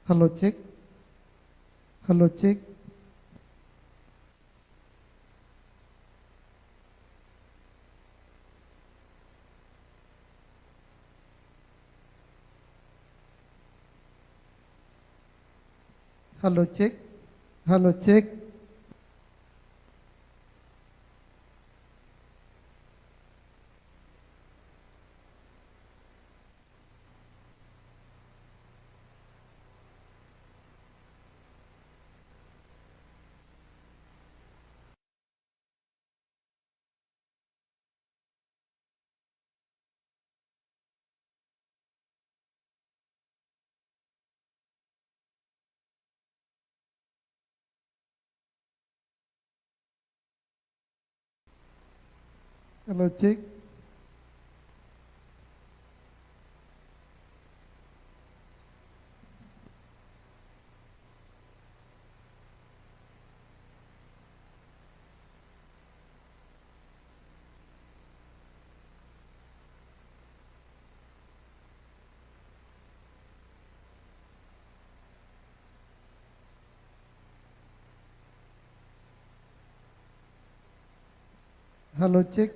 Hello, check. Hello, check. Hello, check. Hello, check. Hello, check. Hello, check.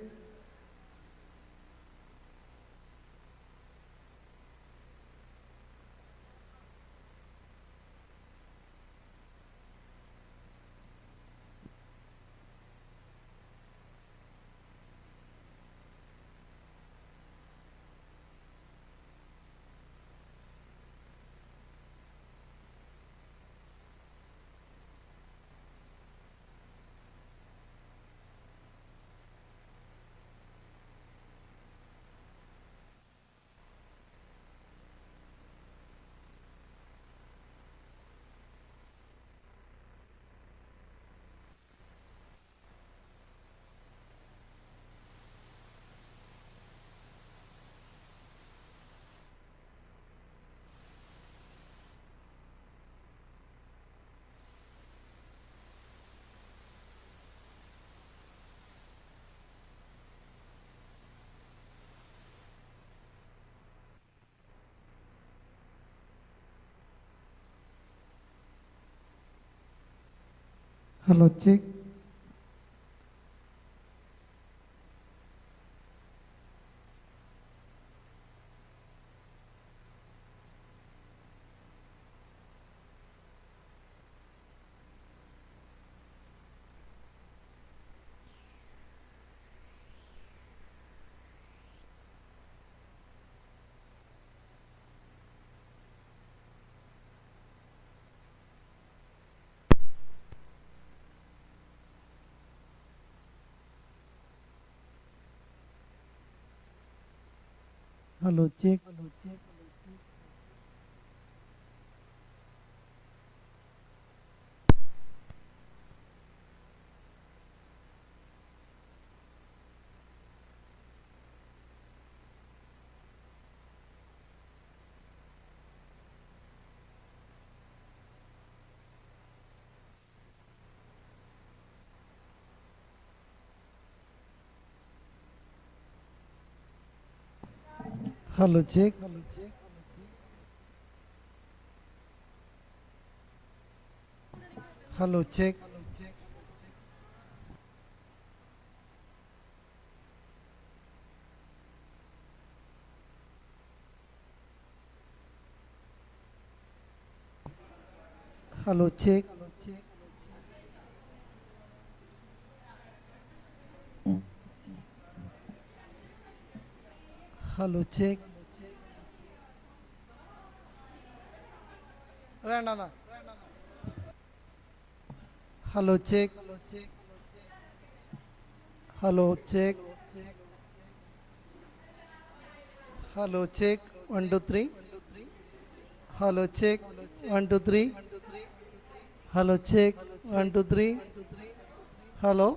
Hello, check. Hello, check. Hello, check. Hello, check. Hello, check. Hello, check. Hello, check. Hello, check. വേണ്ട. Hello, check. Hello, check. Hello, check. 1, 2, 3. Hello, check. 1, 2, 3. Hello, check. 1, 2, 3. Hello.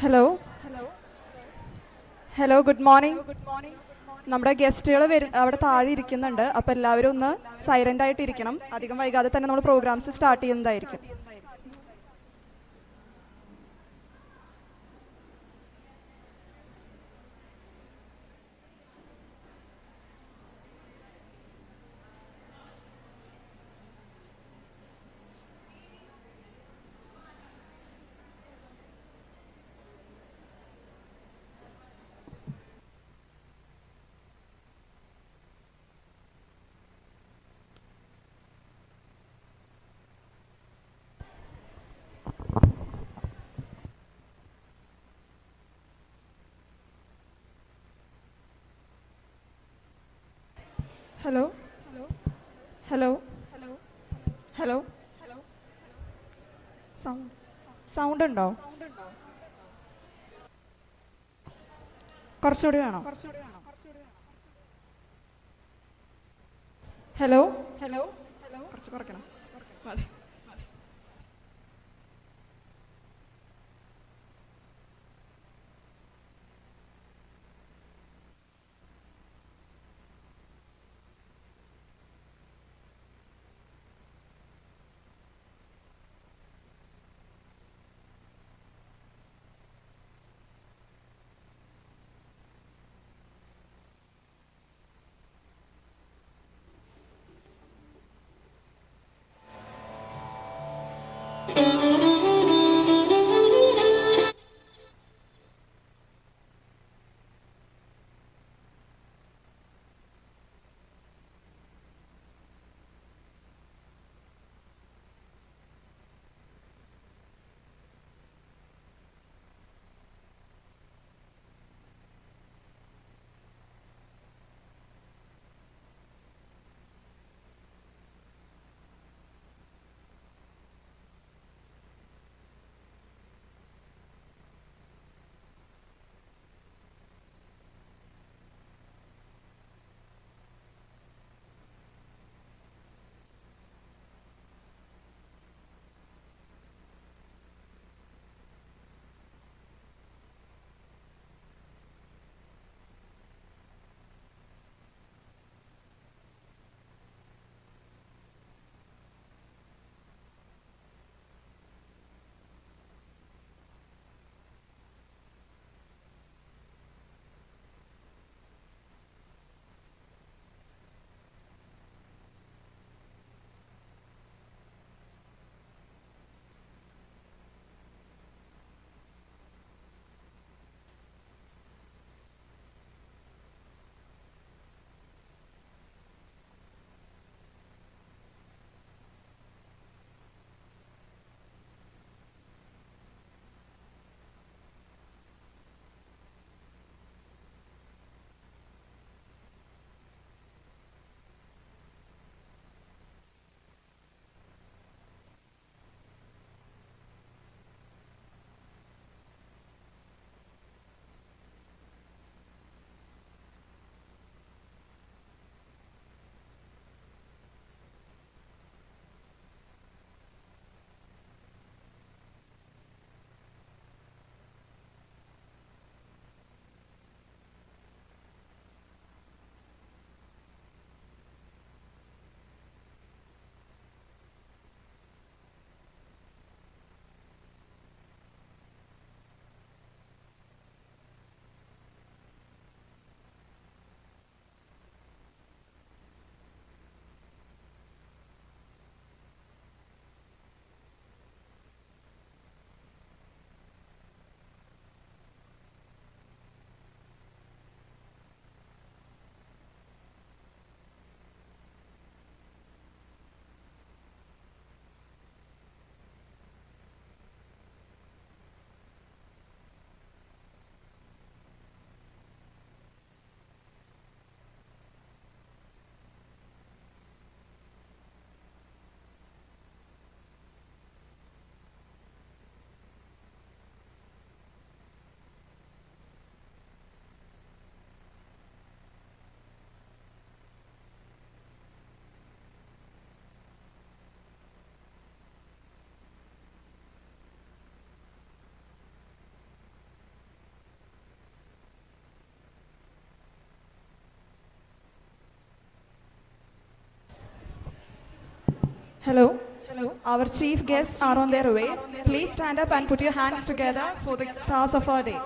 Hello hello good morning. നമ്മുടെ ഗസ്റ്റുകൾ അവിടെ താഴെ ഇരിക്കുന്നുണ്ട്. അപ്പോൾ എല്ലാവരും ഒന്ന് silent ആയിട്ട് ഇരിക്കണം. അധികം വൈകാതെ തന്നെ നമ്മൾ പ്രോഗ്രാംസ് സ്റ്റാർട്ട് ചെയ്യുന്നതായിരിക്കും. ഹലോ ഹലോ ഹലോ സൗണ്ട് ഉണ്ടോ? കുറച്ചുകൂടി വേണോ? ഹലോ കുറച്ച് കുറയ്ക്കണം. മതി. Hello. Our chief guests are on their way. Please stand up and put your hands together for the stars of our day.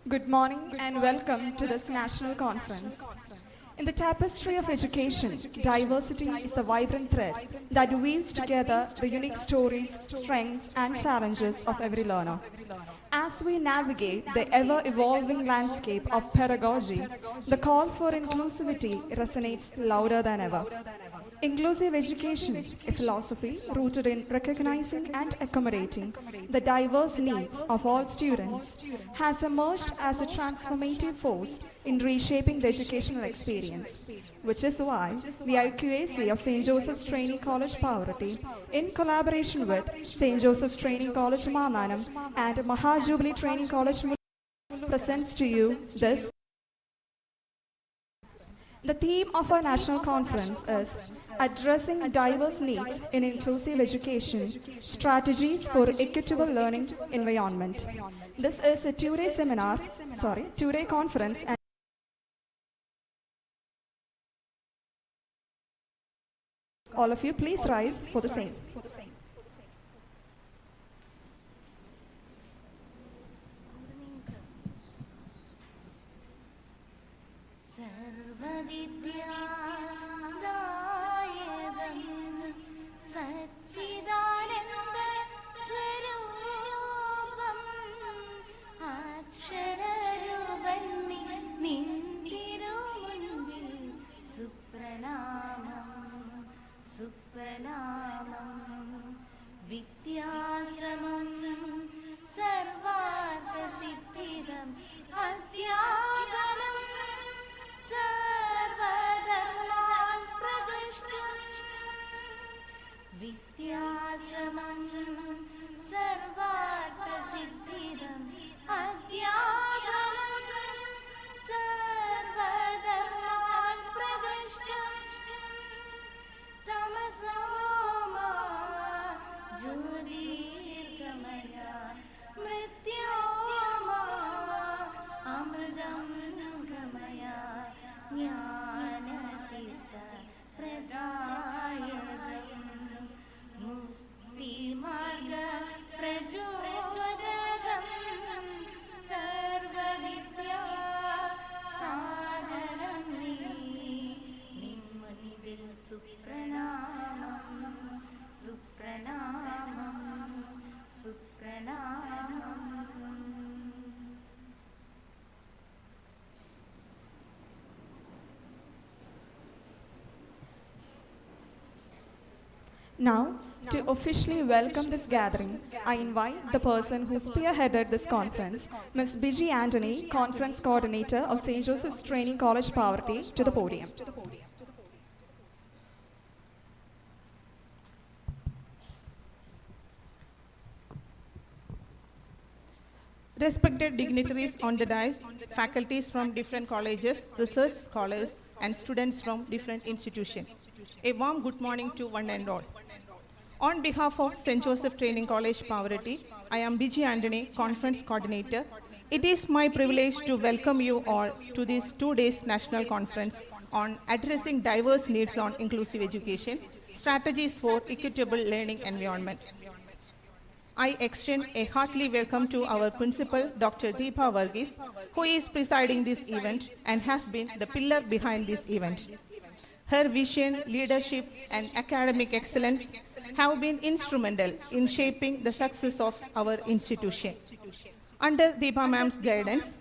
Good morning and welcome to this national conference. In the tapestry of education, diversity is the vibrant thread that weaves together the unique stories, strengths, and challenges of every learner. As we navigate the ever-evolving landscape of pedagogy, the call for inclusivity resonates louder than ever. Inclusive education, a philosophy rooted in recognizing and accommodating the diverse needs of all students, has emerged as a transformative force in reshaping the educational experience, which is why the IQAC of St. Joseph's Training College Pavarati, in collaboration with St. Joseph's Training College Mananam and Mahajubilee Training College presents to you this. The theme of our national conference is Addressing Diverse Needs in Inclusive Education, Strategies for Equitable Learning Environment. This is a two-day conference, and all of you please rise for the same. Vidyashramam സർവാർത്ഥസിദ്ധിദം അധ്യാപനം സർവധർമാൻ പ്രകൃഷ്ടം വിദ്യാശ്രമം സർവാർത്ഥസിദ്ധിദം അധ്യാപനം സർവധർമാൻ പ്രകൃഷ്ടം തമസോ ജ്യോതിർഗമയ മൃത്യോർമാ അമൃതം ഗമയ ജ്ഞാനതീർത്ഥ പ്രദായകം മുക്തിമാർഗ പ്രചോദകം സർവവിദ്യാ സാധനം നിമ്മുനിവിൽ സുപ്രണാമം സുപ്രണാമം സുപ്രണാമം. Now, to officially welcome this gathering, I invite the person who spearheaded this conference, Ms. Biji Anthony, Conference Coordinator of St. Joseph's Training College Pavarati, to the podium. Respected dignitaries on the dais, faculties from different colleges, research scholars, and students from different institutions. A warm good morning to one and all. On behalf of St. Joseph Training College, Pavarati, I am Biji Anthony, Conference Coordinator. It is my privilege to welcome you all to this 2 days national conference on addressing diverse needs on inclusive education, strategies for equitable learning environment. I extend a hearty welcome to our principal, Dr. Deepa Varghese, who is presiding this event and has been the pillar behind this event. Her vision, leadership, and academic excellence have been instrumental in shaping the success of our institution. Under Deepa ma'am's guidance,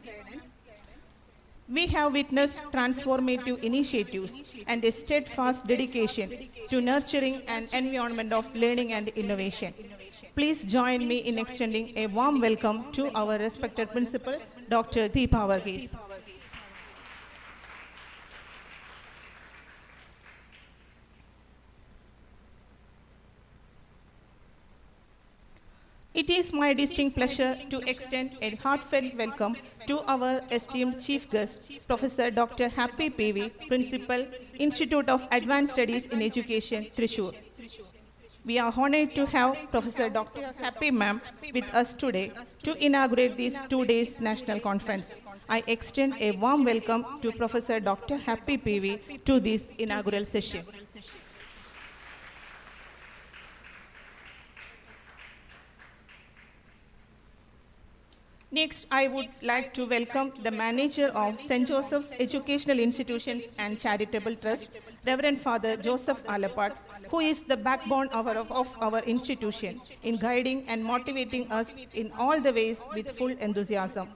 we have witnessed transformative initiatives and a steadfast dedication to nurturing an environment of learning and innovation. Please join me in extending a warm welcome to our respected principal, Dr. Deepa Varghese. It is my distinct pleasure to extend a heartfelt welcome to our esteemed chief guest, Professor Dr. Happy PV, Principal, Institute of Advanced Studies in Education, Thrissur. We are honored to have Professor Dr. Happy ma'am with us today to inaugurate this 2 days national conference. I extend a warm welcome to Professor Dr. Happy PV to this inaugural session. Next, I would like to welcome the manager of St. Joseph's Educational Institutions and Charitable Trust, Reverend Father Joseph Alapat, who is the backbone of our institution in guiding and motivating us in all the ways with full enthusiasm.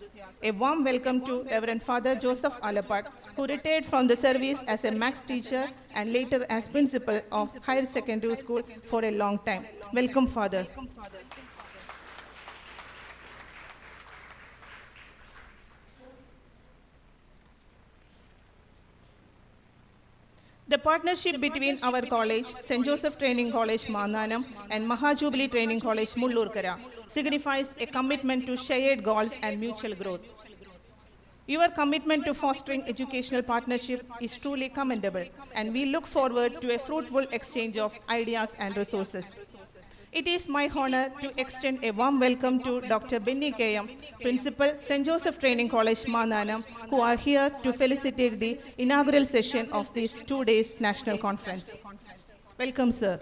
A warm welcome to Reverend Father Joseph Alapat, who retired from the service as a maths teacher and later as principal of higher secondary school for a long time. Welcome, Father. The partnership between our college, St. Joseph Training College, Mandanam, and Mahajubilee Training College, Mullurkara, signifies a commitment to shared goals and mutual growth. Your commitment to fostering educational partnership is truly commendable, and we look forward to a fruitful exchange of ideas and resources. It is my honor to extend a warm welcome to Dr. Benny K.M., Principal, St. Joseph Training College, Mandanam, who are here to felicitate the inaugural session of this 2 days national conference. Welcome, sir.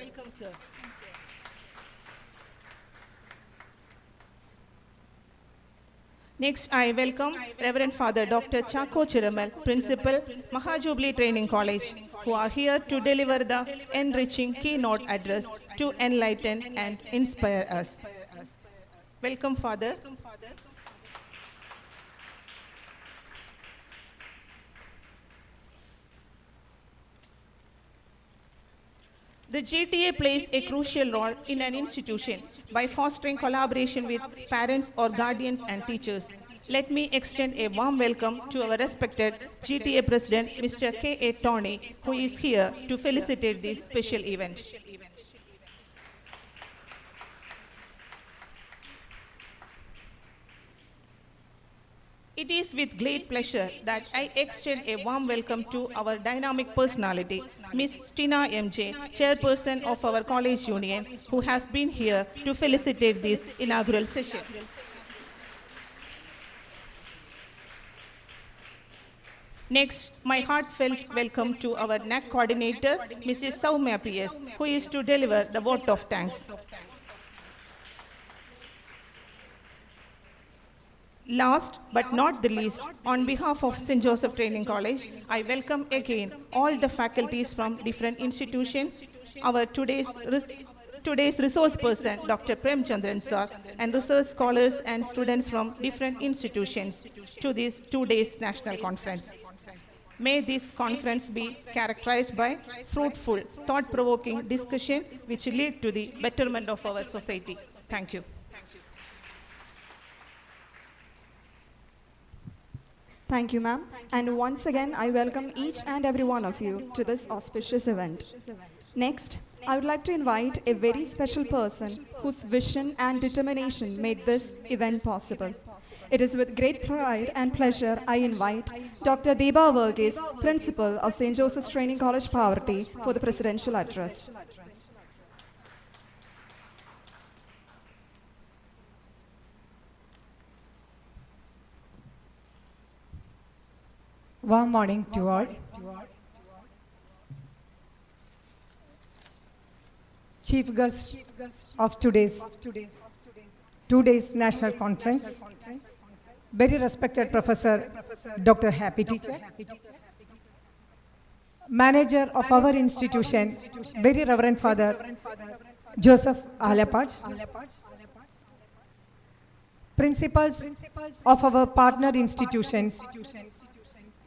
Next, I welcome Reverend Father Dr. Chako Chiramal, Principal, Mahajubilee Training College, who are here to deliver the enriching keynote address to enlighten and inspire us. Welcome, Father. The GTA plays a crucial role in an institution by fostering collaboration with parents or guardians and teachers. Let me extend a warm welcome to our respected GTA President, Mr. K.A. Tony, who is here to felicitate this special event. It is with great pleasure that I extend a warm welcome to our dynamic personality, Ms. Tina M.J., Chairperson of our College Union, who has been here to felicitate this inaugural session. Next, my heartfelt welcome to our NAC coordinator, Mrs. Soumya P.S., who is to deliver the vote of thanks. Last but not the least, on behalf of St. Joseph Training College, I welcome again all the faculties from different institutions, our today's resource person, Dr. Prem Chandran sir, and research scholars and students from different institutions to this 2 days national conference. May this conference be characterized by fruitful, thought-provoking discussion which lead to the betterment of our society. Thank you. Thank you, ma'am. And once again, I welcome each and every one of you to this auspicious event. Next, I would like to invite a very special person whose vision and determination made this event possible. It is with great pride and pleasure I invite Dr. Deepa Varghese, Principal of St. Joseph's Training College, Pavarti, for the presidential address. Warm morning to all. Chief guest of today's 2 days national conference, very respected Professor Dr. Happy Teacher, manager of our institution, very Reverend Father Joseph Alapaj, principals of our partner institutions,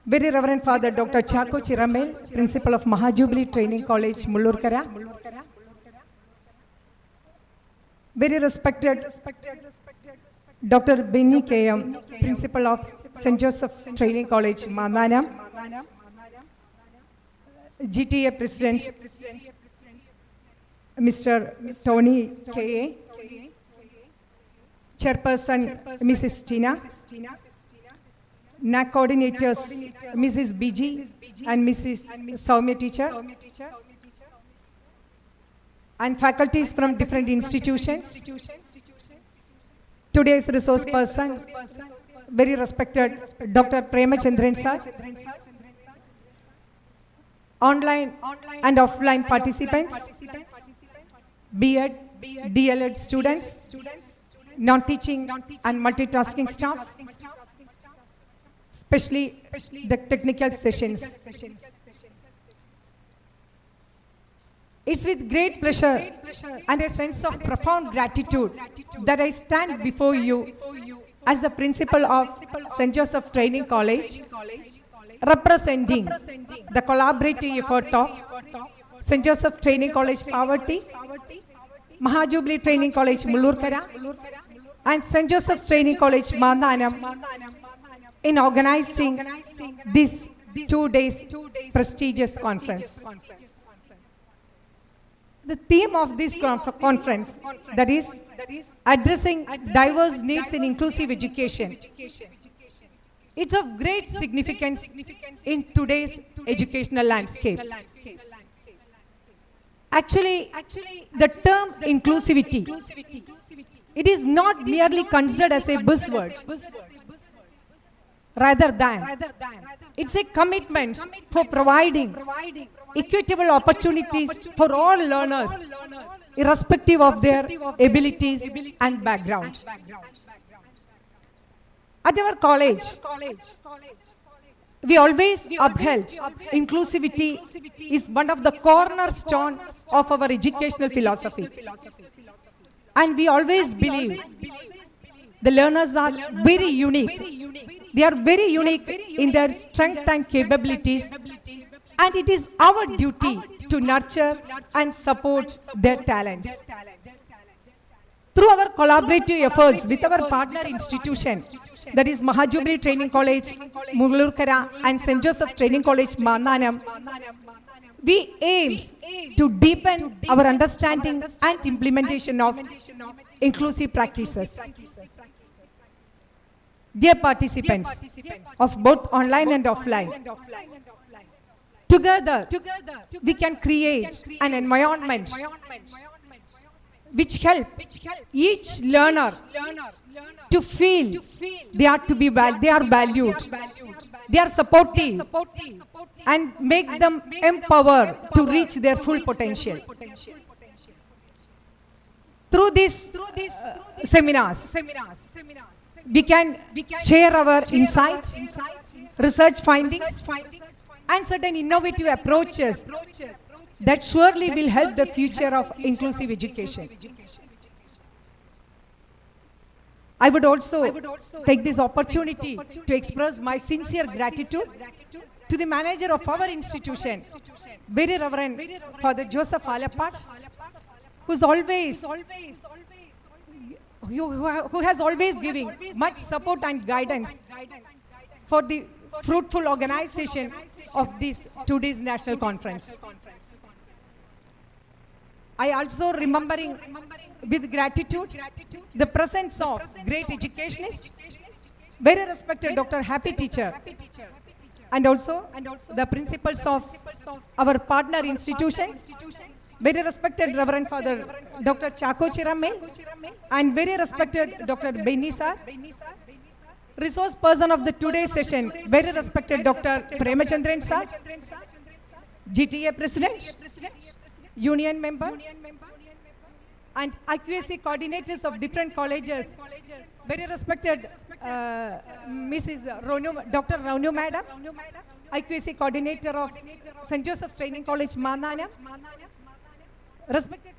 very Reverend Father Dr. Chako Chiramel, principal of Mahajubilee Training College, Mullurkara, very respected Dr. Benny K.M., principal of St. Joseph Training College, Mananam, GTA President, Mr. Tony K.A., Chairperson, Mrs. Tina, NAC coordinators, Mrs. BG and Mrs. Soumya teacher, and faculties from different institutions. Today's resource person, very respected Dr. Premachandran sir, online and offline participants, B.Ed, D.El.Ed students, non-teaching and multitasking staff, especially the technical sessions. It's with great pleasure and a sense of profound gratitude that I stand before you as the principal of St. Joseph Training College, representing the collaborative effort of St. Joseph Training College, Pavati, Mahajubilee Training College, Mullurkara, and St. Joseph's Training College, Mandanam, in organizing this 2 days prestigious conference. The theme of this conference, that is addressing diverse needs in inclusive education. It's of great significance in today's educational landscape. Actually, the term inclusivity, it is not merely considered as a buzzword. Rather than, it's a commitment for providing equitable opportunities for all learners, irrespective of their abilities and background. At our college, we always upheld inclusivity is one of the cornerstones of our educational philosophy. And we always believe the learners are very unique. They are very unique in their strength and capabilities, and it is our duty to nurture and support their talents. Through our collaborative efforts with our partner institutions, that is Mahajubilee Training College, Mullurkara, and St. Joseph Training College, Mandanam, we aim to deepen our understanding and implementation of inclusive practices. Dear participants of both online and offline, together we can create an environment which help each learner to feel they are valued, they are supportive, and make them empowered to reach their full potential. Through these seminars, we can share our insights, research findings, and certain innovative approaches that surely will help the future of inclusive education. I would also take this opportunity to express my sincere gratitude to the manager of our institution, very Reverend Father Joseph Alapaj, who has always given much support and guidance for the fruitful organization of this 2 days national conference. I also remembering with gratitude the presence of great educationist, very respected Dr. Happy Teacher, and also the principals of our partner institutions, very respected Reverend Father Dr. Chako Chiramel, and very respected Dr. Benny sir, resource person of the today's session, very respected Dr. Premachandran sir, GTA President, Union member, and accuracy coordinators of different colleges. Very respected Mrs. Dr. Ronu Madam, accuracy coordinator of St. Joseph's Training College, Mananam. Respected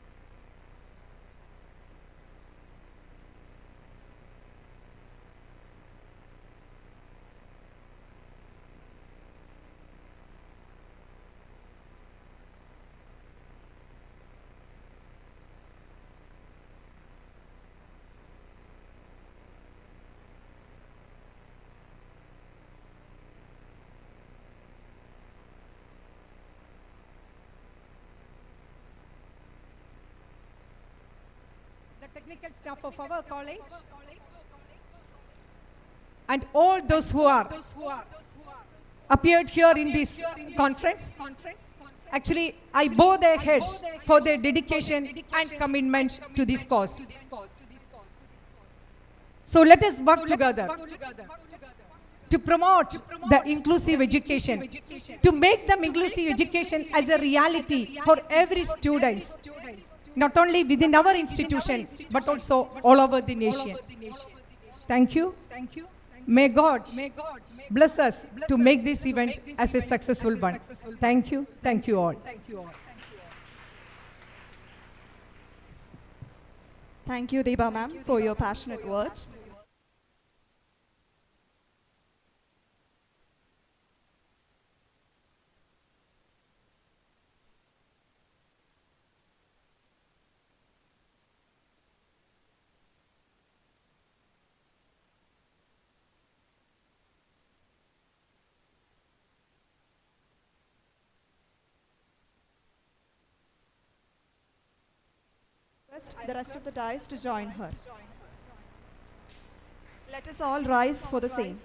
the technical staff of our college, and all those who are appeared here in this conference. Actually, I bow their heads for their dedication and commitment to this cause. So let us work together to promote the inclusive education, to make the inclusive education as a reality for every student, not only within our institution, but also all over the nation. Thank you. May God bless us to make this event as a successful one. Thank you. Thank you all. Thank you, Deba ma'am, for your passionate words. The rest of the dais to join her. Let us all rise for the same.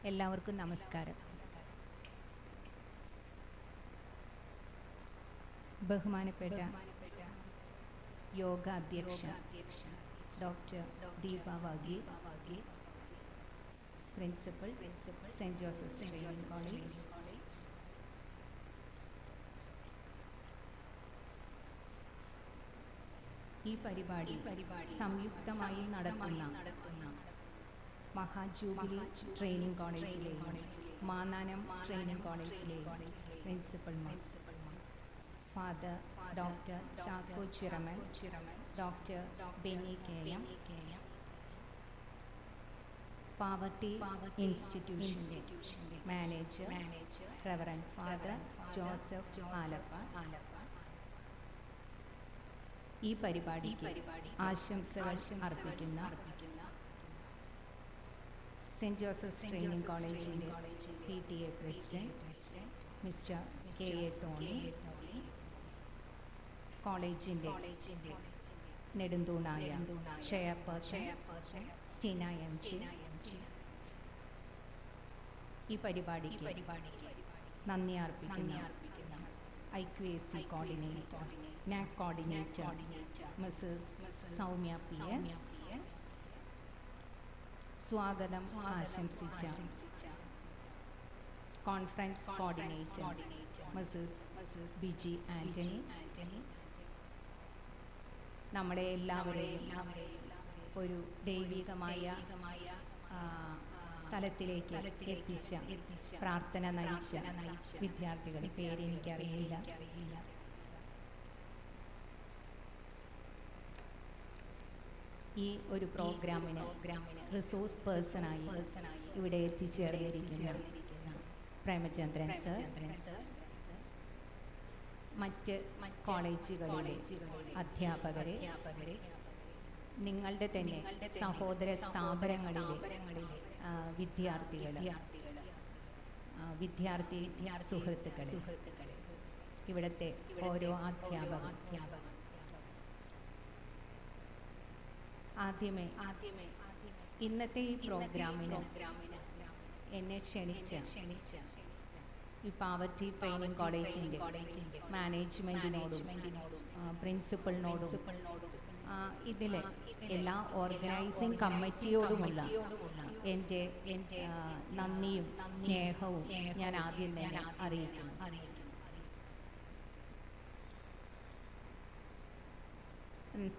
എല്ലാവർക്കും നമസ്കാരം. ബഹുമാനപ്പെട്ട യോഗ അധ്യക്ഷ doctor Deepa Varghese, principal saint Joseph's training college, ഈ പരിപാടി സംയുക്തമായി നടത്തുന്ന മഹാജൂബിലി training കോളേജിലെ മാന്നാനം ട്രെയിനിങ് കോളേജിലെ പ്രിൻസിപ്പൽമാർ father doctor Chacko Chiraman, doctor Benny K M, poverty ഇൻസ്റ്റിറ്റ്യൂഷൻ്റെ manager reverend father Joseph Alappa, ഈ പരിപാടിക്ക് ആശംസകൾ അർപ്പിക്കുന്ന സെൻറ് ജോസഫ്സ് ട്രെയിനിങ് കോളേജിൻ്റെ PTA president mister KA Tony, കോളേജിൻ്റെ നെടുന്തൂണായ ചെയർപേഴ്സൺ സ്റ്റീന MG, ഈ പരിപാടിക്ക് നന്ദി അർപ്പിക്കുന്ന IQAC coordinator NAC coordinator missus Soumya PS, സ്വാഗതം ആശംസിച്ച conference coordinator missus Biji Antony, നമ്മളെ എല്ലാവരെയും ഒരു ദൈവികമായ തലത്തിലേക്ക് എത്തിച്ച പ്രാർത്ഥന നയിച്ച വിദ്യാർത്ഥികളുടെ പേരെനിക്കറിയില്ല. ഈ ഒരു പ്രോഗ്രാമിന് റിസോഴ്സ് പേഴ്സണായി ഇവിടെ എത്തിച്ചേർന്നിരിക്കുന്ന പ്രേമചന്ദ്രൻ സർ, മറ്റ് കോളേജുകളിലെ അധ്യാപകരെ, നിങ്ങളുടെ തന്നെ സഹോദര സ്ഥാപനങ്ങളിലെ വിദ്യാർത്ഥി സുഹൃത്തുക്കളെ, ഇവിടുത്തെ ഓരോ അധ്യാപകർ, ആദ്യമേ ഇന്നത്തെ ഈ പ്രോഗ്രാമിന് എന്നെ ക്ഷണിച്ച ഈ പാവർട്ടി ട്രെയിനിങ് കോളേജിൻ്റെ മാനേജ്മെൻറ്റിനോടും പ്രിൻസിപ്പളിനോടും ഇതിലെ എല്ലാ ഓർഗനൈസിംഗ് കമ്മിറ്റിയോടുമുള്ള എൻ്റെ നന്ദിയും സ്നേഹവും ഞാൻ ആദ്യം തന്നെ അറിയിക്കുന്നു.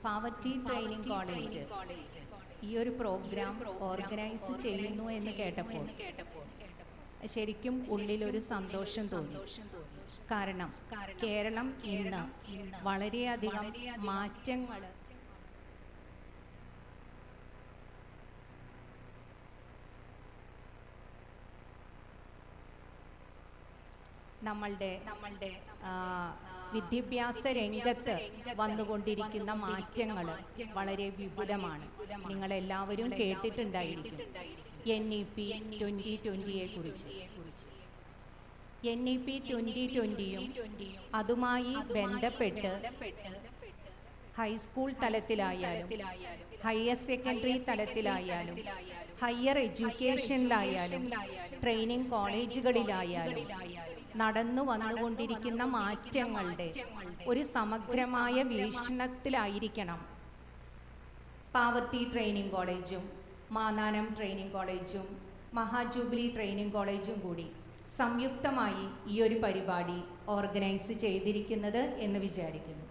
പാവർട്ടി ട്രെയിനിങ് കോളേജ് ഈ ഒരു പ്രോഗ്രാം ഓർഗനൈസ് ചെയ്യുന്നു എന്ന് കേട്ടപ്പോൾ ശരിക്കും ഉള്ളിലൊരു സന്തോഷം തോന്നി. കാരണം കേരളം ഇന്ന് വളരെയധികം മാറ്റങ്ങൾ നമ്മളുടെ വിദ്യാഭ്യാസ രംഗത്ത് വന്നുകൊണ്ടിരിക്കുന്ന മാറ്റങ്ങൾ വളരെ വിപുലമാണ്. നിങ്ങളെല്ലാവരും കേട്ടിട്ടുണ്ടായിരിക്കും NEP 2020 കുറിച്ച്. NEP 2020യും അതുമായി ബന്ധപ്പെട്ട് ഹൈസ്കൂൾ തലത്തിലായാലും ഹയർ സെക്കൻഡറി തലത്തിലായാലും ഹയർ എഡ്യൂക്കേഷനിലായാലും ട്രെയിനിങ് കോളേജുകളിലായാലും നടന്നു വന്നുകൊണ്ടിരിക്കുന്ന മാറ്റങ്ങളുടെ ഒരു സമഗ്രമായ വീക്ഷണത്തിലായിരിക്കണം പാവർട്ടി ട്രെയിനിങ് കോളേജും മാന്നാനം ട്രെയിനിങ് കോളേജും മഹാജൂബിലി ട്രെയിനിങ് കോളേജും കൂടി സംയുക്തമായി ഈ ഒരു പരിപാടി ഓർഗനൈസ് ചെയ്തിരിക്കുന്നത് എന്ന് വിചാരിക്കുന്നു.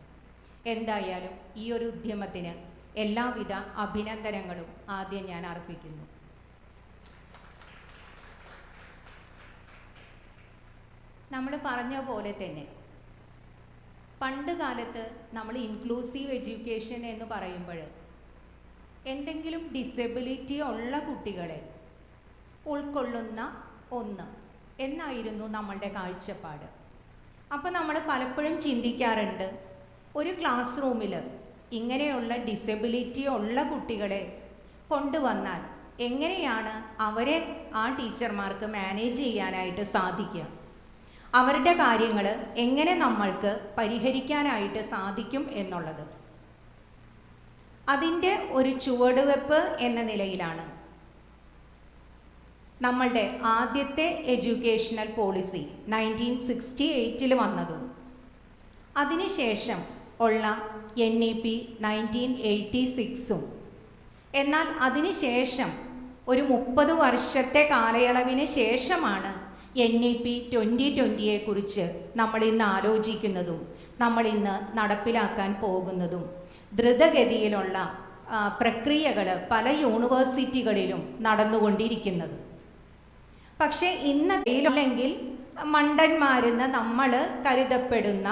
എന്തായാലും ഈ ഒരു ഉദ്യമത്തിന് എല്ലാവിധ അഭിനന്ദനങ്ങളും ആദ്യം ഞാൻ അർപ്പിക്കുന്നു. നമ്മൾ പറഞ്ഞ പോലെ തന്നെ പണ്ട് കാലത്ത് നമ്മൾ ഇൻക്ലൂസീവ് എഡ്യൂക്കേഷൻ എന്ന് പറയുമ്പോൾ എന്തെങ്കിലും ഡിസബിലിറ്റി ഉള്ള കുട്ടികളെ ഉൾക്കൊള്ളുന്ന ഒന്ന് എന്നായിരുന്നു നമ്മളുടെ കാഴ്ചപ്പാട്. അപ്പോൾ നമ്മൾ പലപ്പോഴും ചിന്തിക്കാറുണ്ട്, ഒരു ക്ലാസ് റൂമിൽ ഇങ്ങനെയുള്ള ഡിസബിലിറ്റി ഉള്ള കുട്ടികളെ കൊണ്ടുവന്നാൽ എങ്ങനെയാണ് അവരെ ആ ടീച്ചർമാർക്ക് മാനേജ് ചെയ്യാനായിട്ട് സാധിക്കുക, അവരുടെ കാര്യങ്ങൾ എങ്ങനെ നമ്മൾക്ക് പരിഹരിക്കാനായിട്ട് സാധിക്കും എന്നുള്ളത്. അതിൻ്റെ ഒരു ചുവടുവെപ്പ് എന്ന നിലയിലാണ് നമ്മളുടെ ആദ്യത്തെ എഡ്യൂക്കേഷണൽ പോളിസി 1968 വന്നതും അതിനുശേഷം ഉള്ള NEP 1986ഉം. എന്നാൽ അതിനുശേഷം ഒരു 30 വർഷത്തെ കാലയളവിന് ശേഷമാണ് NEP 2020 കുറിച്ച് നമ്മളിന്ന് ആലോചിക്കുന്നതും നമ്മളിന്ന് നടപ്പിലാക്കാൻ പോകുന്നതും. ദ്രുതഗതിയിലുള്ള പ്രക്രിയകൾ പല യൂണിവേഴ്സിറ്റികളിലും നടന്നുകൊണ്ടിരിക്കുന്നത്. പക്ഷേ ഇന്നല്ലെങ്കിൽ മണ്ടന്മാരെന്ന് നമ്മൾ കരുതപ്പെടുന്ന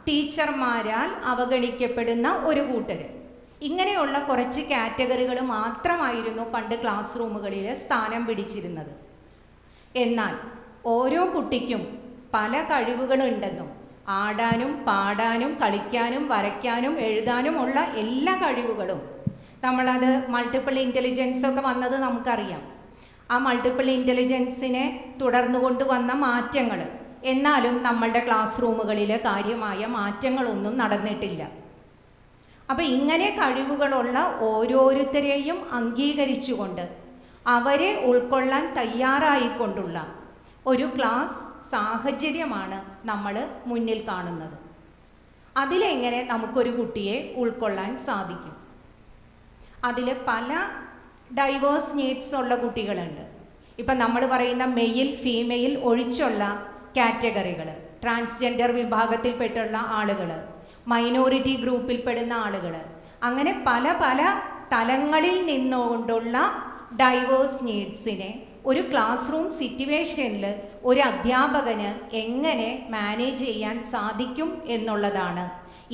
ടീച്ചർമാരാൽ അവഗണിക്കപ്പെടുന്ന ഒരു കൂട്ടർ, ഇങ്ങനെയുള്ള കുറച്ച് കാറ്റഗറികൾ മാത്രമായിരുന്നു പണ്ട് ക്ലാസ് റൂമുകളിൽ സ്ഥാനം പിടിച്ചിരുന്നത്. എന്നാൽ ഓരോ കുട്ടിക്കും പല കഴിവുകളുണ്ടെന്നും ആടാനും പാടാനും കളിക്കാനും വരയ്ക്കാനും എഴുതാനും ഉള്ള എല്ലാ കഴിവുകളും നമ്മളത് മൾട്ടിപ്പിൾ ഇൻ്റലിജൻസ് ഒക്കെ വന്നത് നമുക്കറിയാം. ആ മൾട്ടിപ്പിൾ ഇൻ്റലിജൻസിനെ തുടർന്നു കൊണ്ടുവന്ന മാറ്റങ്ങൾ, എന്നാലും നമ്മളുടെ ക്ലാസ് റൂമുകളിൽ കാര്യമായ മാറ്റങ്ങളൊന്നും നടന്നിട്ടില്ല. അപ്പം ഇങ്ങനെ കഴിവുകളുള്ള ഓരോരുത്തരെയും അംഗീകരിച്ചുകൊണ്ട് അവരെ ഉൾക്കൊള്ളാൻ തയ്യാറായിക്കൊണ്ടുള്ള ഒരു ക്ലാസ് സാഹചര്യമാണ് നമ്മൾ മുന്നിൽ കാണുന്നത്. അതിലെങ്ങനെ നമുക്കൊരു കുട്ടിയെ ഉൾക്കൊള്ളാൻ സാധിക്കും? അതിൽ പല ഡൈവേഴ്സ് നീഡ്സ് ഉള്ള കുട്ടികളുണ്ട്. ഇപ്പം നമ്മൾ പറയുന്ന മെയിൽ ഫീമെയിൽ ഒഴിച്ചുള്ള കാറ്റഗറികൾ, ട്രാൻസ്ജെൻഡർ വിഭാഗത്തിൽപ്പെട്ടുള്ള ആളുകൾ, മൈനോറിറ്റി ഗ്രൂപ്പിൽപ്പെടുന്ന ആളുകൾ, അങ്ങനെ പല പല തലങ്ങളിൽ നിന്നുകൊണ്ടുള്ള ഡൈവേഴ്സ് നീഡ്സിനെ ഒരു ക്ലാസ് റൂം സിറ്റുവേഷനിൽ ഒരു അധ്യാപകന് എങ്ങനെ മാനേജ് ചെയ്യാൻ സാധിക്കും എന്നുള്ളതാണ്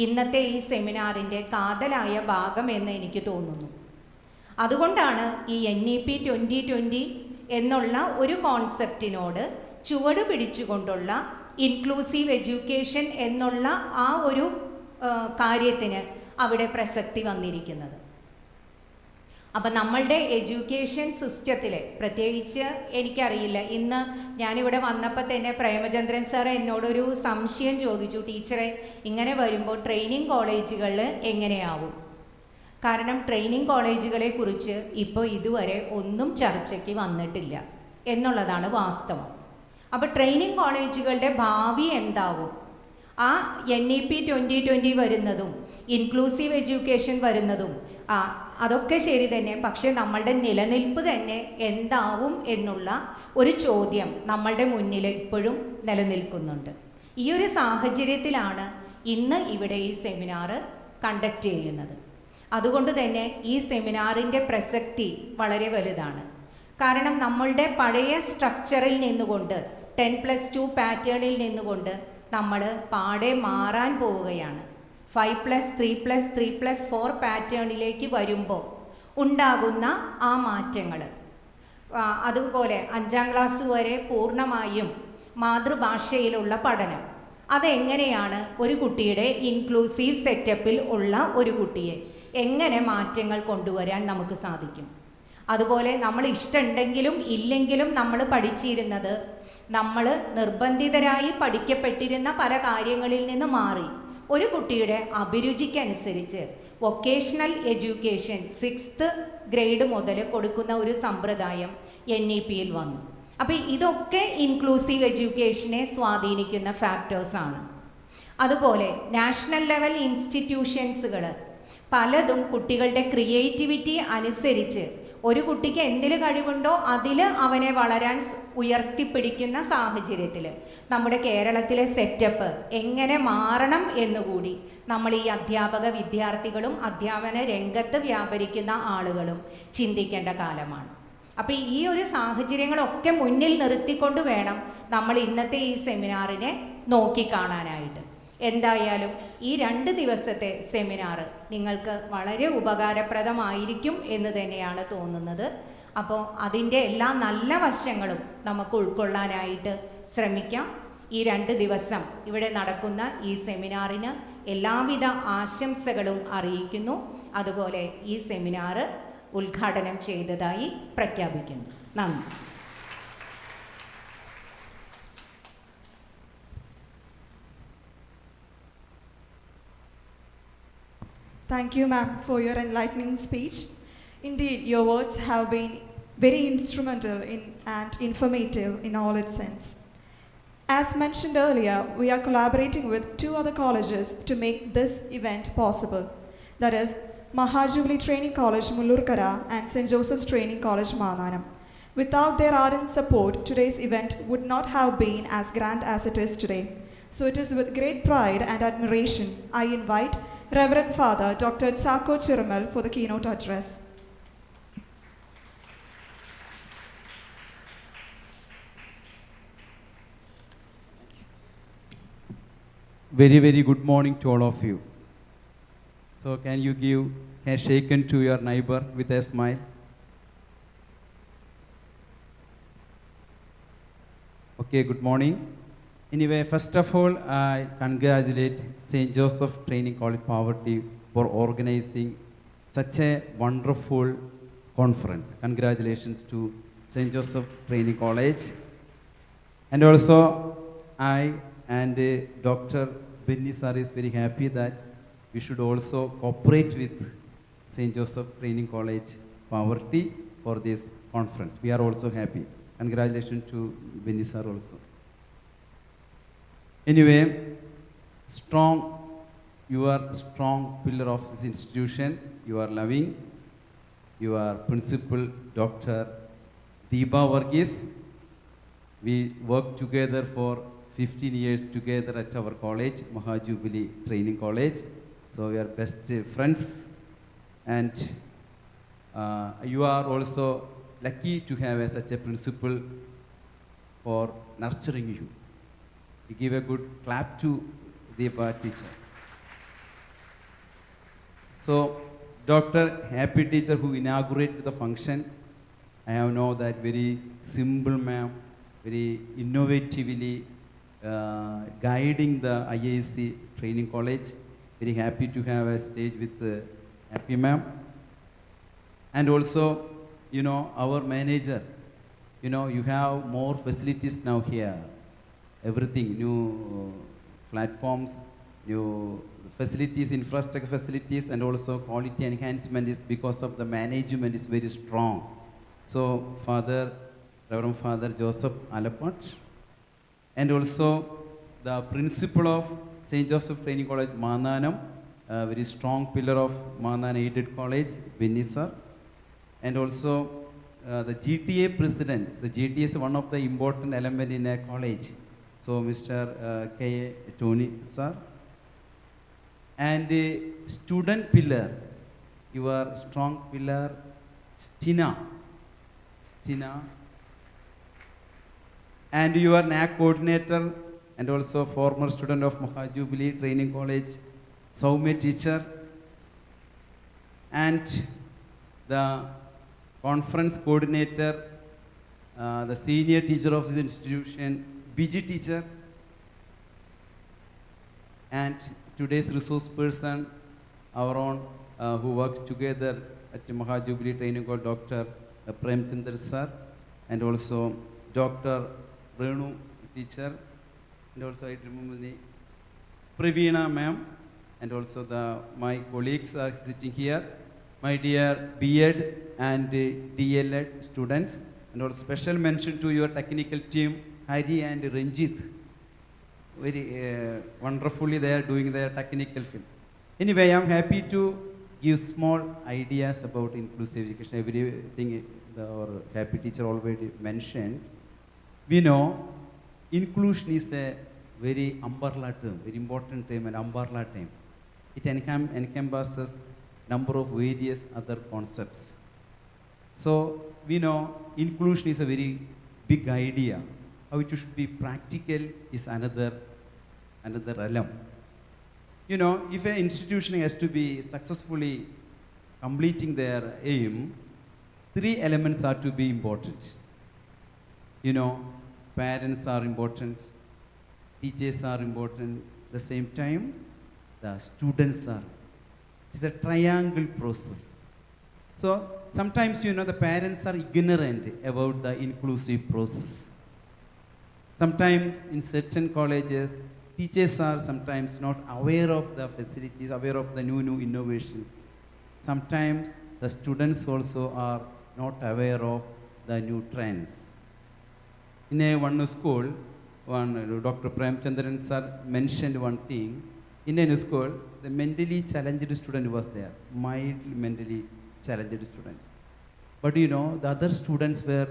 ഇന്നത്തെ ഈ സെമിനാറിൻ്റെ കാതലായ ഭാഗം എന്ന് എനിക്ക് തോന്നുന്നു. അതുകൊണ്ടാണ് ഈ NEP 2020 എന്നുള്ള ഒരു കോൺസെപ്റ്റിനോട് ചുവട് പിടിച്ചുകൊണ്ടുള്ള ഇൻക്ലൂസീവ് എഡ്യൂക്കേഷൻ എന്നുള്ള ആ ഒരു കാര്യത്തിന് അവിടെ പ്രസക്തി വന്നിരിക്കുന്നത്. അപ്പം നമ്മളുടെ എഡ്യൂക്കേഷൻ സിസ്റ്റത്തിൽ പ്രത്യേകിച്ച് എനിക്കറിയില്ല, ഇന്ന് ഞാനിവിടെ വന്നപ്പോൾ തന്നെ പ്രേമചന്ദ്രൻ സാർ എന്നോടൊരു സംശയം ചോദിച്ചു, ടീച്ചറെ ഇങ്ങനെ വരുമ്പോൾ ട്രെയിനിങ് കോളേജുകളിൽ എങ്ങനെയാവും? കാരണം ട്രെയിനിങ് കോളേജുകളെ കുറിച്ച് ഇപ്പോൾ ഇതുവരെ ഒന്നും ചർച്ചയ്ക്ക് വന്നിട്ടില്ല എന്നുള്ളതാണ് വാസ്തവം. അപ്പോൾ ട്രെയിനിങ് കോളേജുകളുടെ ഭാവി എന്താവും? ആ NEP 2020 വരുന്നതും ഇൻക്ലൂസീവ് എഡ്യൂക്കേഷൻ വരുന്നതും അതൊക്കെ ശരി തന്നെ, പക്ഷേ നമ്മളുടെ നിലനിൽപ്പ് തന്നെ എന്താവും എന്നുള്ള ഒരു ചോദ്യം നമ്മളുടെ മുന്നിൽ ഇപ്പോഴും നിലനിൽക്കുന്നുണ്ട്. ഈ ഒരു സാഹചര്യത്തിലാണ് ഇന്ന് ഇവിടെ ഈ സെമിനാർ കണ്ടക്ട് ചെയ്യുന്നത്. അതുകൊണ്ട് തന്നെ ഈ സെമിനാറിൻ്റെ പ്രസക്തി വളരെ വലുതാണ്. കാരണം നമ്മളുടെ പഴയ സ്ട്രക്ചറിൽ നിന്നുകൊണ്ട് 10+2 പാറ്റേണിൽ നിന്നുകൊണ്ട് നമ്മൾ പാടെ മാറാൻ പോവുകയാണ്. 5+3+3+4 പാറ്റേണിലേക്ക് വരുമ്പോൾ ഉണ്ടാകുന്ന ആ മാറ്റങ്ങൾ, അതുപോലെ 5ാം ക്ലാസ് വരെ പൂർണ്ണമായും മാതൃഭാഷയിലുള്ള പഠനം, അതെങ്ങനെയാണ് ഒരു കുട്ടിയുടെ ഇൻക്ലൂസീവ് സെറ്റപ്പിൽ ഉള്ള ഒരു കുട്ടിയെ എങ്ങനെ മാറ്റങ്ങൾ കൊണ്ടുവരാൻ നമുക്ക് സാധിക്കും? അതുപോലെ നമ്മൾ ഇഷ്ടമുണ്ടെങ്കിലും ഇല്ലെങ്കിലും നമ്മൾ പഠിച്ചിരുന്നത്, നമ്മൾ നിർബന്ധിതരായി പഠിക്കപ്പെട്ടിരുന്ന പല കാര്യങ്ങളിൽ നിന്ന് മാറി ഒരു കുട്ടിയുടെ അഭിരുചിക്കനുസരിച്ച് വൊക്കേഷണൽ എഡ്യൂക്കേഷൻ 6th ഗ്രേഡ് മുതൽ കൊടുക്കുന്ന ഒരു സമ്പ്രദായം NEPയിൽ വന്നു. അപ്പോൾ ഇതൊക്കെ ഇൻക്ലൂസീവ് എഡ്യൂക്കേഷനെ സ്വാധീനിക്കുന്ന ഫാക്ടേഴ്സാണ്. അതുപോലെ നാഷണൽ ലെവൽ ഇൻസ്റ്റിറ്റ്യൂഷൻസുകൾ പലതും കുട്ടികളുടെ ക്രിയേറ്റിവിറ്റി അനുസരിച്ച് ഒരു കുട്ടിക്ക് എന്തിൽ കഴിവുണ്ടോ അതിൽ അവനെ വളരാൻ ഉയർത്തിപ്പിടിക്കുന്ന സാഹചര്യത്തിൽ നമ്മുടെ കേരളത്തിലെ സെറ്റപ്പ് എങ്ങനെ മാറണം എന്നുകൂടി നമ്മൾ ഈ അധ്യാപക വിദ്യാർത്ഥികളും അധ്യാപന രംഗത്ത് വ്യാപരിക്കുന്ന ആളുകളും ചിന്തിക്കേണ്ട കാലമാണ്. അപ്പോൾ ഈ ഒരു സാഹചര്യങ്ങളൊക്കെ മുന്നിൽ നിർത്തിക്കൊണ്ട് വേണം നമ്മൾ ഇന്നത്തെ ഈ സെമിനാറിനെ നോക്കിക്കാണാനായിട്ട്. എന്തായാലും ഈ 2 ദിവസത്തെ സെമിനാർ നിങ്ങൾക്ക് വളരെ ഉപകാരപ്രദമായിരിക്കും എന്ന് തന്നെയാണ് തോന്നുന്നത്. അപ്പോൾ അതിൻ്റെ എല്ലാ നല്ല വശങ്ങളും നമുക്ക് ഉൾക്കൊള്ളാനായിട്ട് ശ്രമിക്കാം. ഈ 2 ദിവസം ഇവിടെ നടക്കുന്ന ഈ സെമിനാറിന് എല്ലാവിധ ആശംസകളും അറിയിക്കുന്നു. അതുപോലെ ഈ സെമിനാർ ഉദ്ഘാടനം ചെയ്തതായി പ്രഖ്യാപിക്കുന്നു. നന്ദി. Thank you, ma'am, for your enlightening speech. Indeed, your words have been very instrumental and informative in all its sense. As mentioned earlier, we are collaborating with 2 other colleges to make this event possible. That is, Mahajubilee Training College, Mullurkara, and St. Joseph's Training College, Mananam. Without their ardent support, today's event would not have been as grand as it is today. So it is with great pride and admiration I invite Reverend Father Dr. Chako Chiramal for the keynote address. Very, very good morning to all of you. So can you give a shaken to your neighbor with a smile? Okay, good morning. Anyway, first of all, I congratulate St. Joseph Training College Poverty for organizing such a wonderful conference. Congratulations to St. Joseph Training College. And also, I and Dr. Benny sir is very happy that we should also cooperate with St. Joseph Training College Poverty for this conference. We are also happy. Congratulations to Benny sir also. Anyway, you are strong pillar of this institution. You are loving. Your principal, Dr. Deepa Varghese. We worked together for 15 years together at our college, Mahajubilee Training College. So we are best friends. And you are also lucky to have such a principal for nurturing you. We give a good clap to Deepa teacher. So, Dr. Happy teacher who inaugurated the function, I have known that very simple ma'am, very innovatively guiding the IAC Training College. Very happy to have a stage with Happy ma'am. And also, our manager, you have more facilities now here. Everything, new platforms, new facilities, infrastructure facilities, and also quality enhancement is because of the management is very strong. So, Reverend Father Joseph Alapat, and also the principal of St. Joseph Training College, Mananam, a very strong pillar of Manana Aided College, Vinny sir, and also the GTA president. The GTA is one of the important element in a college. So, Mr. K. Tony sir, and student pillar, your strong pillar, Stina, and your NAC coordinator and also former student of Mahajubilee Training College, Saumya teacher, and the conference coordinator, the senior teacher of this institution, BG teacher, and today's resource person, our own, who worked together at Mahajubilee Training College, Dr. Prem Chandra sir, and also Dr. Renu teacher, and also I remember the Praveena ma'am, and also my colleagues are sitting here, my dear B.Ed and DL.Ed students, and also special mention to your technical team, Hari and Ranjit. Very wonderfully they are doing their technical field. Anyway, I am happy to give small ideas about inclusive education. Everything our happy teacher already mentioned. We know inclusion is a very umbrella term, very important term, and umbrella term. It encompasses number of various other concepts. So we know inclusion is a very big idea. How it should be practical is another realm. If an institution has to be successfully completing their aim, 3 elements are to be important. Parents are important, teachers are important, at the same time, the students are. It is a triangle process. So sometimes, the parents are ignorant about the inclusive process. Sometimes in certain colleges, teachers are sometimes not aware of the facilities, aware of the new innovations. Sometimes the students also are not aware of the new trends. In one school, Dr. Prem Chandran sir mentioned one thing. In a school, the mentally challenged student was there, mildly mentally challenged students. But the other students were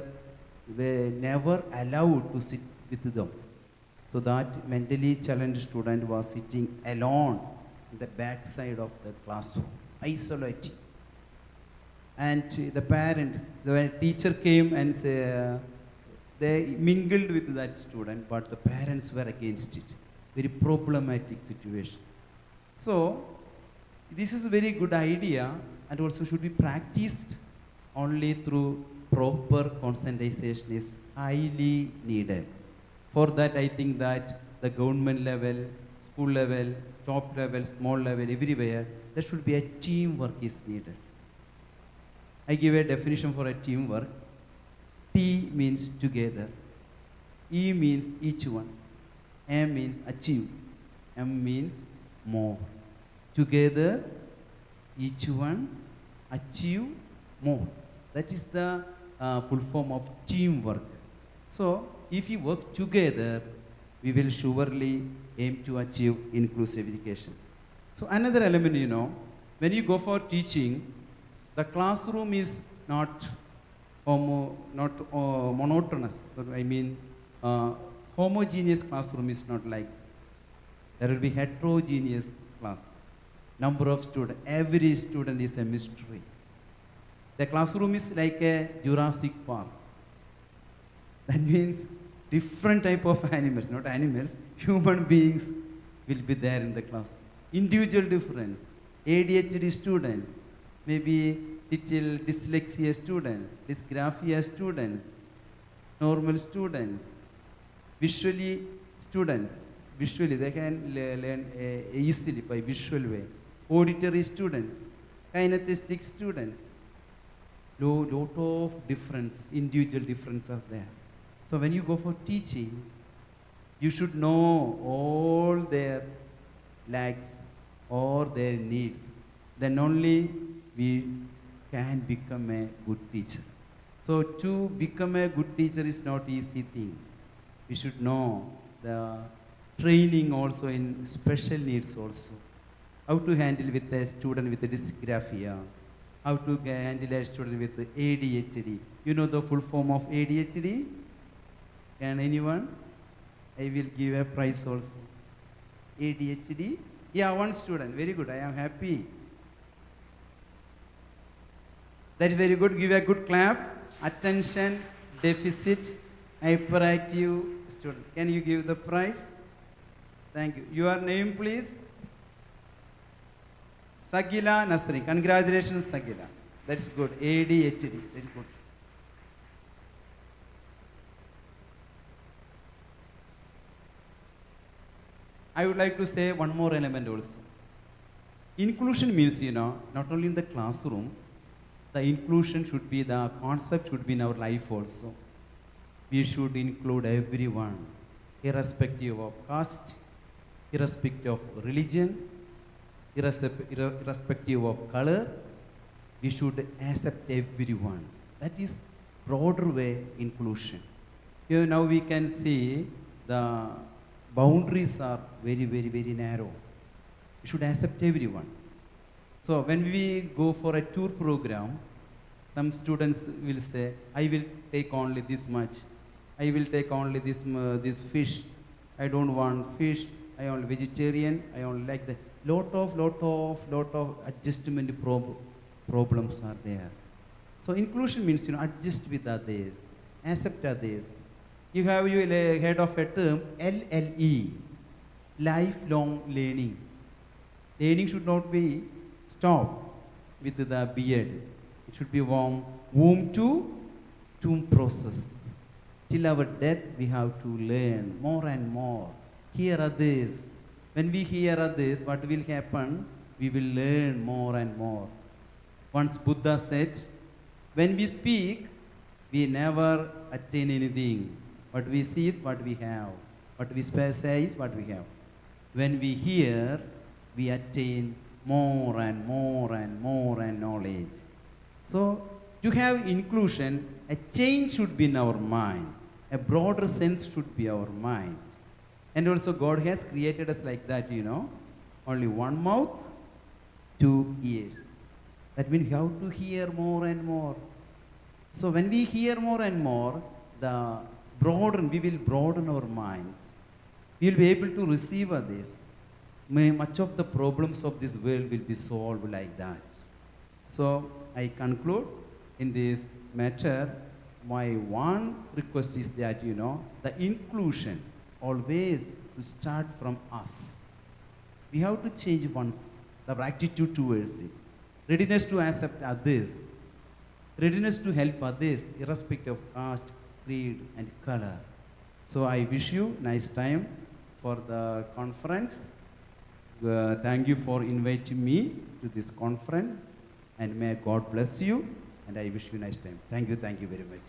never allowed to sit with them. So that mentally challenged student was sitting alone in the back side of the classroom, isolated. And the teacher came and they mingled with that student, but the parents were against it. Very problematic situation. So this is a very good idea and also should be practiced only through proper conscientization is highly needed. For that, I think that the government level, school level, top level, small level, everywhere, there should be a teamwork is needed. I give a definition for a teamwork. T means together, E means each one, M means achieve, M means more. Together, each one, achieve more. That is the full form of teamwork. So, if we work together, we will surely aim to achieve inclusive education. So, another element, when you go for teaching, the classroom is not monotonous. I mean, homogeneous classroom is not like. There will be heterogeneous class. Number of students, every student is a mystery. The classroom is like a Jurassic Park. That means different type of animals, not animals, human beings will be there in the class. Individual difference. ADHD student, maybe little dyslexia student, dysgraphia student, normal students, visually students, visually they can learn easily by visual way. Auditory students, kinesthetic students, lot of differences, individual differences are there. So when you go for teaching, you should know all their lacks or their needs. Then only we can become a good teacher. So to become a good teacher is not easy thing. We should know the training also in special needs also. How to handle with a student with a dysgraphia, how to handle a student with ADHD. You know the full form of ADHD? Can anyone? I will give a prize also. ADHD? Yeah, one student. Very good. I am happy. That is very good. Give a good clap. Attention deficit hyperactive student. Can you give the prize? Thank you. Your name, please? Sagila Nasri. Congratulations, Sagila. That's good. ADHD. Very good. I would like to say one more element also. Inclusion means, not only in the classroom, the inclusion should be, the concept should be in our life also. We should include everyone, irrespective of caste, irrespective of religion, irrespective of color. We should accept everyone. That is broader way inclusion. Here now we can see the boundaries are very, very, very narrow. We should accept everyone. So when we go for a tour program, some students will say, I will take only this much. I will take only this fish. I don't want fish. I only vegetarian. I only like the lot of adjustment problems are there. So inclusion means adjust with others, accept others. You have heard of a term LLE, lifelong learning. Learning should not be stopped with the beard. It should be womb to tomb process. Till our death, we have to learn more and more. Hear others. When we hear others, what will happen? We will learn more and more. Once Buddha said, when we speak, we never attain anything. What we see is what we have. What we say is what we have. When we hear, we attain more and more and more and knowledge. So, to have inclusion, a change should be in our mind. A broader sense should be our mind. And also God has created us like that, Only one mouth, 2 ears. That means we have to hear more and more. So when we hear more and more, we will broaden our minds. We will be able to receive this. Much of the problems of this world will be solved like that. So I conclude in this matter, my one request is that, the inclusion always to start from us. We have to change once, the attitude towards it. Readiness to accept others. Readiness to help others, irrespective of caste, creed, and color. So I wish you nice time for the conference. Thank you for inviting me to this conference, and may God bless you, and I wish you a nice time. Thank you very much.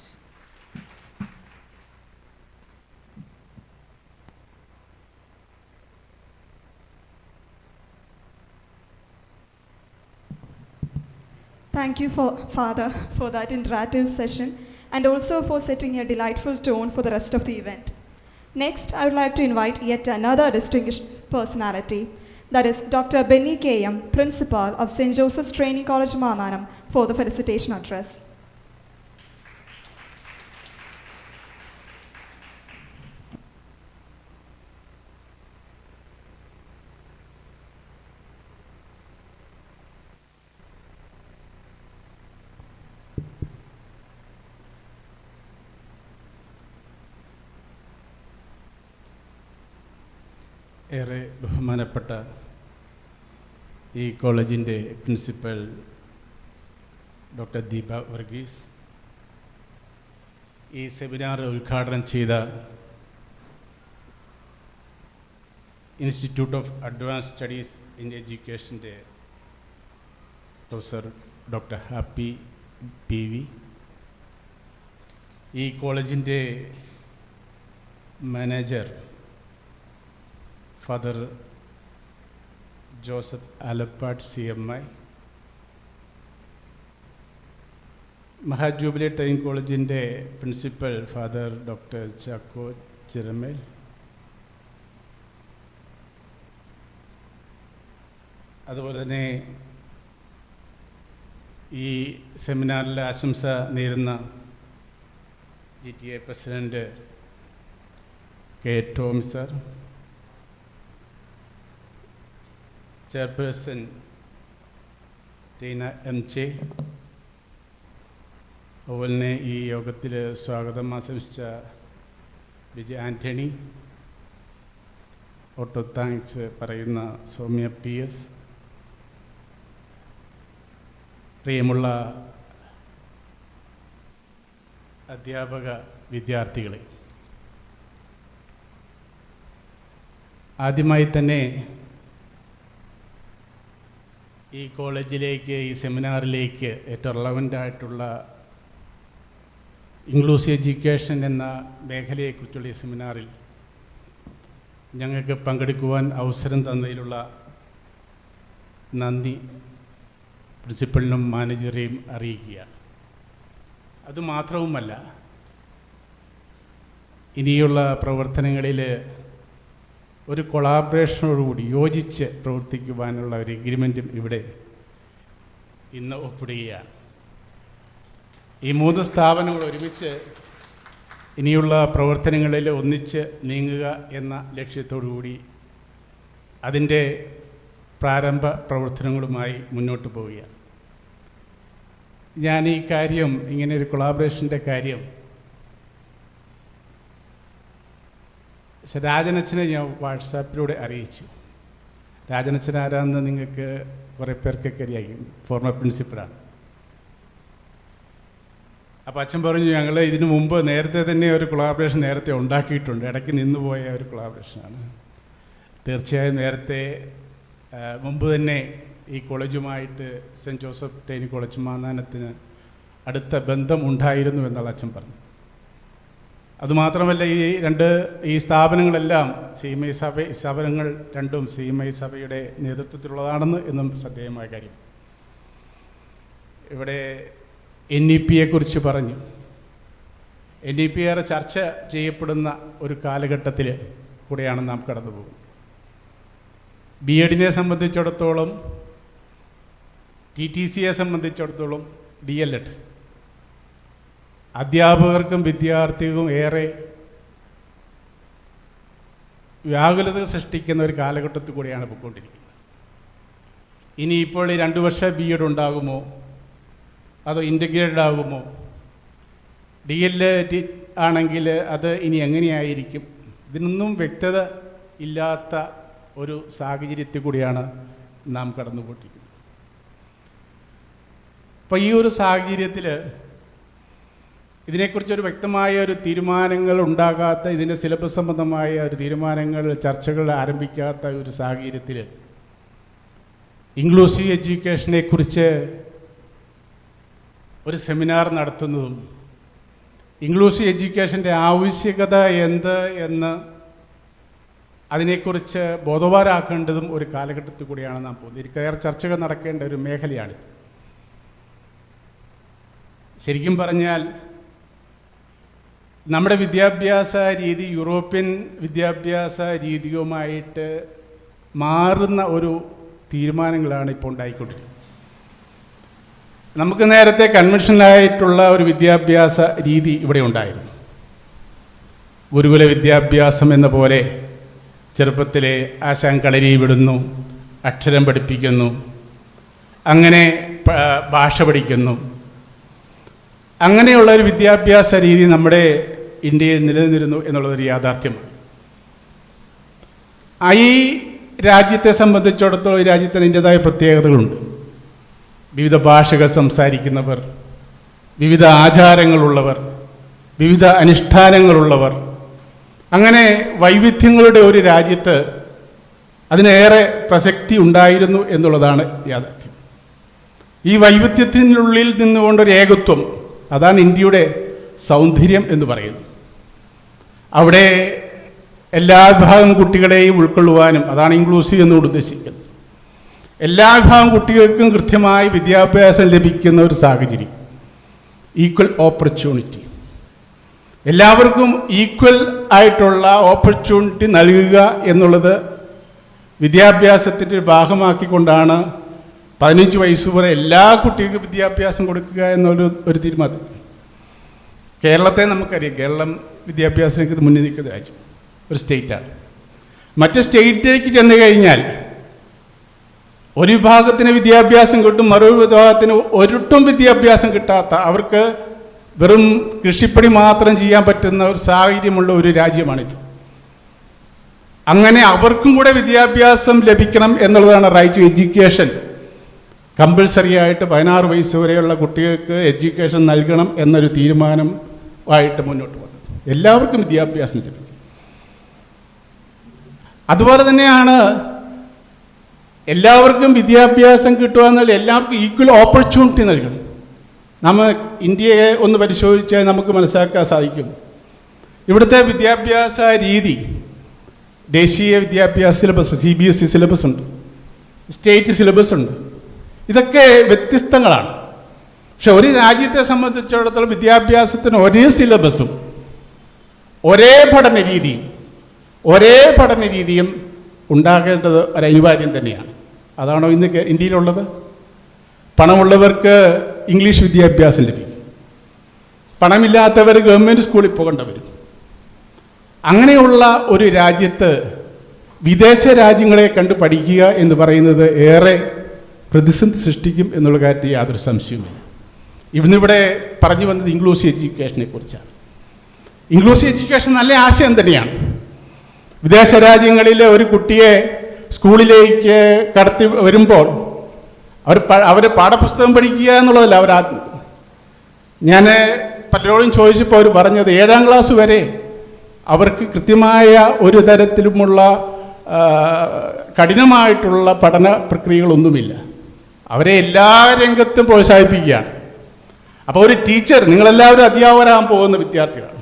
Thank you, Father, for that interactive session and also for setting a delightful tone for the rest of the event. Next, I would like to invite yet another distinguished personality, that is Dr. Benny K.M., Principal of St. Joseph's Training College, Mananam, for the felicitation address. ഏറെ ബഹുമാനപ്പെട്ട ഈ കോളേജിൻ്റെ principal doctor Deepa Varghese, ഈ seminar ഉദ്ഘാടനം ചെയ്ത institute of advance studies in എഡ്യൂക്കേഷൻ്റെ professor doctor Happy P V, ഈ കോളേജിൻ്റെ manager father Joseph Alappat CMI, മഹാജൂബിലി ട്രെയിനിങ് കോളേജിൻ്റെ principal father doctor Chacko Chiramel, അതുപോലെ തന്നെ ഈ സെമിനാറിൽ ആശംസ നേരുന്ന GTA president K. Tomy sir, chairperson Tina MJ, അതുപോലെ തന്നെ ഈ യോഗത്തിൽ സ്വാഗതം ആശംസിച്ച വിജയ് ആൻ്റണി, ഓട്ടോ താങ്ക്സ് പറയുന്ന സൗമ്യ PS, പ്രിയമുള്ള അധ്യാപക വിദ്യാർത്ഥികളെ, ആദ്യമായി തന്നെ ഈ കോളേജിലേക്ക്, ഈ സെമിനാറിലേക്ക് ഏറ്റവും റെലവൻ്റായിട്ടുള്ള ഇൻക്ലൂസീവ് എഡ്യൂക്കേഷൻ എന്ന മേഖലയെക്കുറിച്ചുള്ള ഈ സെമിനാറിൽ ഞങ്ങൾക്ക് പങ്കെടുക്കുവാൻ അവസരം തന്നതിലുള്ള നന്ദി പ്രിൻസിപ്പലിനും മാനേജറെയും അറിയിക്കുക. അതുമാത്രവുമല്ല, ഇനിയുള്ള പ്രവർത്തനങ്ങളിൽ ഒരു കൊളാബറേഷനോടുകൂടി യോജിച്ച് പ്രവർത്തിക്കുവാനുള്ള ഒരു എഗ്രിമെൻറ്റും ഇവിടെ ഇന്ന് ഒപ്പിടുകയാണ്. ഈ 3 സ്ഥാപനങ്ങൾ ഒരുമിച്ച് ഇനിയുള്ള പ്രവർത്തനങ്ങളിൽ ഒന്നിച്ച് നീങ്ങുക എന്ന ലക്ഷ്യത്തോടു കൂടി അതിൻ്റെ പ്രാരംഭ പ്രവർത്തനങ്ങളുമായി മുന്നോട്ട് പോവുകയാണ്. ഞാൻ ഈ കാര്യം, ഇങ്ങനെ ഒരു കൊളാബറേഷൻ്റെ കാര്യം രാജനച്ഛനെ ഞാൻ വാട്സാപ്പിലൂടെ അറിയിച്ചു. രാജനച്ഛൻ ആരാന്ന് നിങ്ങൾക്ക് കുറേ പേർക്കൊക്കെ അറിയാം, ഫോർമർ പ്രിൻസിപ്പലാണ്. അപ്പോൾ അച്ഛൻ പറഞ്ഞു, ഞങ്ങൾ ഇതിനു മുമ്പ് നേരത്തെ തന്നെ ഒരു കൊളാബറേഷൻ നേരത്തെ ഉണ്ടാക്കിയിട്ടുണ്ട്, ഇടയ്ക്ക് നിന്നുപോയ ഒരു കൊളാബറേഷനാണ്. തീർച്ചയായും നേരത്തെ മുമ്പ് തന്നെ ഈ കോളേജുമായിട്ട് സെൻറ്റ് ജോസഫ് ട്രെയിനിങ് കോളേജ് മാന്നാനത്തിന് അടുത്ത ബന്ധം ഉണ്ടായിരുന്നു എന്നുള്ള അച്ഛൻ പറഞ്ഞു. അതുമാത്രമല്ല, ഈ സ്ഥാപനങ്ങളെല്ലാം CMI സ്ഥാപനങ്ങൾ രണ്ടും CMI സഭയുടെ നേതൃത്വത്തിലുള്ളതാണെന്ന് എന്നും ശ്രദ്ധേയമായ കാര്യം. ഇവിടെ NEP-യെക്കുറിച്ച് പറഞ്ഞു. NEP ഏറെ ചർച്ച ചെയ്യപ്പെടുന്ന ഒരു കാലഘട്ടത്തിൽ കൂടെയാണ് നാം കടന്നു പോകുന്നത്. B.Ed-നെ സംബന്ധിച്ചിടത്തോളം, TTC-യെ സംബന്ധിച്ചിടത്തോളം, DLED അധ്യാപകർക്കും വിദ്യാർത്ഥികൾക്കും ഏറെ വ്യാകുലത സൃഷ്ടിക്കുന്ന ഒരു കാലഘട്ടത്തിൽ കൂടിയാണ് പോയിക്കൊണ്ടിരിക്കുന്നത്. ഇനിയിപ്പോൾ ഈ 2 വർഷ B.Ed ഉണ്ടാകുമോ, അതോ ഇൻ്റഗ്രേറ്റഡ് ആകുമോ? DLED ആണെങ്കിൽ അത് ഇനി എങ്ങനെയായിരിക്കും? ഇതിനൊന്നും വ്യക്തത ഇല്ലാത്ത ഒരു സാഹചര്യത്തിൽ കൂടിയാണ് നാം കടന്നുപോയിട്ടിരിക്കുന്നത്. അപ്പോൾ ഈ ഒരു സാഹചര്യത്തിൽ ഇതിനെക്കുറിച്ചൊരു വ്യക്തമായ ഒരു തീരുമാനങ്ങൾ ഉണ്ടാകാത്ത, ഇതിൻ്റെ സിലബസ് സംബന്ധമായ ഒരു തീരുമാനങ്ങൾ, ചർച്ചകൾ ആരംഭിക്കാത്ത ഒരു സാഹചര്യത്തിൽ ഇൻക്ലൂസീവ് എഡ്യൂക്കേഷനെ കുറിച്ച് ഒരു സെമിനാർ നടത്തുന്നതും ഇൻക്ലൂസീവ് എഡ്യൂക്കേഷൻ്റെ ആവശ്യകത എന്ത് എന്ന് അതിനെക്കുറിച്ച് ബോധവാനാക്കേണ്ടതും ഒരു കാലഘട്ടത്തിൽ കൂടിയാണ് നാം പോകുന്നത്. ഇതിലേറെ ചർച്ചകൾ നടക്കേണ്ട ഒരു മേഖലയാണ്. ശരിക്കും പറഞ്ഞാൽ നമ്മുടെ വിദ്യാഭ്യാസ രീതി യൂറോപ്യൻ വിദ്യാഭ്യാസ രീതിയുമായിട്ട് മാറുന്ന ഒരു തീരുമാനങ്ങളാണ് ഇപ്പോൾ ഉണ്ടായിക്കൊണ്ടിരിക്കുന്നത്. നമുക്ക് നേരത്തെ കൺവെൻഷനലായിട്ടുള്ള ഒരു വിദ്യാഭ്യാസ രീതി ഇവിടെ ഉണ്ടായിരുന്നു. ഗുരുകുല വിദ്യാഭ്യാസം എന്ന പോലെ ചെറുപ്പത്തിലെ ആശാൻ കളരി വിടുന്നു, അക്ഷരം പഠിപ്പിക്കുന്നു, അങ്ങനെ ഭാഷ പഠിക്കുന്നു. അങ്ങനെയുള്ള ഒരു വിദ്യാഭ്യാസ രീതി നമ്മുടെ ഇന്ത്യയിൽ നിലനിന്നിരുന്നു എന്നുള്ളതൊരു യാഥാർത്ഥ്യമാണ്. ഈ രാജ്യത്തെ സംബന്ധിച്ചിടത്തോളം ഈ രാജ്യത്തിന് അതിൻ്റെതായ പ്രത്യേകതകളുണ്ട്. വിവിധ ഭാഷകൾ സംസാരിക്കുന്നവർ, വിവിധ ആചാരങ്ങളുള്ളവർ, വിവിധ അനുഷ്ഠാനങ്ങളുള്ളവർ, അങ്ങനെ വൈവിധ്യങ്ങളുടെ ഒരു രാജ്യത്ത് അതിനേറെ പ്രസക്തി ഉണ്ടായിരുന്നു എന്നുള്ളതാണ് യാഥാർത്ഥ്യം. ഈ വൈവിധ്യത്തിനുള്ളിൽ നിന്നുകൊണ്ടൊരു ഏകത്വം, അതാണ് ഇന്ത്യയുടെ സൗന്ദര്യം എന്ന് പറയുന്നത്. അവിടെ എല്ലാ വിഭാഗം കുട്ടികളെയും ഉൾക്കൊള്ളുവാനും, അതാണ് ഇൻക്ലൂസീവ് എന്നുകൊണ്ട് ഉദ്ദേശിക്കുന്നത്. എല്ലാ വിഭാഗം കുട്ടികൾക്കും കൃത്യമായി വിദ്യാഭ്യാസം ലഭിക്കുന്ന ഒരു സാഹചര്യം, ഈക്വൽ ഓപ്പർച്യൂണിറ്റി, എല്ലാവർക്കും ഈക്വൽ ആയിട്ടുള്ള ഓപ്പർച്യൂണിറ്റി നൽകുക എന്നുള്ളത് വിദ്യാഭ്യാസത്തിൻ്റെ ഭാഗമാക്കിക്കൊണ്ടാണ് 15 വയസ്സ് വരെ എല്ലാ കുട്ടികൾക്കും വിദ്യാഭ്യാസം കൊടുക്കുക ഒരു തീരുമാനം. കേരളത്തെ നമുക്കറിയാം, കേരളം വിദ്യാഭ്യാസ രംഗത്ത് മുന്നിൽ നിൽക്കുന്ന രാജ്യം, ഒരു സ്റ്റേറ്റാണ്. മറ്റ് സ്റ്റേറ്റിലേക്ക് ചെന്ന് കഴിഞ്ഞാൽ ഒരു വിഭാഗത്തിന് വിദ്യാഭ്യാസം കിട്ടും, മറു വിഭാഗത്തിന് ഒരിട്ടും വിദ്യാഭ്യാസം കിട്ടാത്ത, അവർക്ക് വെറും കൃഷിപ്പണി മാത്രം ചെയ്യാൻ പറ്റുന്ന ഒരു സാഹചര്യമുള്ള ഒരു രാജ്യമാണിത്. അങ്ങനെ അവർക്കും കൂടെ വിദ്യാഭ്യാസം ലഭിക്കണം എന്നുള്ളതാണ് റൈറ്റ് ടു എഡ്യൂക്കേഷൻ. കമ്പൽസറി ആയിട്ട് 16 വയസ്സ് വരെയുള്ള കുട്ടികൾക്ക് എഡ്യൂക്കേഷൻ നൽകണം എന്നൊരു തീരുമാനമായിട്ട് മുന്നോട്ട് വന്നത്. എല്ലാവർക്കും വിദ്യാഭ്യാസം ലഭിക്കും. അതുപോലെ തന്നെയാണ് എല്ലാവർക്കും വിദ്യാഭ്യാസം കിട്ടുക എന്നുള്ള, എല്ലാവർക്കും ഈക്വൽ ഓപ്പർച്യൂണിറ്റി നൽകണം. നമ്മൾ ഇന്ത്യയെ ഒന്ന് പരിശോധിച്ചാൽ നമുക്ക് മനസ്സിലാക്കാൻ സാധിക്കും. ഇവിടുത്തെ വിദ്യാഭ്യാസ രീതി, ദേശീയ വിദ്യാഭ്യാസ സിലബസ്, CBSE സിലബസ് ഉണ്ട്, സ്റ്റേറ്റ് സിലബസ് ഉണ്ട്. ഇതൊക്കെ വ്യത്യസ്തങ്ങളാണ്. പക്ഷെ ഒരു രാജ്യത്തെ സംബന്ധിച്ചിടത്തോളം വിദ്യാഭ്യാസത്തിന് ഒരേ സിലബസും ഒരേ പഠന രീതിയും ഉണ്ടാകേണ്ടത് ഒരു അനിവാര്യം തന്നെയാണ്. അതാണോ ഇന്ന് ഇന്ത്യയിലുള്ളത്? പണമുള്ളവർക്ക് ഇംഗ്ലീഷ് വിദ്യാഭ്യാസം ലഭിക്കും, പണമില്ലാത്തവർ ഗവൺമെൻറ് സ്കൂളിൽ പോകേണ്ടി വരും. അങ്ങനെയുള്ള ഒരു രാജ്യത്ത് വിദേശ രാജ്യങ്ങളെ കണ്ടു പഠിക്കുക എന്ന് പറയുന്നത് ഏറെ പ്രതിസന്ധി സൃഷ്ടിക്കും എന്നുള്ള കാര്യത്തിൽ യാതൊരു സംശയവുമില്ല. ഇന്നിവിടെ പറഞ്ഞു വന്നത് ഇൻക്ലൂസീവ് എഡ്യൂക്കേഷനെ കുറിച്ചാണ്. ഇൻക്ലൂസീവ് എഡ്യൂക്കേഷൻ നല്ല ആശയം തന്നെയാണ്. വിദേശ രാജ്യങ്ങളിലെ ഒരു കുട്ടിയെ സ്കൂളിലേക്ക് കടത്തി വരുമ്പോൾ അവർ പാഠപുസ്തകം പഠിക്കുക എന്നുള്ളതല്ല ഞാൻ പലരോടും ചോദിച്ചപ്പോൾ അവർ പറഞ്ഞത് 7ാം ക്ലാസ് വരെ അവർക്ക് കൃത്യമായ ഒരു തരത്തിലുമുള്ള കഠിനമായിട്ടുള്ള പഠന പ്രക്രിയകളൊന്നുമില്ല. അവരെ എല്ലാ രംഗത്തും പ്രോത്സാഹിപ്പിക്കുകയാണ്. അപ്പോൾ ഒരു ടീച്ചർ, നിങ്ങളെല്ലാവരും അധ്യാപകരാകാൻ പോകുന്ന വിദ്യാർത്ഥികളാണ്.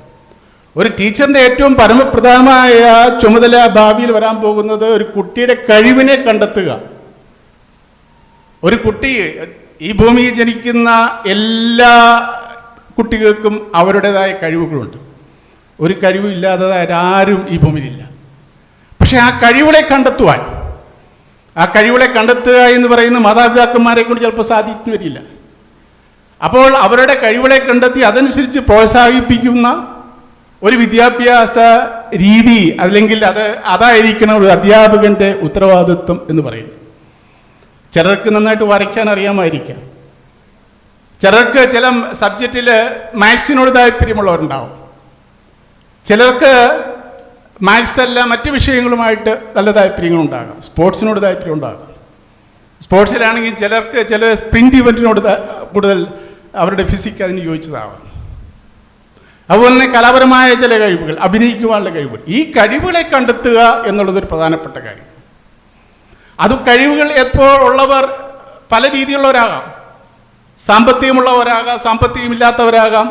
ഒരു ടീച്ചറിൻ്റെ ഏറ്റവും പരമപ്രധാനമായ ചുമതല ഭാവിയിൽ വരാൻ പോകുന്നത് ഒരു കുട്ടിയുടെ കഴിവിനെ കണ്ടെത്തുക. ഒരു കുട്ടി, ഈ ഭൂമിയിൽ ജനിക്കുന്ന എല്ലാ കുട്ടികൾക്കും അവരുടേതായ കഴിവുകളുണ്ട്. ഒരു കഴിവും ഇല്ലാത്തതായ ആരും ഈ ഭൂമിയിലില്ല. പക്ഷെ ആ കഴിവുകളെ കണ്ടെത്തുക എന്ന് പറയുന്ന മാതാപിതാക്കന്മാരെ കൊണ്ട് ചിലപ്പോൾ സാധിച്ചു വരില്ല. അപ്പോൾ അവരുടെ കഴിവുകളെ കണ്ടെത്തി അതനുസരിച്ച് പ്രോത്സാഹിപ്പിക്കുന്ന ഒരു വിദ്യാഭ്യാസ രീതി, അല്ലെങ്കിൽ അതായിരിക്കണം ഒരു അധ്യാപകൻ്റെ ഉത്തരവാദിത്വം എന്ന് പറയുന്നത്. ചിലർക്ക് നന്നായിട്ട് വരയ്ക്കാൻ അറിയാമായിരിക്കാം, ചിലർക്ക് ചില സബ്ജക്റ്റിൽ മാത്സിനോട് താല്പര്യമുള്ളവരുണ്ടാവും, ചിലർക്ക് മാത്സ് അല്ല മറ്റ് വിഷയങ്ങളുമായിട്ട് നല്ല താല്പര്യങ്ങളുണ്ടാകാം, സ്പോർട്സിനോട് താല്പര്യം ഉണ്ടാകാം. സ്പോർട്സിലാണെങ്കിൽ ചിലർക്ക് ചില സ്പ്രിന്റ് ഇവൻറ്റിനോട് കൂടുതൽ അവരുടെ ഫിസിക്ക് അതിന് യോജിച്ചതാവാം. അതുപോലെ തന്നെ കലാപരമായ ചില കഴിവുകൾ, അഭിനയിക്കുവാനുള്ള കഴിവുകൾ, ഈ കഴിവുകളെ കണ്ടെത്തുക എന്നുള്ളതൊരു പ്രധാനപ്പെട്ട കാര്യം. അത് കഴിവുകൾ എപ്പോൾ ഉള്ളവർ പല രീതിയിലുള്ളവരാകാം. സാമ്പത്തികമുള്ളവരാകാം, സാമ്പത്തികമില്ലാത്തവരാകാം,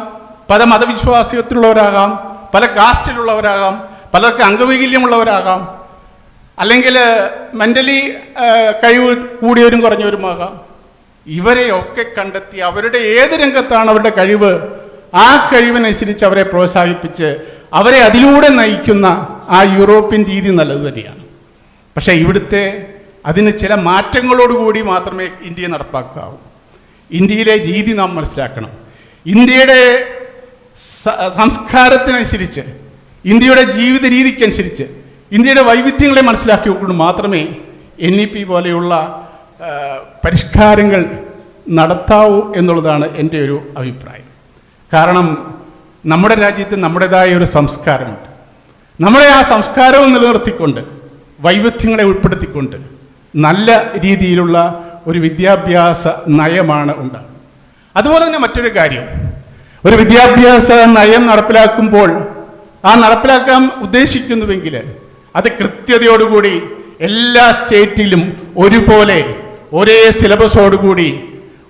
പല മതവിശ്വാസത്തിലുള്ളവരാകാം, പല കാസ്റ്റിലുള്ളവരാകാം, പലർക്ക് അംഗവൈകല്യമുള്ളവരാകാം, അല്ലെങ്കിൽ മെൻ്റലി കഴിവ് കൂടിയവരും കുറഞ്ഞവരുമാകാം. ഇവരെയൊക്കെ കണ്ടെത്തി അവരുടെ ഏത് രംഗത്താണ് അവരുടെ കഴിവ്, ആ കഴിവിനനുസരിച്ച് അവരെ പ്രോത്സാഹിപ്പിച്ച് അവരെ അതിലൂടെ നയിക്കുന്ന ആ യൂറോപ്യൻ രീതി നല്ലത് തന്നെയാണ്. പക്ഷേ ഇവിടുത്തെ അതിന് ചില മാറ്റങ്ങളോടുകൂടി മാത്രമേ ഇന്ത്യ നടപ്പാക്കാവൂ. ഇന്ത്യയിലെ രീതി നാം മനസ്സിലാക്കണം. ഇന്ത്യയുടെ സംസ്കാരത്തിനനുസരിച്ച്, ഇന്ത്യയുടെ ജീവിത രീതിക്കനുസരിച്ച്, ഇന്ത്യയുടെ വൈവിധ്യങ്ങളെ മനസ്സിലാക്കിക്കൊണ്ട് മാത്രമേ NEP പോലെയുള്ള പരിഷ്കാരങ്ങൾ നടത്താവൂ എന്നുള്ളതാണ് എൻ്റെ ഒരു അഭിപ്രായം. കാരണം നമ്മുടെ രാജ്യത്ത് നമ്മുടേതായ ഒരു സംസ്കാരമുണ്ട്. നമ്മുടെ ആ സംസ്കാരവും നിലനിർത്തിക്കൊണ്ട്, വൈവിധ്യങ്ങളെ ഉൾപ്പെടുത്തിക്കൊണ്ട് നല്ല രീതിയിലുള്ള ഒരു വിദ്യാഭ്യാസ നയമാണ് ഉണ്ടാകുന്നത്. അതുപോലെ തന്നെ മറ്റൊരു കാര്യം, ഒരു വിദ്യാഭ്യാസ നയം നടപ്പിലാക്കുമ്പോൾ ആ നടപ്പിലാക്കാൻ ഉദ്ദേശിക്കുന്നുവെങ്കിൽ അത് കൃത്യതയോടുകൂടി എല്ലാ സ്റ്റേറ്റിലും ഒരുപോലെ ഒരേ സിലബസോടുകൂടി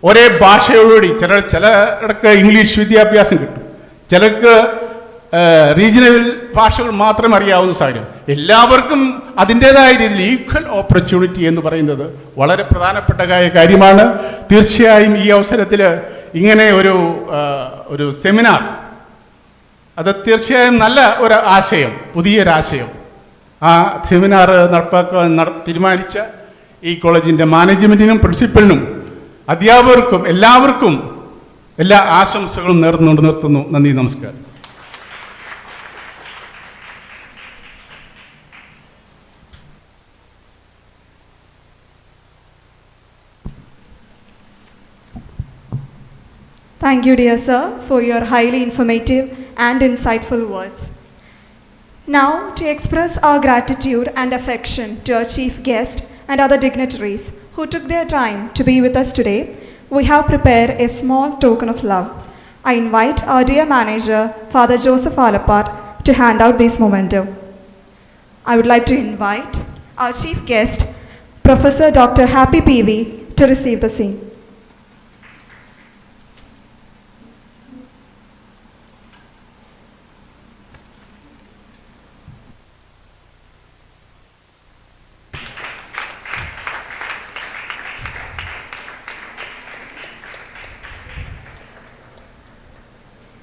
ഒരേ ഭാഷയോടുകൂടി, ചിലർക്ക് ഇംഗ്ലീഷ് വിദ്യാഭ്യാസം കിട്ടും, ചിലർക്ക് റീജിയണൽ ഭാഷകൾ മാത്രം അറിയാവുന്ന സാഹചര്യം. എല്ലാവർക്കും അതിൻ്റേതായ രീതിയിൽ ഈക്വൽ ഓപ്പർച്യൂണിറ്റി എന്ന് പറയുന്നത് വളരെ പ്രധാനപ്പെട്ട കാര്യമാണ്. തീർച്ചയായും ഈ അവസരത്തിൽ ഇങ്ങനെ ഒരു സെമിനാർ, അത് തീർച്ചയായും നല്ല ഒരു ആശയം, പുതിയൊരാശയം. ആ സെമിനാർ നടപ്പാക്കാൻ തീരുമാനിച്ച ഈ കോളേജിൻ്റെ മാനേജ്മെൻറ്റിനും പ്രിൻസിപ്പലിനും അധ്യാപകർക്കും എല്ലാവർക്കും എല്ലാ ആശംസകളും നേർന്നുകൊണ്ട് നിർത്തുന്നു. നന്ദി, നമസ്കാരം. Thank you, dear sir, for your highly informative and insightful words. Now, to express our gratitude and affection to our chief guest and other dignitaries who took their time to be with us today, we have prepared a small token of love. I invite our dear manager, Father Joseph Alapat, to hand out these memento. I would like to invite our chief guest, Professor Dr. Happy PV, to receive the same.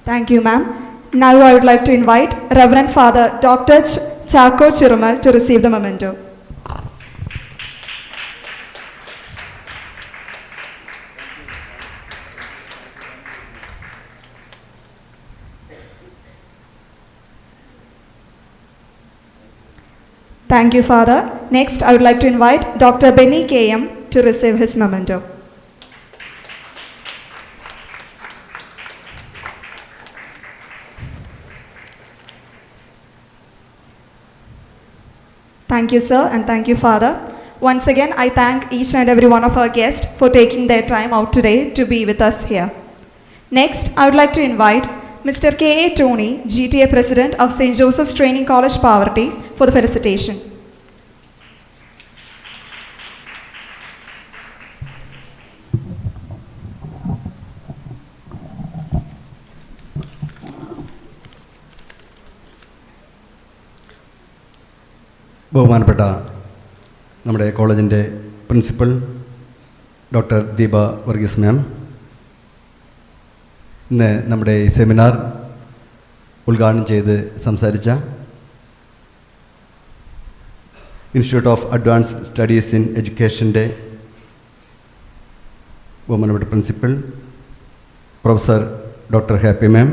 Thank you, ma'am. Now I would like to invite Reverend Father Dr. Chako Chirumal to receive the memento. Thank you, Father. Next, I would like to invite Dr. Benny KM to receive his memento. Thank you, sir, and thank you, Father. Once again, I thank each and every one of our guests for taking their time out today to be with us here. Next, I would like to invite Mr. K.A. Tony, GTA President of St. Joseph's Training College, Pavarti, for the felicitation. ബഹുമാനപ്പെട്ട നമ്മുടെ കോളേജിൻ്റെ principal doctor Deepa Varghese ma'am, ഇന്ന് നമ്മുടെ ഈ seminar ഉദ്ഘാടനം ചെയ്ത് സംസാരിച്ച institute of advanced studies in എഡ്യൂക്കേഷൻ്റെ ബഹുമാനപ്പെട്ട principal professor doctor Happy ma'am,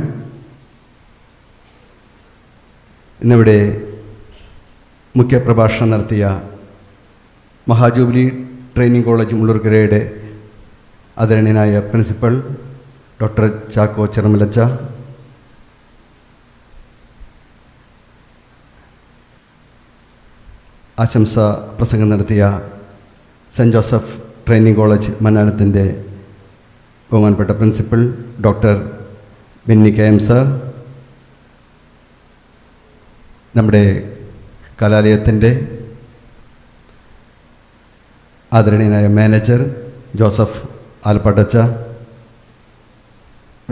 ഇന്നിവിടെ മുഖ്യപ്രഭാഷണം നടത്തിയ മഹാജൂബിലി ട്രെയിനിങ് കോളേജ് മുള്ളൂർക്കരയുടെ ആദരണീയനായ പ്രിൻസിപ്പൽ ഡോക്ടർ ചാക്കോ ചെറുമലച്ച, ആശംസ പ്രസംഗം നടത്തിയ സെൻറ്റ് ജോസഫ് ട്രെയിനിങ് കോളേജ് മന്നാനത്തിൻ്റെ ബഹുമാനപ്പെട്ട principal doctor Benny KM sir, നമ്മുടെ കലാലയത്തിൻ്റെ ആദരണീയനായ മാനേജർ ജോസഫ് ആൽപ്പടച്ച,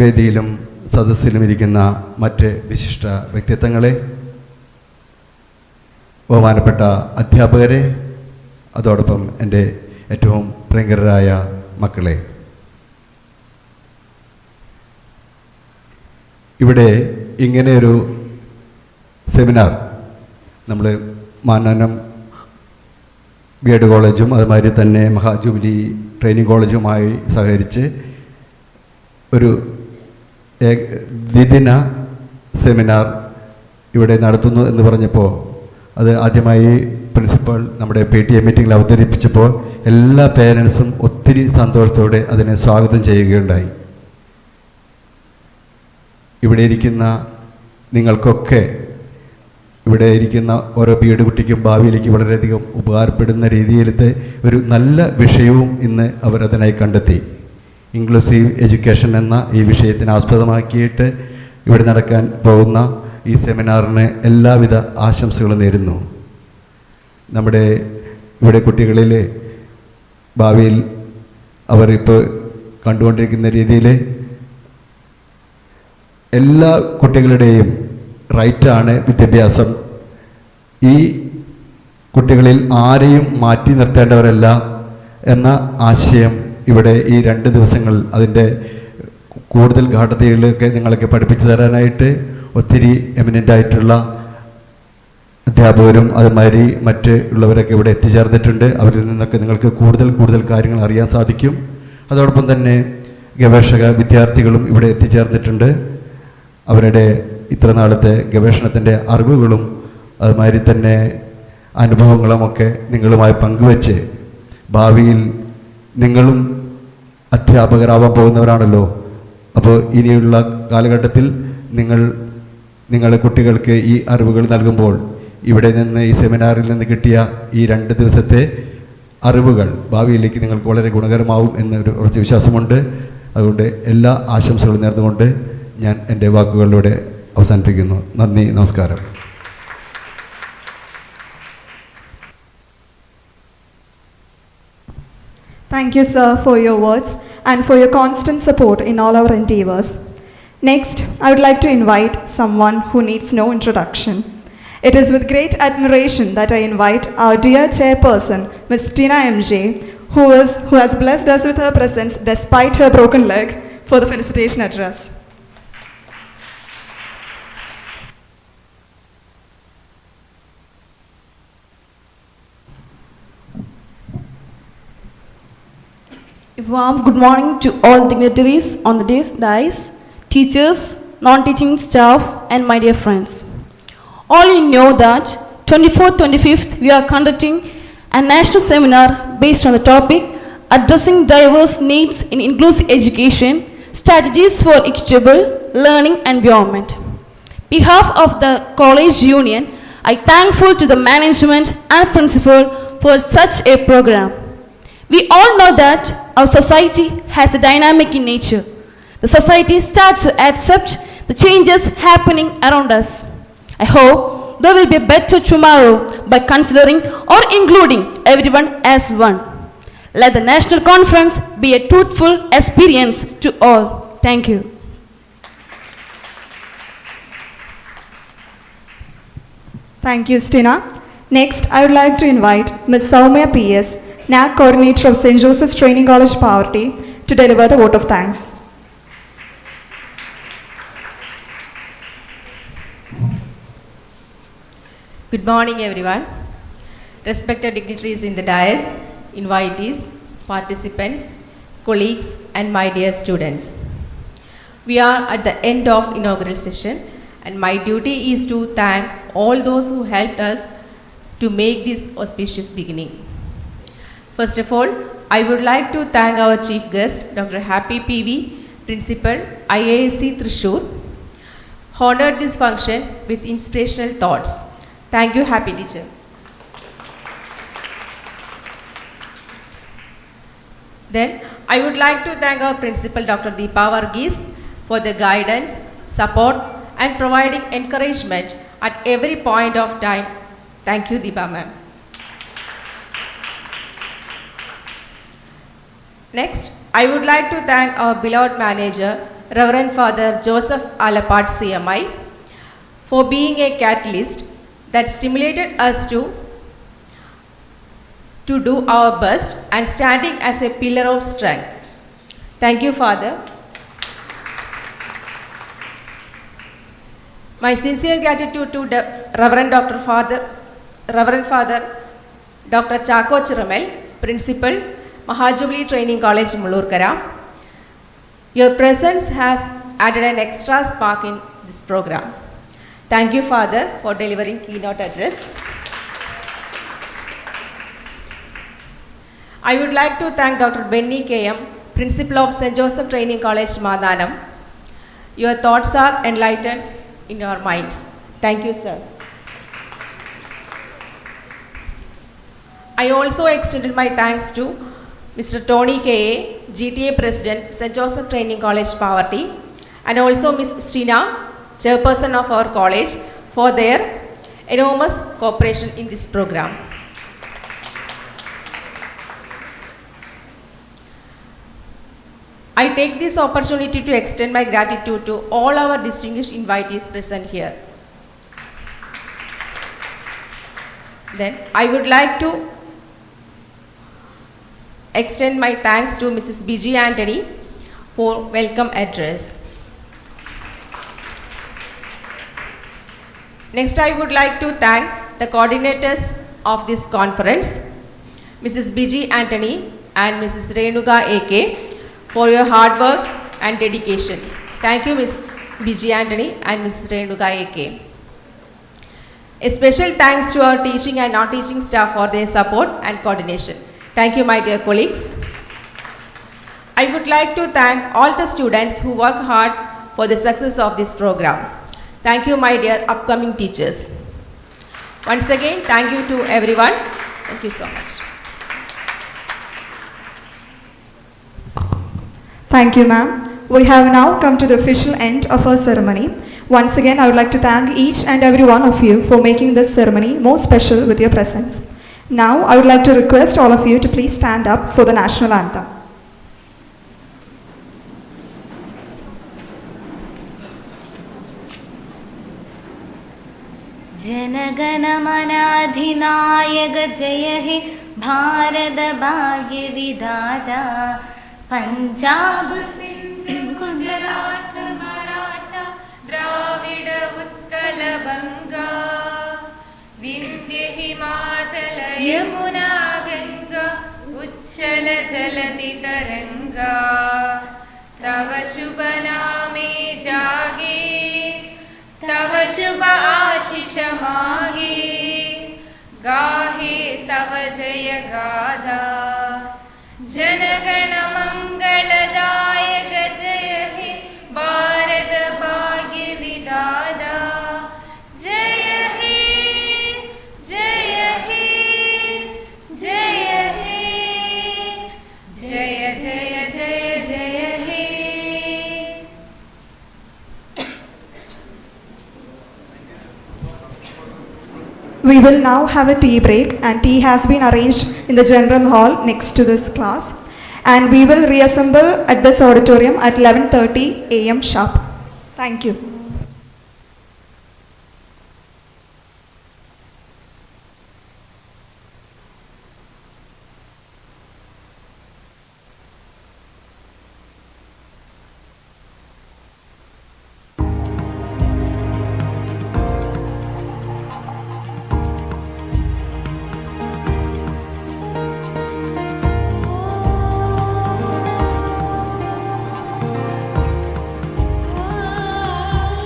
വേദിയിലും സദസ്സിലും ഇരിക്കുന്ന മറ്റ് വിശിഷ്ട വ്യക്തിത്വങ്ങളെ, ബഹുമാനപ്പെട്ട അധ്യാപകരെ, അതോടൊപ്പം എൻ്റെ ഏറ്റവും പ്രിയങ്കരായ മക്കളെ, ഇവിടെ ഇങ്ങനെയൊരു സെമിനാർ നമ്മൾ മാനനം ബി.എഡ് കോളേജും അതുമാതിരി തന്നെ മഹാജൂബിലി ട്രെയിനിങ് കോളേജുമായി സഹകരിച്ച് ഒരു ദ്വിദിന സെമിനാർ ഇവിടെ നടത്തുന്നു എന്ന് പറഞ്ഞപ്പോൾ അത് ആദ്യമായി പ്രിൻസിപ്പൽ നമ്മുടെ PTA മീറ്റിങ്ങിൽ അവതരിപ്പിച്ചപ്പോൾ എല്ലാ പേരൻസും ഒത്തിരി സന്തോഷത്തോടെ അതിനെ സ്വാഗതം ചെയ്യുകയുണ്ടായി. ഇവിടെ ഇരിക്കുന്ന നിങ്ങൾക്കൊക്കെ, ഇവിടെ ഇരിക്കുന്ന ഓരോ B.ed കുട്ടിക്കും ഭാവിയിലേക്ക് വളരെയധികം ഉപകാരപ്പെടുന്ന രീതിയിലത്തെ ഒരു നല്ല വിഷയവും ഇന്ന് അവരതിനായി കണ്ടെത്തി. ഇൻക്ലൂസീവ് എഡ്യൂക്കേഷൻ എന്ന ഈ വിഷയത്തിനെ ആസ്പദമാക്കിയിട്ട് ഇവിടെ നടക്കാൻ പോകുന്ന ഈ സെമിനാറിന് എല്ലാവിധ ആശംസകളും നേരുന്നു. നമ്മുടെ ഇവിടെ കുട്ടികളിൽ ഭാവിയിൽ അവർ ഇപ്പോൾ കണ്ടുകൊണ്ടിരിക്കുന്ന രീതിയിൽ എല്ലാ കുട്ടികളുടെയും റൈറ്റാണ് വിദ്യാഭ്യാസം. ഈ കുട്ടികളിൽ ആരെയും മാറ്റി നിർത്തേണ്ടവരല്ല എന്ന ആശയം ഇവിടെ ഈ 2 ദിവസങ്ങൾ അതിൻ്റെ കൂടുതൽ ഗാഠതയിലൊക്കെ നിങ്ങളൊക്കെ പഠിപ്പിച്ചു തരാനായിട്ട് ഒത്തിരി എമിനൻ്റായിട്ടുള്ള അധ്യാപകരും അതുമാതിരി മറ്റ് ഉള്ളവരൊക്കെ ഇവിടെ എത്തിച്ചേർന്നിട്ടുണ്ട്. അവരിൽ നിന്നൊക്കെ നിങ്ങൾക്ക് കൂടുതൽ കാര്യങ്ങൾ അറിയാൻ സാധിക്കും. അതോടൊപ്പം തന്നെ ഗവേഷക വിദ്യാർത്ഥികളും ഇവിടെ എത്തിച്ചേർന്നിട്ടുണ്ട്. അവരുടെ ഇത്ര നാളത്തെ ഗവേഷണത്തിൻ്റെ അറിവുകളും അതുമാതിരി തന്നെ അനുഭവങ്ങളുമൊക്കെ നിങ്ങളുമായി പങ്കുവെച്ച് ഭാവിയിൽ നിങ്ങളും അധ്യാപകരാവാൻ പോകുന്നവരാണല്ലോ. അപ്പോൾ ഇനിയുള്ള കാലഘട്ടത്തിൽ നിങ്ങളുടെ കുട്ടികൾക്ക് ഈ അറിവുകൾ നൽകുമ്പോൾ ഇവിടെ നിന്ന് ഈ സെമിനാറിൽ നിന്ന് കിട്ടിയ ഈ 2 ദിവസത്തെ അറിവുകൾ ഭാവിയിലേക്ക് നിങ്ങൾക്ക് വളരെ ഗുണകരമാവും എന്നൊരു ഉറച്ച വിശ്വാസമുണ്ട്. അതുകൊണ്ട് എല്ലാ ആശംസകളും നേർന്നുകൊണ്ട് ഞാൻ എൻ്റെ വാക്കുകളിലൂടെ അവസാനിപ്പിക്കുന്നു. നന്ദി, നമസ്കാരം. Thank you, sir, for your words and for your constant support in all our endeavors. Next, I would like to invite someone who needs no introduction. It is with great admiration that I invite our dear chairperson, Ms. Tina MJ, who has blessed us with her presence despite her broken leg, for the felicitation address. A warm good morning to all dignitaries on the dais, teachers, non-teaching staff, and my dear friends. All you know that 24th, 25th, we are conducting a national seminar based on the topic Addressing Diverse Needs in Inclusive Education, Strategies for Equitable Learning Environment. On behalf of the College Union, I am thankful to the management and principal for such a program. We all know that our society has a dynamic in nature. The society starts to accept the changes happening around us. I hope there will be a better tomorrow by considering or including everyone as one. Let the national conference be a fruitful experience to all. Thank you. Thank you, Stina. Next, I would like to invite Ms. Soumya PS, NAC Coordinator of St. Joseph's Training College, Pavarti, to deliver the vote of thanks. Good morning, everyone. Respected dignitaries in the dais, invitees, participants, colleagues, and my dear students. We are at the end of inaugural session, and my duty is to thank all those who helped us to make this auspicious beginning. First of all, I would like to thank our chief guest, Dr. Happy PV, Principal, IASC Thrissur, honored this function with inspirational thoughts. Thank you, Happy Teacher. Then, I would like to thank our Principal, Dr. Deepa Varghese, for the guidance, support, and providing encouragement at every point of time. Thank you, Deepa ma'am. Next, I would like to thank our beloved manager, Reverend Father Joseph Alapat CMI, for being a catalyst that stimulated us to do our best and standing as a pillar of strength. Thank you, Father. My sincere gratitude to Reverend Father Dr. Chako Chiramel, Principal, Mahajubilee Training College, Mullurkara. Your presence has added an extra spark in this program. Thank you, Father, for delivering keynote address. I would like to thank Dr. Benny K.M., Principal of St. Joseph Training College, Madhanam. Your thoughts are enlightened in your minds. Thank you, sir. I also extended my thanks to Mr. Tony K.A., GTA President, St. Joseph Training College, Pavarti, and also Ms. Stina, Chairperson of our college, for their enormous cooperation in this program. I take this opportunity to extend my gratitude to all our distinguished invitees present here. Then I would like to extend my thanks to Mrs. B.G. Anthony for welcome address. Next, I would like to thank the coordinators of this conference, Mrs. B.G. Anthony and Mrs. Renuga A.K., for your hard work and dedication. Thank you, Ms. B.G. Anthony and Mrs. Renuga A.K. A special thanks to our teaching and non-teaching staff for their support and coordination. Thank you, my dear colleagues. I would like to thank all the students who work hard for the success of this program. Thank you, my dear upcoming teachers. Once again, thank you to everyone. Thank you so much. Thank you, ma'am. We have now come to the official end of our ceremony. Once again, I would like to thank each and every one of you for making this ceremony more special with your presence. Now, I would like to request all of you to please stand up for the national anthem. जनगणमनाधिनायक जय हे भारत भाग्य विधाता पंजाब सिंध गुजरात मराठा द्राविड उत्कल बंगा विंध्य हिमाचल यमुना गंगा उच्चल जलधि तरंगा तव शुभ नामे जागे तव शुभ आशीष मागे गाहे तव जय गाथा जनगण मंगलदायक जय हे भारत भाग्य विधाता जय हे जय हे जय हे जय जय जय जय हे. We will now have a tea break, and tea has been arranged in the general hall next to this class, and we will reassemble at this auditorium at 11:30 a.m. sharp. Thank you. Oh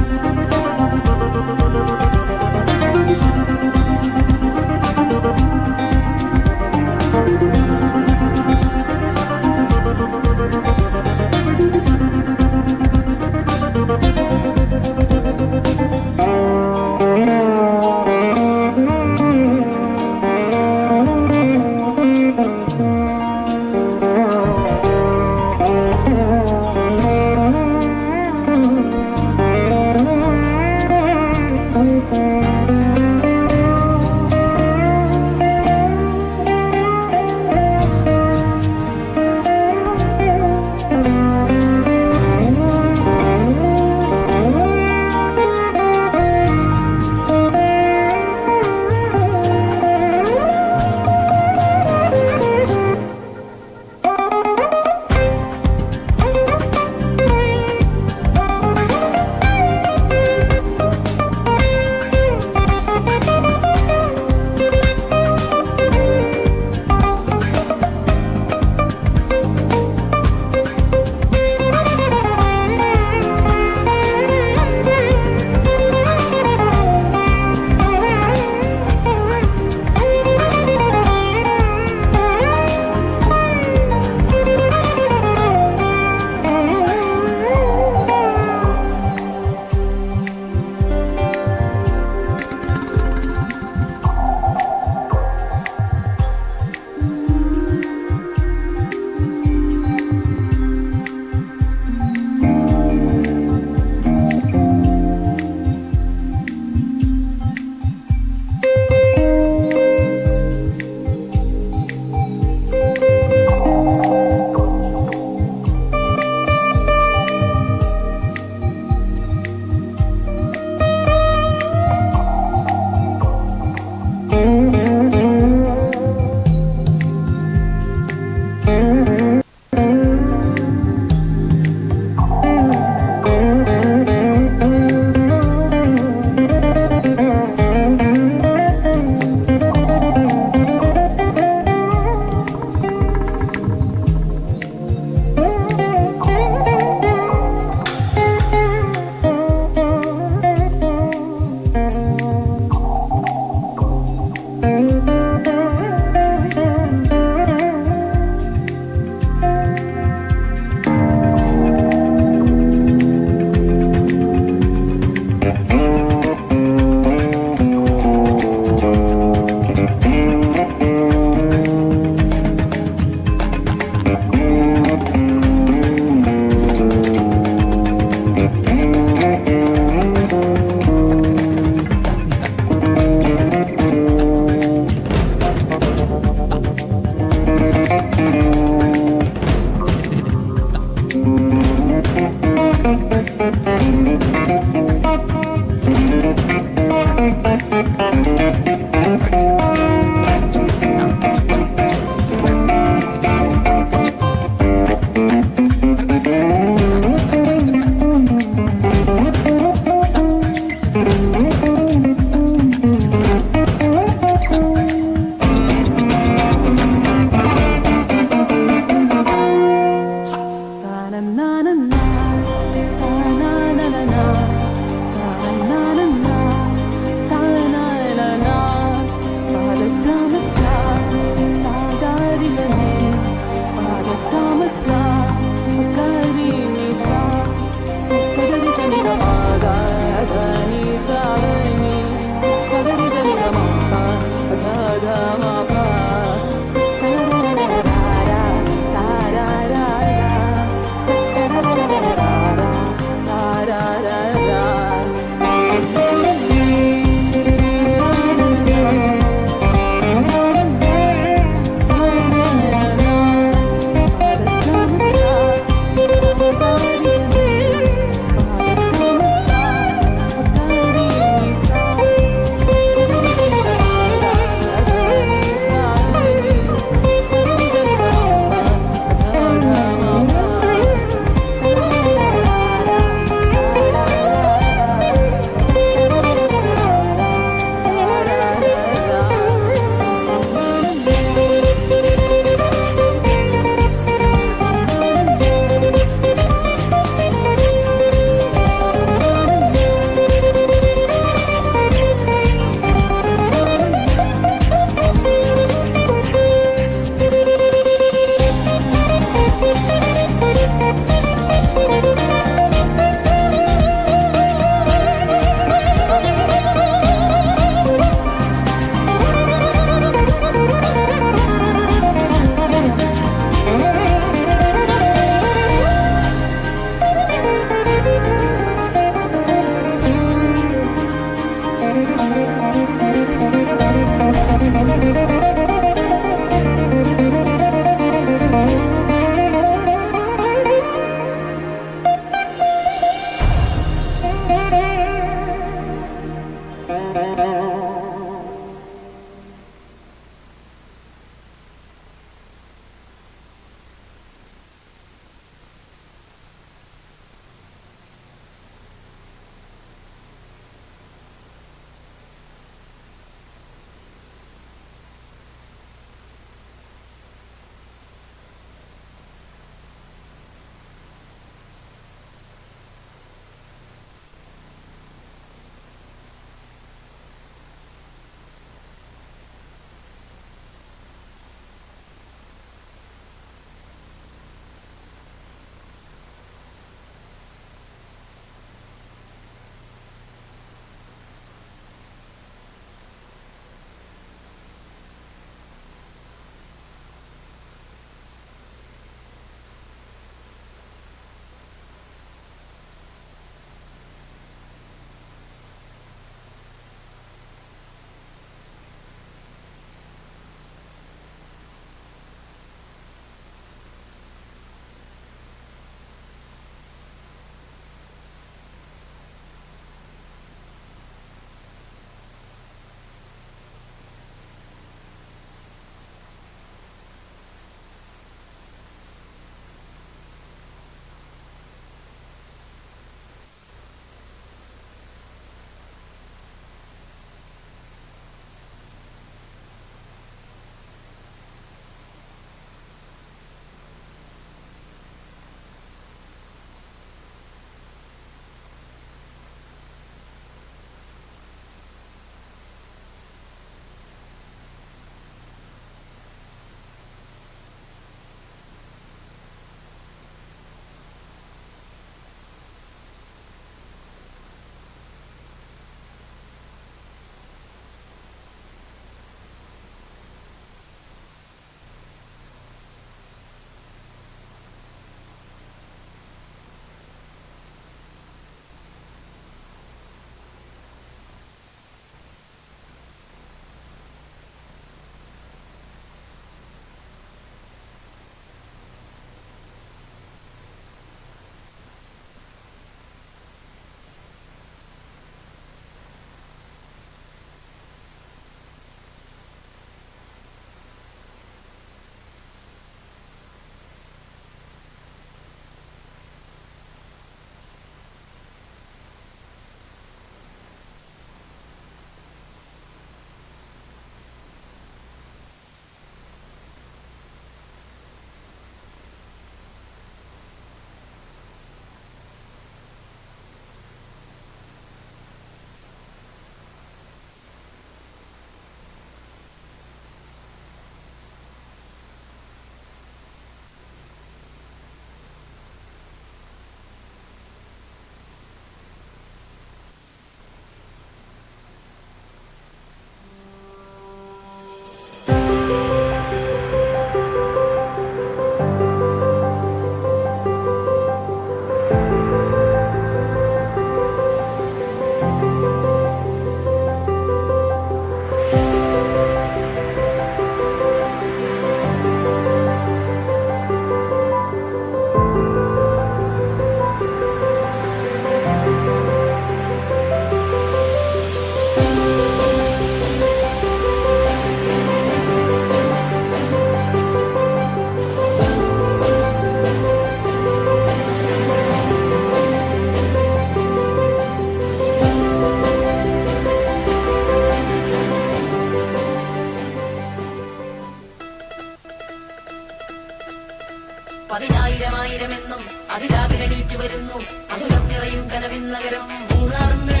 പതിനായിരമായിരമെന്നും അതിരാവിലെണീറ്റു വരുന്നു മധുരം നിറയും കനവിൻ നഗരം ഉണർന്നേ.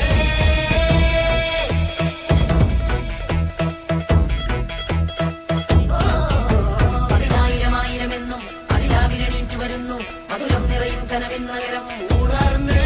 പതിനായിരമായിരമെന്നും അതിരാവിലെണീറ്റു വരുന്നു മധുരം നിറയും കനവിൻ നഗരം ഉണർന്നേ.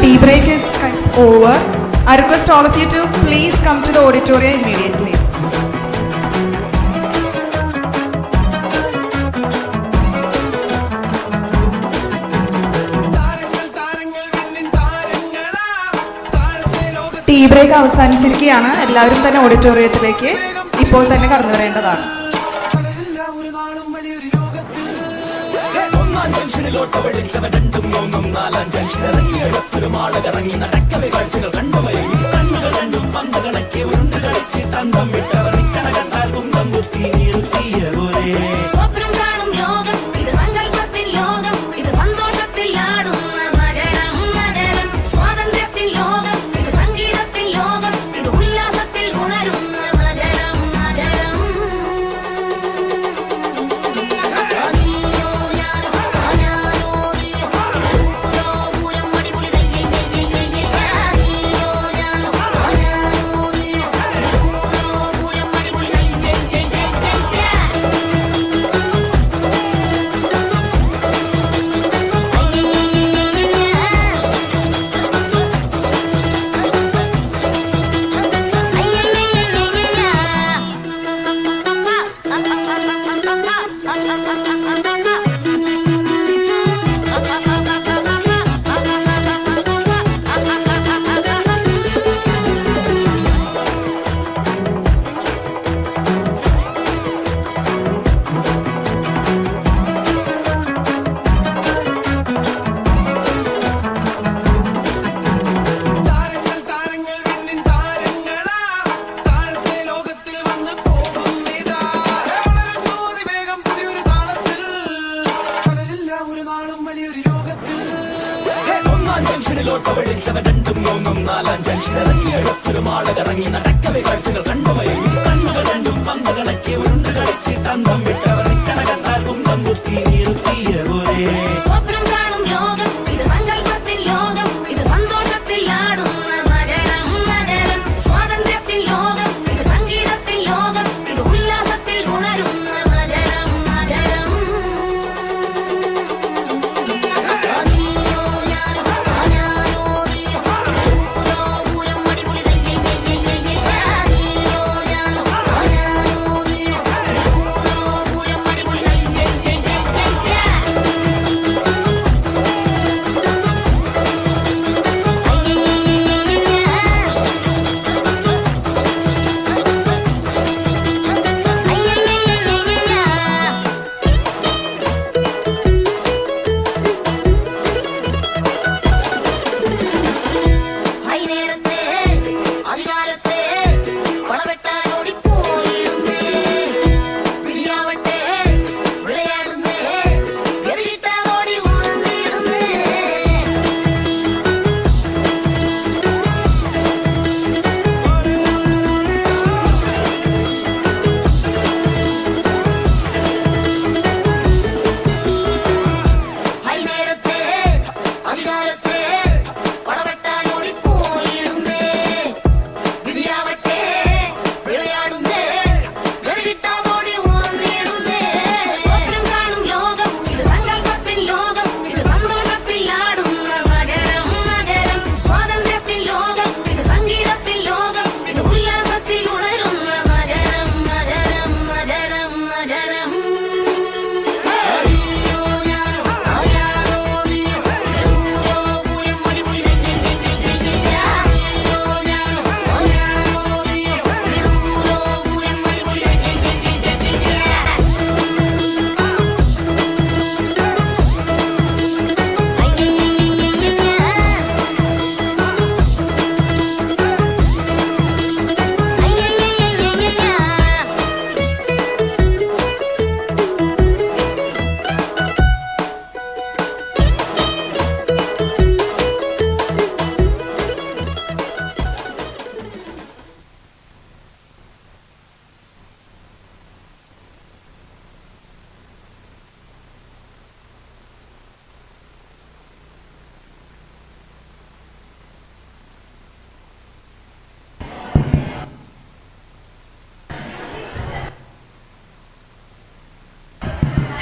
Tea break is over. I request all of you to please come to the auditorium immediately. Tea break അവസാനിച്ചിരിക്കുകയാണ്. എല്ലാവരും തന്നെ ഓഡിറ്റോറിയത്തിലേക്ക് ഇപ്പോൾ തന്നെ കടന്നു വരേണ്ടതാണ്. ജംഗ്ഷനിലോട്ട് വെളിച്ചവൻ രണ്ടും മൂന്നും നാലാം ജംഗ്ഷൻ ഇറങ്ങി എഴുത്തൊരു മാളകറങ്ങി നടക്കവെ കാഴ്ചകൾ കണ്ടുവയങ്ങി കണ്ണുകൾ രണ്ടും പന്ത് കണക്കെ ഉരുണ്ട് കളിച്ചിട്ടന്തം വിട്ടവർ നിക്കണ കണ്ടാൽ കുന്തം കുത്തി നിർത്തിയ പോലെ സ്വപ്നം കാണും ലോകം ഇത് സങ്കല്പത്തിൽ ലോകം ഇത് സന്തോഷത്തിൽ ആടുന്ന നഗരം നഗരം സ്വാതന്ത്ര്യത്തിൽ ലോകം ഇത് സംഗീതത്തിൽ ലോകം ഇത് ഉല്ലാസത്തിൽ ഉണരുന്ന നഗരം നഗരം. ജംഗ്ഷനിലോട്ട് വെളിച്ചവൻ രണ്ടും മൂന്നും നാലാം ജംഗ്ഷൻ ഇറങ്ങി എഴുത്തൊരു മാളകറങ്ങി നടക്കവെ കാഴ്ചകൾ കണ്ടുവയങ്ങി കണ്ണുകൾ രണ്ടും പന്ത് കണക്കെ ഉരുണ്ട് കളിച്ചിട്ടന്തം വിട്ടവർ നിക്കണ കണ്ടാൽ കുന്തം കുത്തി നിർത്തിയ പോലെ സ്വപ്നം കാണും ലോകം ഇത് സങ്കല്പത്തിൽ ലോകം ഇത് സന്തോഷത്തിൽ ആടുന്ന നഗരം നഗരം സ്വാതന്ത്ര്യത്തിൽ ലോകം ഇത് സംഗീതത്തിൽ ലോകം ഇത് ഉല്ലാസത്തിൽ ഉണരുന്ന നഗരം നഗരം.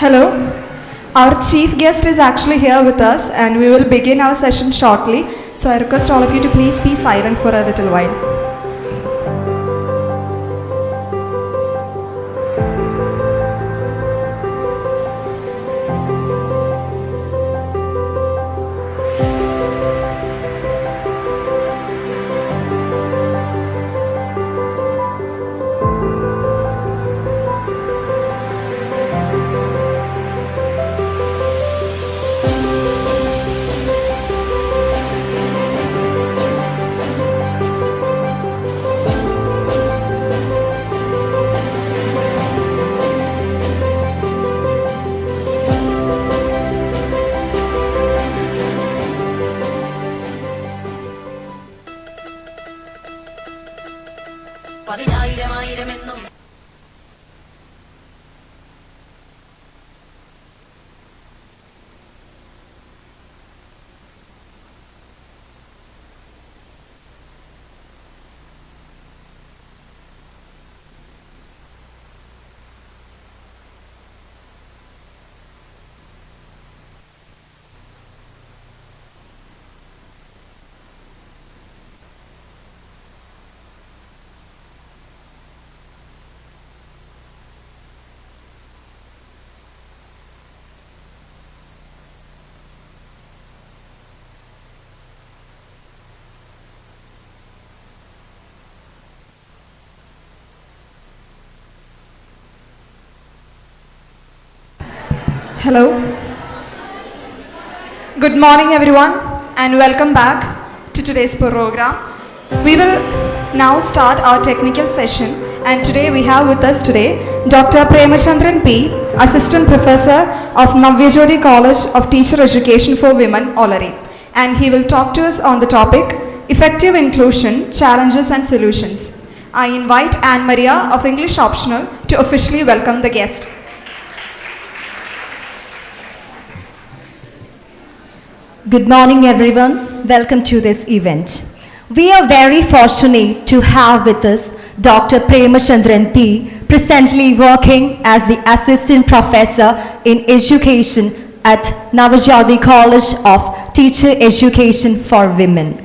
Hello. Our chief guest is actually here with us and we will begin our session shortly. So I request all of you to please be silent for a little while. പതിനായിരമായിരമെന്നും Hello. Good morning everyone and welcome back to today's program. We will now start our technical session and today we have with us today Dr. Premachandran P, Assistant Professor of Navyajyoti College of Teacher Education for Women, Olari, and he will talk to us on the topic Effective Inclusion, Challenges and Solutions. I invite Anne Maria of English Optional to officially welcome the guest. Good morning everyone, welcome to this event. We are very fortunate to have with us Dr. Premachandran P, presently working as the Assistant Professor in Education at Navyajyoti College of Teacher Education for Women.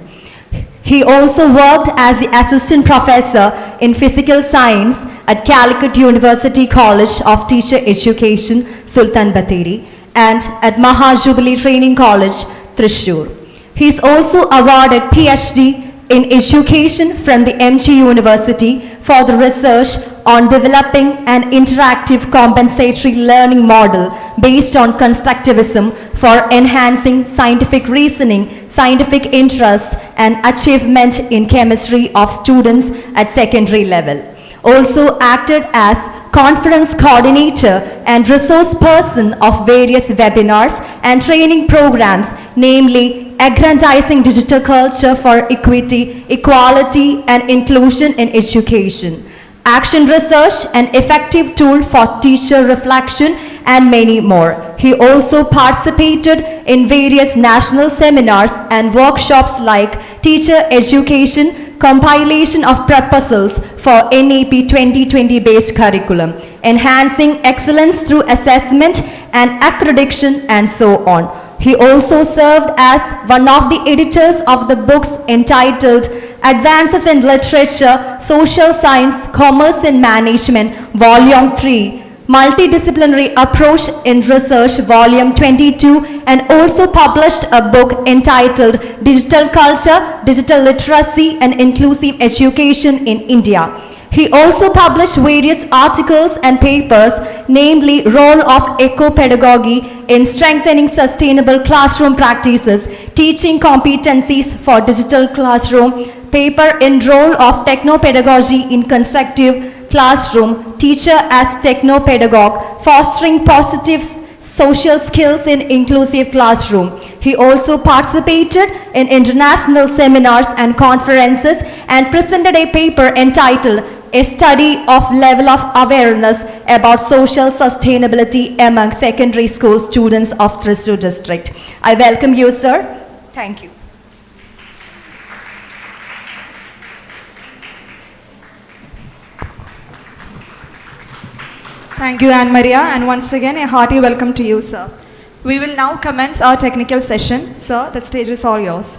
He also worked as the Assistant Professor in Physical Science at Calicut University College of Teacher Education, Sultan Bathery, and at Mahajubilee Training College, Thrissur. He is also awarded PhD in Education from the MG University for the research on developing an interactive compensatory learning model based on constructivism for enhancing scientific reasoning, scientific interest and achievement in chemistry of students at secondary level. Also acted as conference coordinator and resource person of various webinars and training programs, namely Aggrandizing Digital Culture for Equity, Equality and Inclusion in Education, Action Research and Effective Tool for Teacher Reflection and many more. He also participated in various national seminars and workshops like Teacher Education, compilation of proposals for NEP 2020 based curriculum, enhancing excellence through assessment and accreditation and so on. He also served as one of the editors of the books entitled Advances in Literature, Social Science, Commerce and Management, Volume 3, Multidisciplinary Approach in Research, Volume 22, and also published a book entitled Digital Culture, Digital Literacy and Inclusive Education in India. He also published various articles and papers, namely Role of Eco-Pedagogy in Strengthening Sustainable Classroom Practices, Teaching Competencies for Digital Classroom, paper in Role of Techno-Pedagogy in Constructive Classroom, Teacher as Techno-Pedagogue, Fostering Positive Social Skills in Inclusive Classroom. He also participated in international seminars and conferences and presented a paper entitled A Study of Level of Awareness about Social Sustainability Among Secondary School Students of Thrissur District. I welcome you, sir. Thank you. Thank you, Anne Maria, and once again a hearty welcome to you, sir. We will now commence our technical session. Sir, the stage is all yours.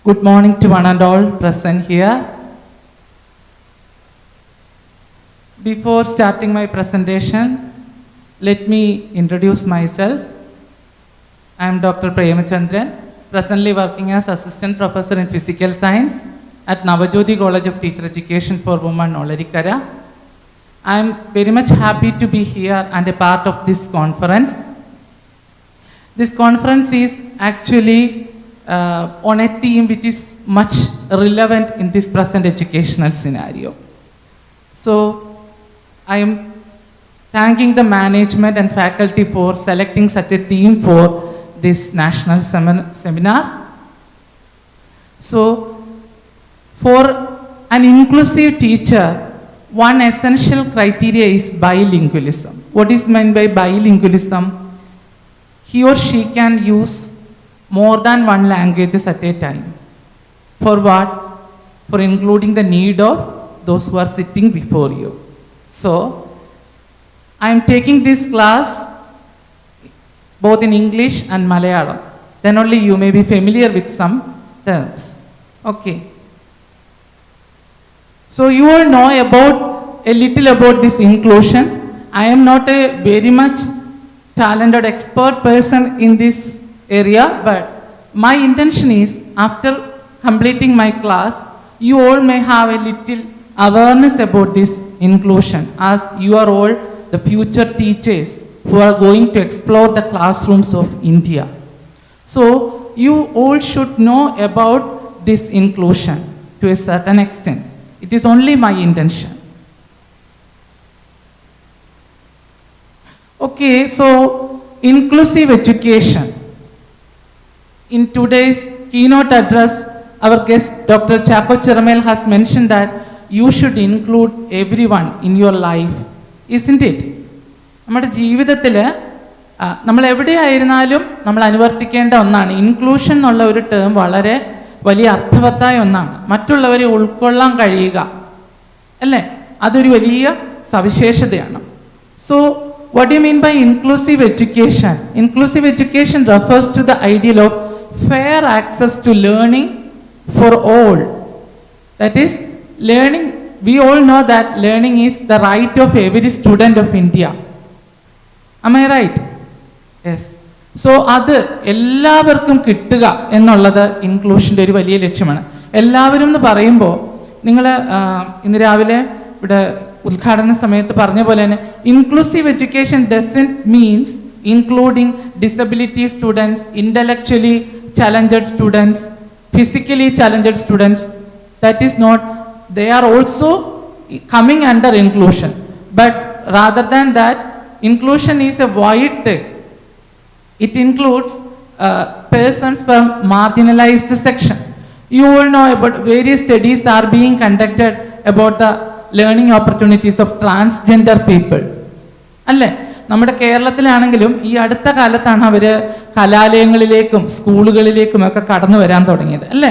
Good morning to one and all present here. Before starting my presentation, let me introduce myself. I am Dr. Premachandran, presently working as Assistant Professor in Physical Science at Navajyoti College of Teacher Education for Women, Olarikara. I am very much happy to be here and a part of this conference. This conference is actually on a theme which is much relevant in this present educational scenario. So, I am thanking the management and faculty for selecting such a theme for this national seminar. So, for an inclusive teacher, one essential criteria is bilingualism. What is meant by bilingualism? He or she can use more than one language at a time. For what? For including the need of those who are sitting before you. So, I am taking this class both in English and Malayalam. Then only you may be familiar with some terms. Okay. So, you all know a little about this inclusion. I am not a very much talented expert person in this area, but my intention is after completing my class, you all may have a little awareness about this inclusion, as you are all the future teachers who are going to explore the classrooms of India. So you all should know about this inclusion to a certain extent. It is only my intention. Okay, so inclusive education. In today's keynote address, our guest Dr. Chako Chiramel has mentioned that you should include everyone in your life, isn't it? നമ്മുടെ ജീവിതത്തിൽ നമ്മൾ എവിടെയായിരുന്നാലും നമ്മൾ അനുവർത്തിക്കേണ്ട ഒന്നാണ്. Inclusion എന്നുള്ള ഒരു term വളരെ വലിയ അർത്ഥവത്തായ ഒന്നാണ്. മറ്റുള്ളവരെ ഉൾക്കൊള്ളാൻ കഴിയുക അല്ലേ, അതൊരു വലിയ സവിശേഷതയാണ്. So what do you mean by inclusive education? Inclusive education refers to the ideal of fair access to learning for all. That is, learning, we all know that learning is the right of every student of India. Am I right? Yes. So, അത് എല്ലാവർക്കും കിട്ടുക എന്നുള്ളത് ഇൻക്ലൂഷൻ്റെ ഒരു വലിയ ലക്ഷ്യമാണ്. എല്ലാവരും എന്ന് പറയുമ്പോൾ നിങ്ങൾ ഇന്ന് രാവിലെ ഇവിടെ ഉദ്ഘാടന സമയത്ത് പറഞ്ഞ പോലെ തന്നെ inclusive education doesn't means including disability students, intellectually challenged students, physically challenged students. That is not, they are also coming under inclusion. But rather than that, inclusion is a wide term. It includes persons from marginalized section. You all know about various studies are being conducted about the learning opportunities of transgender people. അല്ലേ, നമ്മുടെ കേരളത്തിലാണെങ്കിലും ഈ അടുത്ത കാലത്താണ് അവർ കലാലയങ്ങളിലേക്കും സ്കൂളുകളിലേക്കും ഒക്കെ കടന്നു വരാൻ തുടങ്ങിയത് അല്ലേ.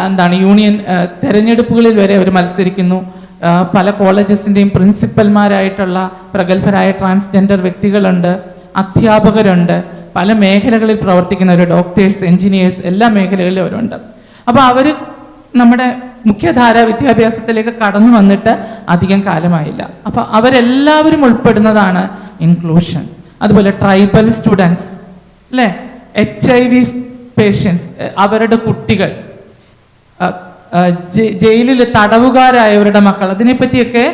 എന്താണ് യൂണിയൻ തെരഞ്ഞെടുപ്പുകളിൽ വരെ അവർ മത്സരിക്കുന്നു. പല കോളേജസിൻ്റെയും പ്രിൻസിപ്പൽമാരായിട്ടുള്ള പ്രഗത്ഭരായ ട്രാൻസ്ജെൻഡർ വ്യക്തികളുണ്ട്, അധ്യാപകരുണ്ട്, പല മേഖലകളിൽ പ്രവർത്തിക്കുന്നവർ, ഡോക്ടേഴ്സ്, എൻജിനീയേഴ്സ്, എല്ലാ മേഖലകളിലും അവരുണ്ട്. അപ്പോൾ അവർ നമ്മുടെ മുഖ്യധാരാ വിദ്യാഭ്യാസത്തിലേക്ക് കടന്നു വന്നിട്ട് അധികം കാലമായില്ല. അപ്പോൾ അവരെല്ലാവരും ഉൾപ്പെടുന്നതാണ് ഇൻക്ലൂഷൻ. അതുപോലെ ട്രൈബൽ സ്റ്റുഡൻസ് അല്ലേ, HIV പേഷ്യൻസ്, അവരുടെ കുട്ടികൾ, ജയിലിൽ തടവുകാരായവരുടെ മക്കൾ, അതിനെപ്പറ്റിയൊക്കെ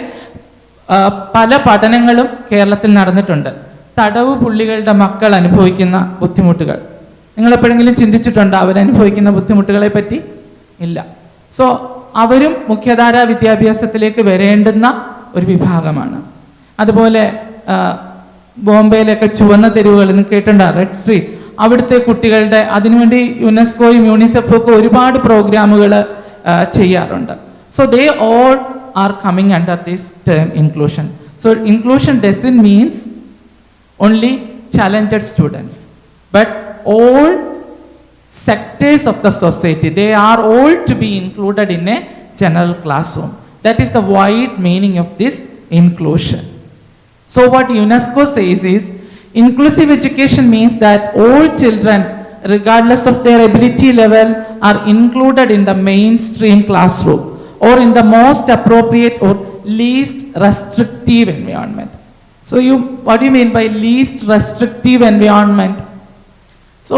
പല പഠനങ്ങളും കേരളത്തിൽ നടന്നിട്ടുണ്ട്. തടവ് പുള്ളികളുടെ മക്കൾ അനുഭവിക്കുന്ന ബുദ്ധിമുട്ടുകൾ നിങ്ങൾ എപ്പോഴെങ്കിലും ചിന്തിച്ചിട്ടുണ്ടോ? അവരനുഭവിക്കുന്ന ബുദ്ധിമുട്ടുകളെ പറ്റി ഇല്ല. സോ അവരും മുഖ്യധാരാ വിദ്യാഭ്യാസത്തിലേക്ക് വരേണ്ടുന്ന ഒരു വിഭാഗമാണ്. അതുപോലെ ബോംബെയിലൊക്കെ ചുവന്ന തെരുവുകൾ നിങ്ങൾ കേട്ടിട്ടുണ്ടോ, റെഡ് സ്ട്രീറ്റ്, അവിടുത്തെ കുട്ടികളുടെ അതിനുവേണ്ടി യുനെസ്കോയും യൂണിസെഫും ഒക്കെ ഒരുപാട് പ്രോഗ്രാമുകൾ ചെയ്യാറുണ്ട്. So they all are coming under this term inclusion. So inclusion doesn't means only challenged students, but all sectors of the society, they are all to be included in a general classroom. That is the wide meaning of this inclusion. So what UNESCO says is, inclusive education means that all children, regardless of their ability level, are included in the mainstream classroom or in the most appropriate or least restrictive environment. So what do you mean by least restrictive environment? So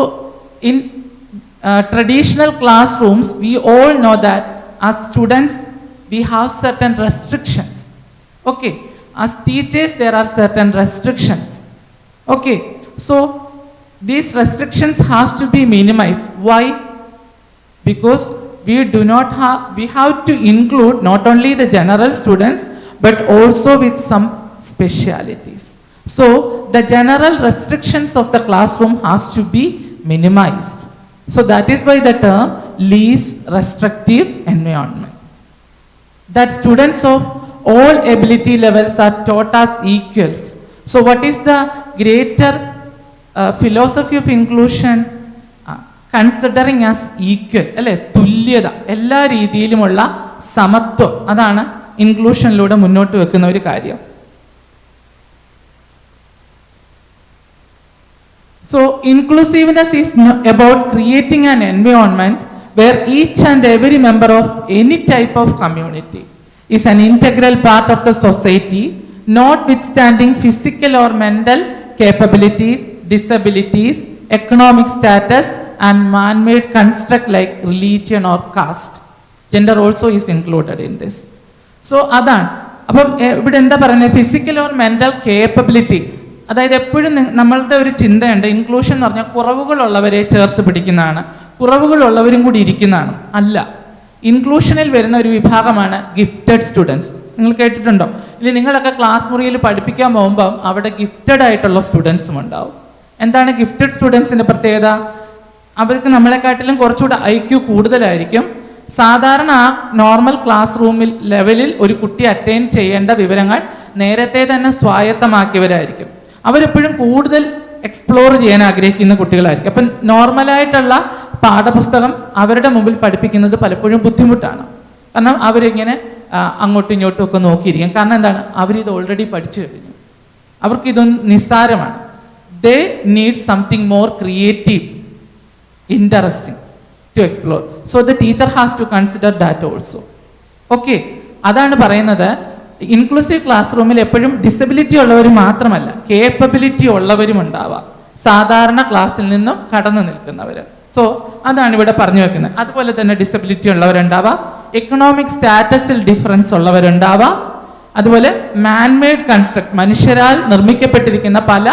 in traditional classrooms, we all know that as students, we have certain restrictions. Okay, as teachers, there are certain restrictions. Okay, so these restrictions has to be minimized. Why? Because we have to include not only the general students, but also with some specialities. So the general restrictions of the classroom has to be minimized. So that is why the term least restrictive environment. That students of all ability levels are taught as equals. So what is the greater philosophy of inclusion? Considering as equal, അല്ലേ, തുല്യത, എല്ലാ രീതിയിലുമുള്ള സമത്വം, അതാണ് ഇൻക്ലൂഷനിലൂടെ മുന്നോട്ട് വെക്കുന്ന ഒരു കാര്യം. So inclusiveness is about creating an environment where each and every member of any type of community is an integral part of the society, notwithstanding physical or mental capabilities, disabilities, economic status, and man-made construct like religion or caste. Gender also is included in this. So അതാണ്. അപ്പം ഇവിടെ എന്താ പറയുന്നത്, physical or mental capability. അതായത് എപ്പോഴും നമ്മളുടെ ഒരു ചിന്തയുണ്ട്, inclusion എന്ന് പറഞ്ഞാൽ കുറവുകളുള്ളവരെ ചേർത്ത് പിടിക്കുന്നതാണ്, കുറവുകളുള്ളവരും കൂടി ഇരിക്കുന്നതാണ്. അല്ല, ഇൻക്ലൂഷനിൽ വരുന്ന ഒരു വിഭാഗമാണ് ഗിഫ്റ്റഡ് സ്റ്റുഡൻസ്. നിങ്ങൾ കേട്ടിട്ടുണ്ടോ? ഇല്ലെങ്കിൽ നിങ്ങളൊക്കെ ക്ലാസ് മുറിയിൽ പഠിപ്പിക്കാൻ പോകുമ്പം അവിടെ ഗിഫ്റ്റഡ് ആയിട്ടുള്ള സ്റ്റുഡൻസും ഉണ്ടാവും. എന്താണ് ഗിഫ്റ്റഡ് സ്റ്റുഡൻസിന്റെ പ്രത്യേകത? അവർക്ക് നമ്മളെക്കാട്ടിലും കുറച്ചുകൂടെ IQ കൂടുതലായിരിക്കും. സാധാരണ ആ നോർമൽ ക്ലാസ് റൂമിൽ ലെവലിൽ ഒരു കുട്ടി അറ്റൈൻ ചെയ്യേണ്ട വിവരങ്ങൾ നേരത്തെ തന്നെ സ്വായത്തമാക്കിയവരായിരിക്കും. അവരെപ്പോഴും കൂടുതൽ എക്സ്പ്ലോർ ചെയ്യാൻ ആഗ്രഹിക്കുന്ന കുട്ടികളായിരിക്കും. അപ്പം നോർമലായിട്ടുള്ള പാഠപുസ്തകം അവരുടെ മുമ്പിൽ പഠിപ്പിക്കുന്നത് പലപ്പോഴും ബുദ്ധിമുട്ടാണ്. കാരണം അവരിങ്ങനെ അങ്ങോട്ടും ഇങ്ങോട്ടും ഒക്കെ നോക്കിയിരിക്കും. കാരണം എന്താണ്, അവരിത് ഓൾറെഡി പഠിച്ചു കഴിഞ്ഞു, അവർക്കിതൊന്നും നിസ്സാരമാണ്. They need something more creative, interesting to explore. So the teacher has to consider that also. Okay, അതാണ് പറയുന്നത്. ഇൻക്ലൂസീവ് ക്ലാസ് റൂമിൽ എപ്പോഴും ഡിസബിലിറ്റി ഉള്ളവർ മാത്രമല്ല, കേപ്പബിലിറ്റി ഉള്ളവരും ഉണ്ടാവാം, സാധാരണ ക്ലാസ്സിൽ നിന്നും കടന്നു നിൽക്കുന്നവർ. സോ അതാണ് ഇവിടെ പറഞ്ഞു വെക്കുന്നത്. അതുപോലെ തന്നെ ഡിസബിലിറ്റി ഉള്ളവരുണ്ടാവാം, എക്കണോമിക് സ്റ്റാറ്റസിൽ ഡിഫറൻസ് ഉള്ളവരുണ്ടാവാം, അതുപോലെ മാൻമെയ്ഡ് കൺസ്ട്രക്ട്, മനുഷ്യരാൽ നിർമ്മിക്കപ്പെട്ടിരിക്കുന്ന പല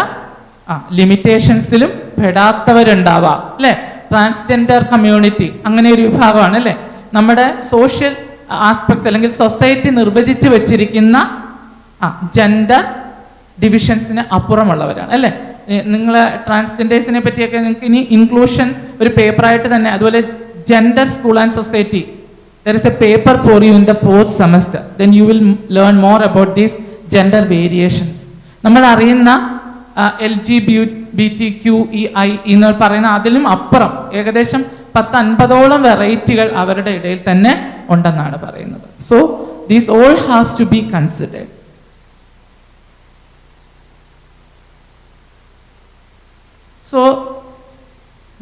ലിമിറ്റേഷൻസിലും പെടാത്തവരുണ്ടാവാം, അല്ലേ. ട്രാൻസ്ജെൻഡർ കമ്മ്യൂണിറ്റി അങ്ങനെ ഒരു വിഭാഗമാണ്, അല്ലേ. നമ്മുടെ സോഷ്യൽ ആസ്പെക്ട്സ് അല്ലെങ്കിൽ സൊസൈറ്റി നിർവചിച്ച് വെച്ചിരിക്കുന്ന ജെൻഡർ ഡിവിഷൻസിന് അപ്പുറമുള്ളവരാണ്, അല്ലേ. നിങ്ങൾ ട്രാൻസ്ജെൻഡേഴ്സിനെ പറ്റിയൊക്കെ നിങ്ങൾക്ക് ഇനി ഇൻക്ലൂഷൻ ഒരു പേപ്പറായിട്ട് തന്നെ, അതുപോലെ gender school and society, there is a paper for you in the 4th semester, then you will learn more about these gender variations. നമ്മൾ അറിയുന്ന LGBTQEI എന്ന് പറയുന്ന അതിലും അപ്പുറം ഏകദേശം 10-50ഓളം വെറൈറ്റികൾ അവരുടെ ഇടയിൽ തന്നെ ഉണ്ടെന്നാണ് പറയുന്നത്. So these all has to be considered. So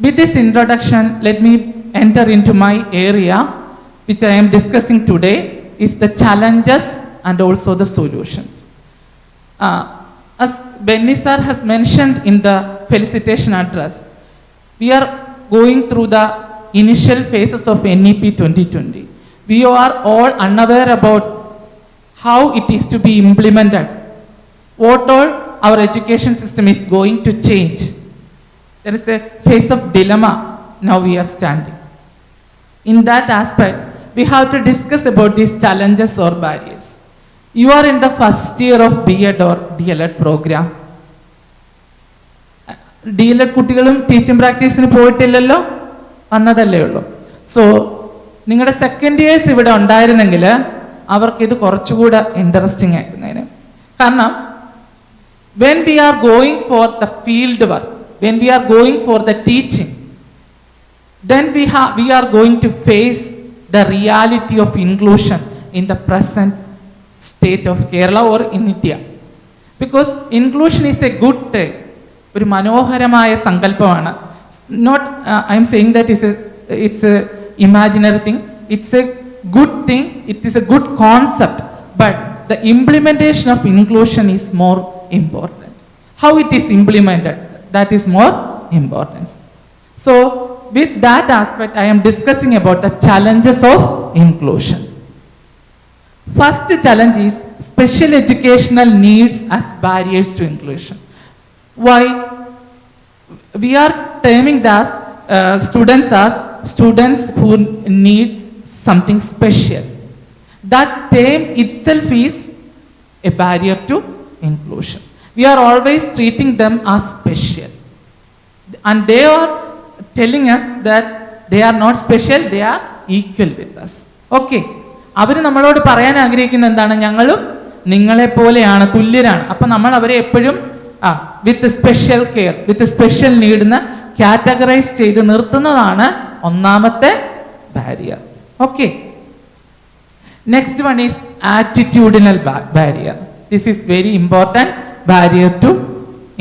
with this introduction, let me enter into my area which I am discussing today, is the challenges and also the solutions. As Benny sir has mentioned in the felicitation address, we are going through the initial phases of NEP 2020. We are all unaware about how it is to be implemented, what all our education system is going to change. There is a phase of dilemma now we are standing. In that aspect, we have to discuss about these challenges or barriers. You are in the first year of B.Ed or D.Led program. D.Led കുട്ടികളും teaching പ്രാക്ടീസിന് പോയിട്ടില്ലല്ലോ, വന്നതല്ലേ ഉള്ളൂ. So നിങ്ങളുടെ second years ഇവിടെ ഉണ്ടായിരുന്നെങ്കിൽ അവർക്കിത് കുറച്ചുകൂടെ interesting ആയിരുന്നേനെ. കാരണം when we are going for the field work, when we are going for the teaching, then we are going to face the reality of inclusion in the present state of Kerala or in India. Because inclusion is a good thing. ഒരു മനോഹരമായ സങ്കല്പമാണ്. Not I am saying that it's a imaginary thing. It's a good thing. It is a good concept. But the implementation of inclusion is more important. How it is implemented, that is more important. So with that aspect, I am discussing about the challenges of inclusion. First challenge is special educational needs as barriers to inclusion. Why? We are terming students as students who need something special. That term itself is a barrier to inclusion. We are always treating them as special. And they are telling us that they are not special, they are equal with us. Okay. അവർ നമ്മളോട് പറയാൻ ആഗ്രഹിക്കുന്ന എന്താണ്? ഞങ്ങളും നിങ്ങളെപ്പോലെയാണ്, തുല്യരാണ്. അപ്പം നമ്മൾ അവരെ എപ്പോഴും with special care, with special നീഡ്ന്ന് കാറ്റഗറൈസ് ചെയ്ത് നിർത്തുന്നതാണ് ഒന്നാമത്തെ barrier. Okay. Next one is attitudinal barrier. This is very important barrier to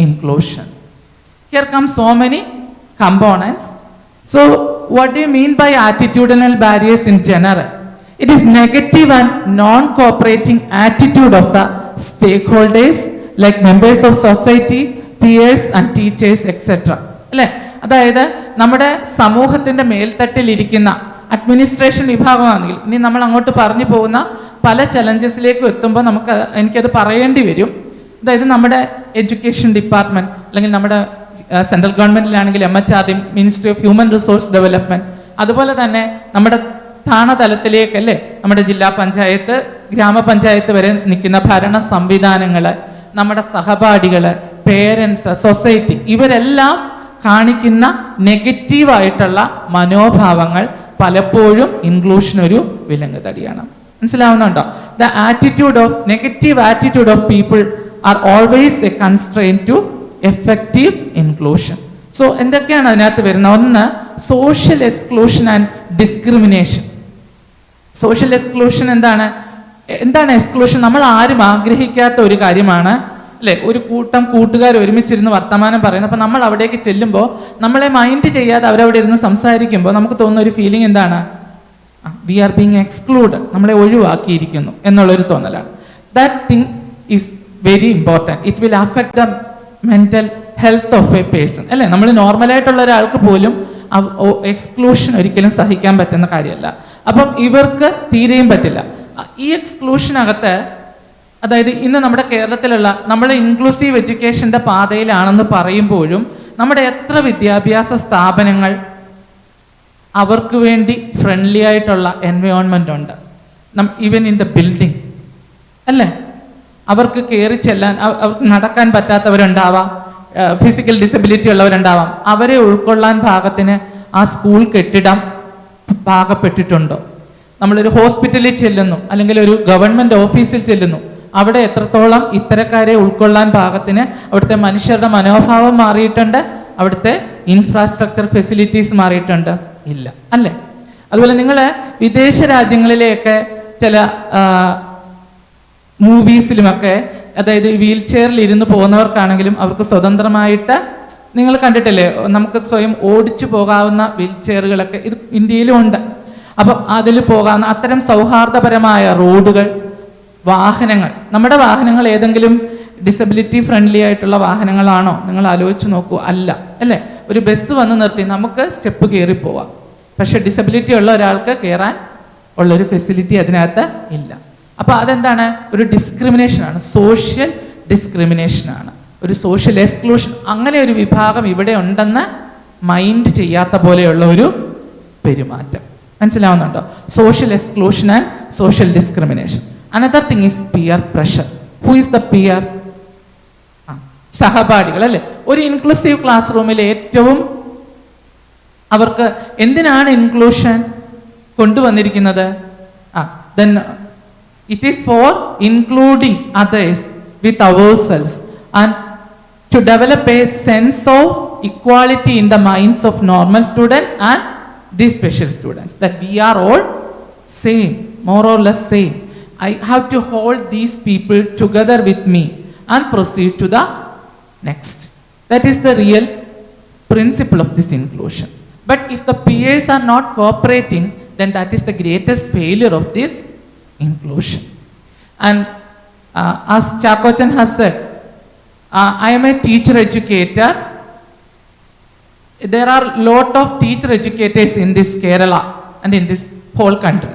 inclusion. Here come so many components. So what do you mean by attitudinal barriers in general? It is negative and non-cooperating attitude of the stakeholders like members of society, peers and teachers, etc. അല്ലേ? അതായത് നമ്മുടെ സമൂഹത്തിന്റെ മേൽത്തട്ടിലിരിക്കുന്ന administration വിഭാഗമാണെങ്കിൽ, ഇനി നമ്മൾ അങ്ങോട്ട് പറഞ്ഞു പോകുന്ന പല ചലഞ്ചസിലേക്ക് എത്തുമ്പോൾ എനിക്കത് പറയേണ്ടി വരും. അതായത് നമ്മുടെ എഡ്യൂക്കേഷൻ ഡിപ്പാർട്ട്മെന്റ്, അല്ലെങ്കിൽ നമ്മുടെ സെൻട്രൽ ഗവൺമെന്റിലാണെങ്കിൽ MHRD, ministry of human resource development, അതുപോലെ തന്നെ നമ്മുടെ താണതലത്തിലേക്കല്ലേ നമ്മുടെ ജില്ലാ പഞ്ചായത്ത്, ഗ്രാമപഞ്ചായത്ത് വരെ നിൽക്കുന്ന ഭരണ സംവിധാനങ്ങള്, നമ്മുടെ സഹപാഠികള്, പേരൻസ്, സൊസൈറ്റി, ഇവരെല്ലാം കാണിക്കുന്ന നെഗറ്റീവായിട്ടുള്ള മനോഭാവങ്ങൾ പലപ്പോഴും ഇൻക്ലൂഷൻ ഒരു വിലങ്ങുതടിയാണ്. മനസ്സിലാവുന്നുണ്ടോ? The attitude of negative attitude of people are always a constraint to effective inclusion. So എന്തൊക്കെയാണ് അതിനകത്ത് വരുന്നത്? ഒന്ന്, social exclusion and discrimination. Social exclusion എന്താണ്? എക്സ്ക്ലൂഷൻ? നമ്മൾ ആരും ആഗ്രഹിക്കാത്ത ഒരു കാര്യമാണ്, അല്ലെ? ഒരു കൂട്ടം കൂട്ടുകാർ ഒരുമിച്ചിരുന്ന് വർത്തമാനം പറയുന്നത്, അപ്പൊ നമ്മൾ അവിടേക്ക് ചെല്ലുമ്പോൾ നമ്മളെ മൈൻഡ് ചെയ്യാതെ അവരവിടെ ഇരുന്ന് സംസാരിക്കുമ്പോൾ നമുക്ക് തോന്നുന്ന ഒരു ഫീലിംഗ് എന്താണ്? വി ആർ ബീങ് എക്സ്ക്ലൂഡഡ്, നമ്മളെ ഒഴിവാക്കിയിരിക്കുന്നു എന്നുള്ളൊരു തോന്നലാണ്. That thing is very important. It will affect the mental health of A person, അല്ലേ? നമ്മൾ നോർമലായിട്ടുള്ള ഒരാൾക്ക് പോലും എക്സ്ക്ലൂഷൻ ഒരിക്കലും സഹിക്കാൻ പറ്റുന്ന കാര്യമല്ല. അപ്പം ഇവർക്ക് തീരെയും പറ്റില്ല. ഈ എക്സ്ക്ലൂഷനകത്ത്, അതായത് ഇന്ന് നമ്മുടെ കേരളത്തിലുള്ള നമ്മൾ ഇൻക്ലൂസീവ് എഡ്യൂക്കേഷൻ്റെ പാതയിലാണെന്ന് പറയുമ്പോഴും നമ്മുടെ എത്ര വിദ്യാഭ്യാസ സ്ഥാപനങ്ങൾ അവർക്ക് വേണ്ടി ഫ്രണ്ട്ലി ആയിട്ടുള്ള എൻവയോൺമെൻ്റ് ഉണ്ട്? ഈവൻ ഇൻ ദ ബിൽഡിംഗ്, അല്ലേ? അവർക്ക് കയറി ചെല്ലാൻ, അവർക്ക് നടക്കാൻ പറ്റാത്തവരുണ്ടാവാം, ഫിസിക്കൽ ഡിസബിലിറ്റി ഉള്ളവരുണ്ടാവാം. അവരെ ഉൾക്കൊള്ളാൻ പാകത്തിന് ആ സ്കൂൾ കെട്ടിടം പാകപ്പെട്ടിട്ടുണ്ടോ? നമ്മളൊരു ഹോസ്പിറ്റലിൽ ചെല്ലുന്നു, അല്ലെങ്കിൽ ഒരു ഗവൺമെൻറ് ഓഫീസിൽ ചെല്ലുന്നു, അവിടെ എത്രത്തോളം ഇത്തരക്കാരെ ഉൾക്കൊള്ളാൻ പാകത്തിന് അവിടുത്തെ മനുഷ്യരുടെ മനോഭാവം മാറിയിട്ടുണ്ട്, അവിടുത്തെ ഇൻഫ്രാസ്ട്രക്ചർ ഫെസിലിറ്റീസ് മാറിയിട്ടുണ്ട്? ഇല്ല, അല്ലേ? അതുപോലെ നിങ്ങൾ വിദേശ രാജ്യങ്ങളിലെയൊക്കെ ചില മൂവീസിലുമൊക്കെ, അതായത് വീൽ ചെയറിൽ ഇരുന്ന് പോകുന്നവർക്കാണെങ്കിലും അവർക്ക് സ്വതന്ത്രമായിട്ട്, നിങ്ങൾ കണ്ടിട്ടില്ലേ, നമുക്ക് സ്വയം ഓടിച്ചു പോകാവുന്ന വീൽ ചെയറുകളൊക്കെ ഇത് ഇന്ത്യയിലും ഉണ്ട്. അപ്പം അതിൽ പോകാവുന്ന അത്തരം സൗഹാർദ്ദപരമായ റോഡുകൾ, വാഹനങ്ങൾ. നമ്മുടെ വാഹനങ്ങൾ ഏതെങ്കിലും ഡിസബിലിറ്റി ഫ്രണ്ട്ലി ആയിട്ടുള്ള വാഹനങ്ങളാണോ? നിങ്ങൾ ആലോചിച്ച് നോക്കൂ. അല്ല, അല്ലേ? ഒരു ബസ് വന്ന് നിർത്തി നമുക്ക് സ്റ്റെപ്പ് കയറി പോവാം, പക്ഷെ ഡിസബിലിറ്റി ഉള്ള ഒരാൾക്ക് കയറാൻ ഉള്ളൊരു ഫെസിലിറ്റി അതിനകത്ത് ഇല്ല. അപ്പൊ അതെന്താണ്? ഒരു ഡിസ്ക്രിമിനേഷനാണ്, സോഷ്യൽ ഡിസ്ക്രിമിനേഷനാണ്, ഒരു സോഷ്യൽ എക്സ്ക്ലൂഷൻ. അങ്ങനെ ഒരു വിഭാഗം ഇവിടെ ഉണ്ടെന്ന് മൈൻഡ് ചെയ്യാത്ത പോലെയുള്ള ഒരു പെരുമാറ്റം. മനസ്സിലാവുന്നുണ്ടോ? Social exclusion and social discrimination. Another thing is peer pressure. Who is the peer? സഹപാഠികൾ, അല്ലേ? ഒരു ഇൻക്ലൂസീവ് ക്ലാസ് റൂമിൽ ഏറ്റവും അവർക്ക് എന്തിനാണ് ഇൻക്ലൂഷൻ കൊണ്ടുവന്നിരിക്കുന്നത്? then It is for including others with ourselves and to develop a sense of equality in the minds of normal students and these special students, that we are all same, more or less same. I have to hold these people together with me and proceed to the next. That is the real principle of this inclusion. But if the peers are not cooperating, then that is the greatest failure of this inclusion. And as Chakochan has said, I am a teacher educator. There are lot of teacher educators in this Kerala and in this whole country.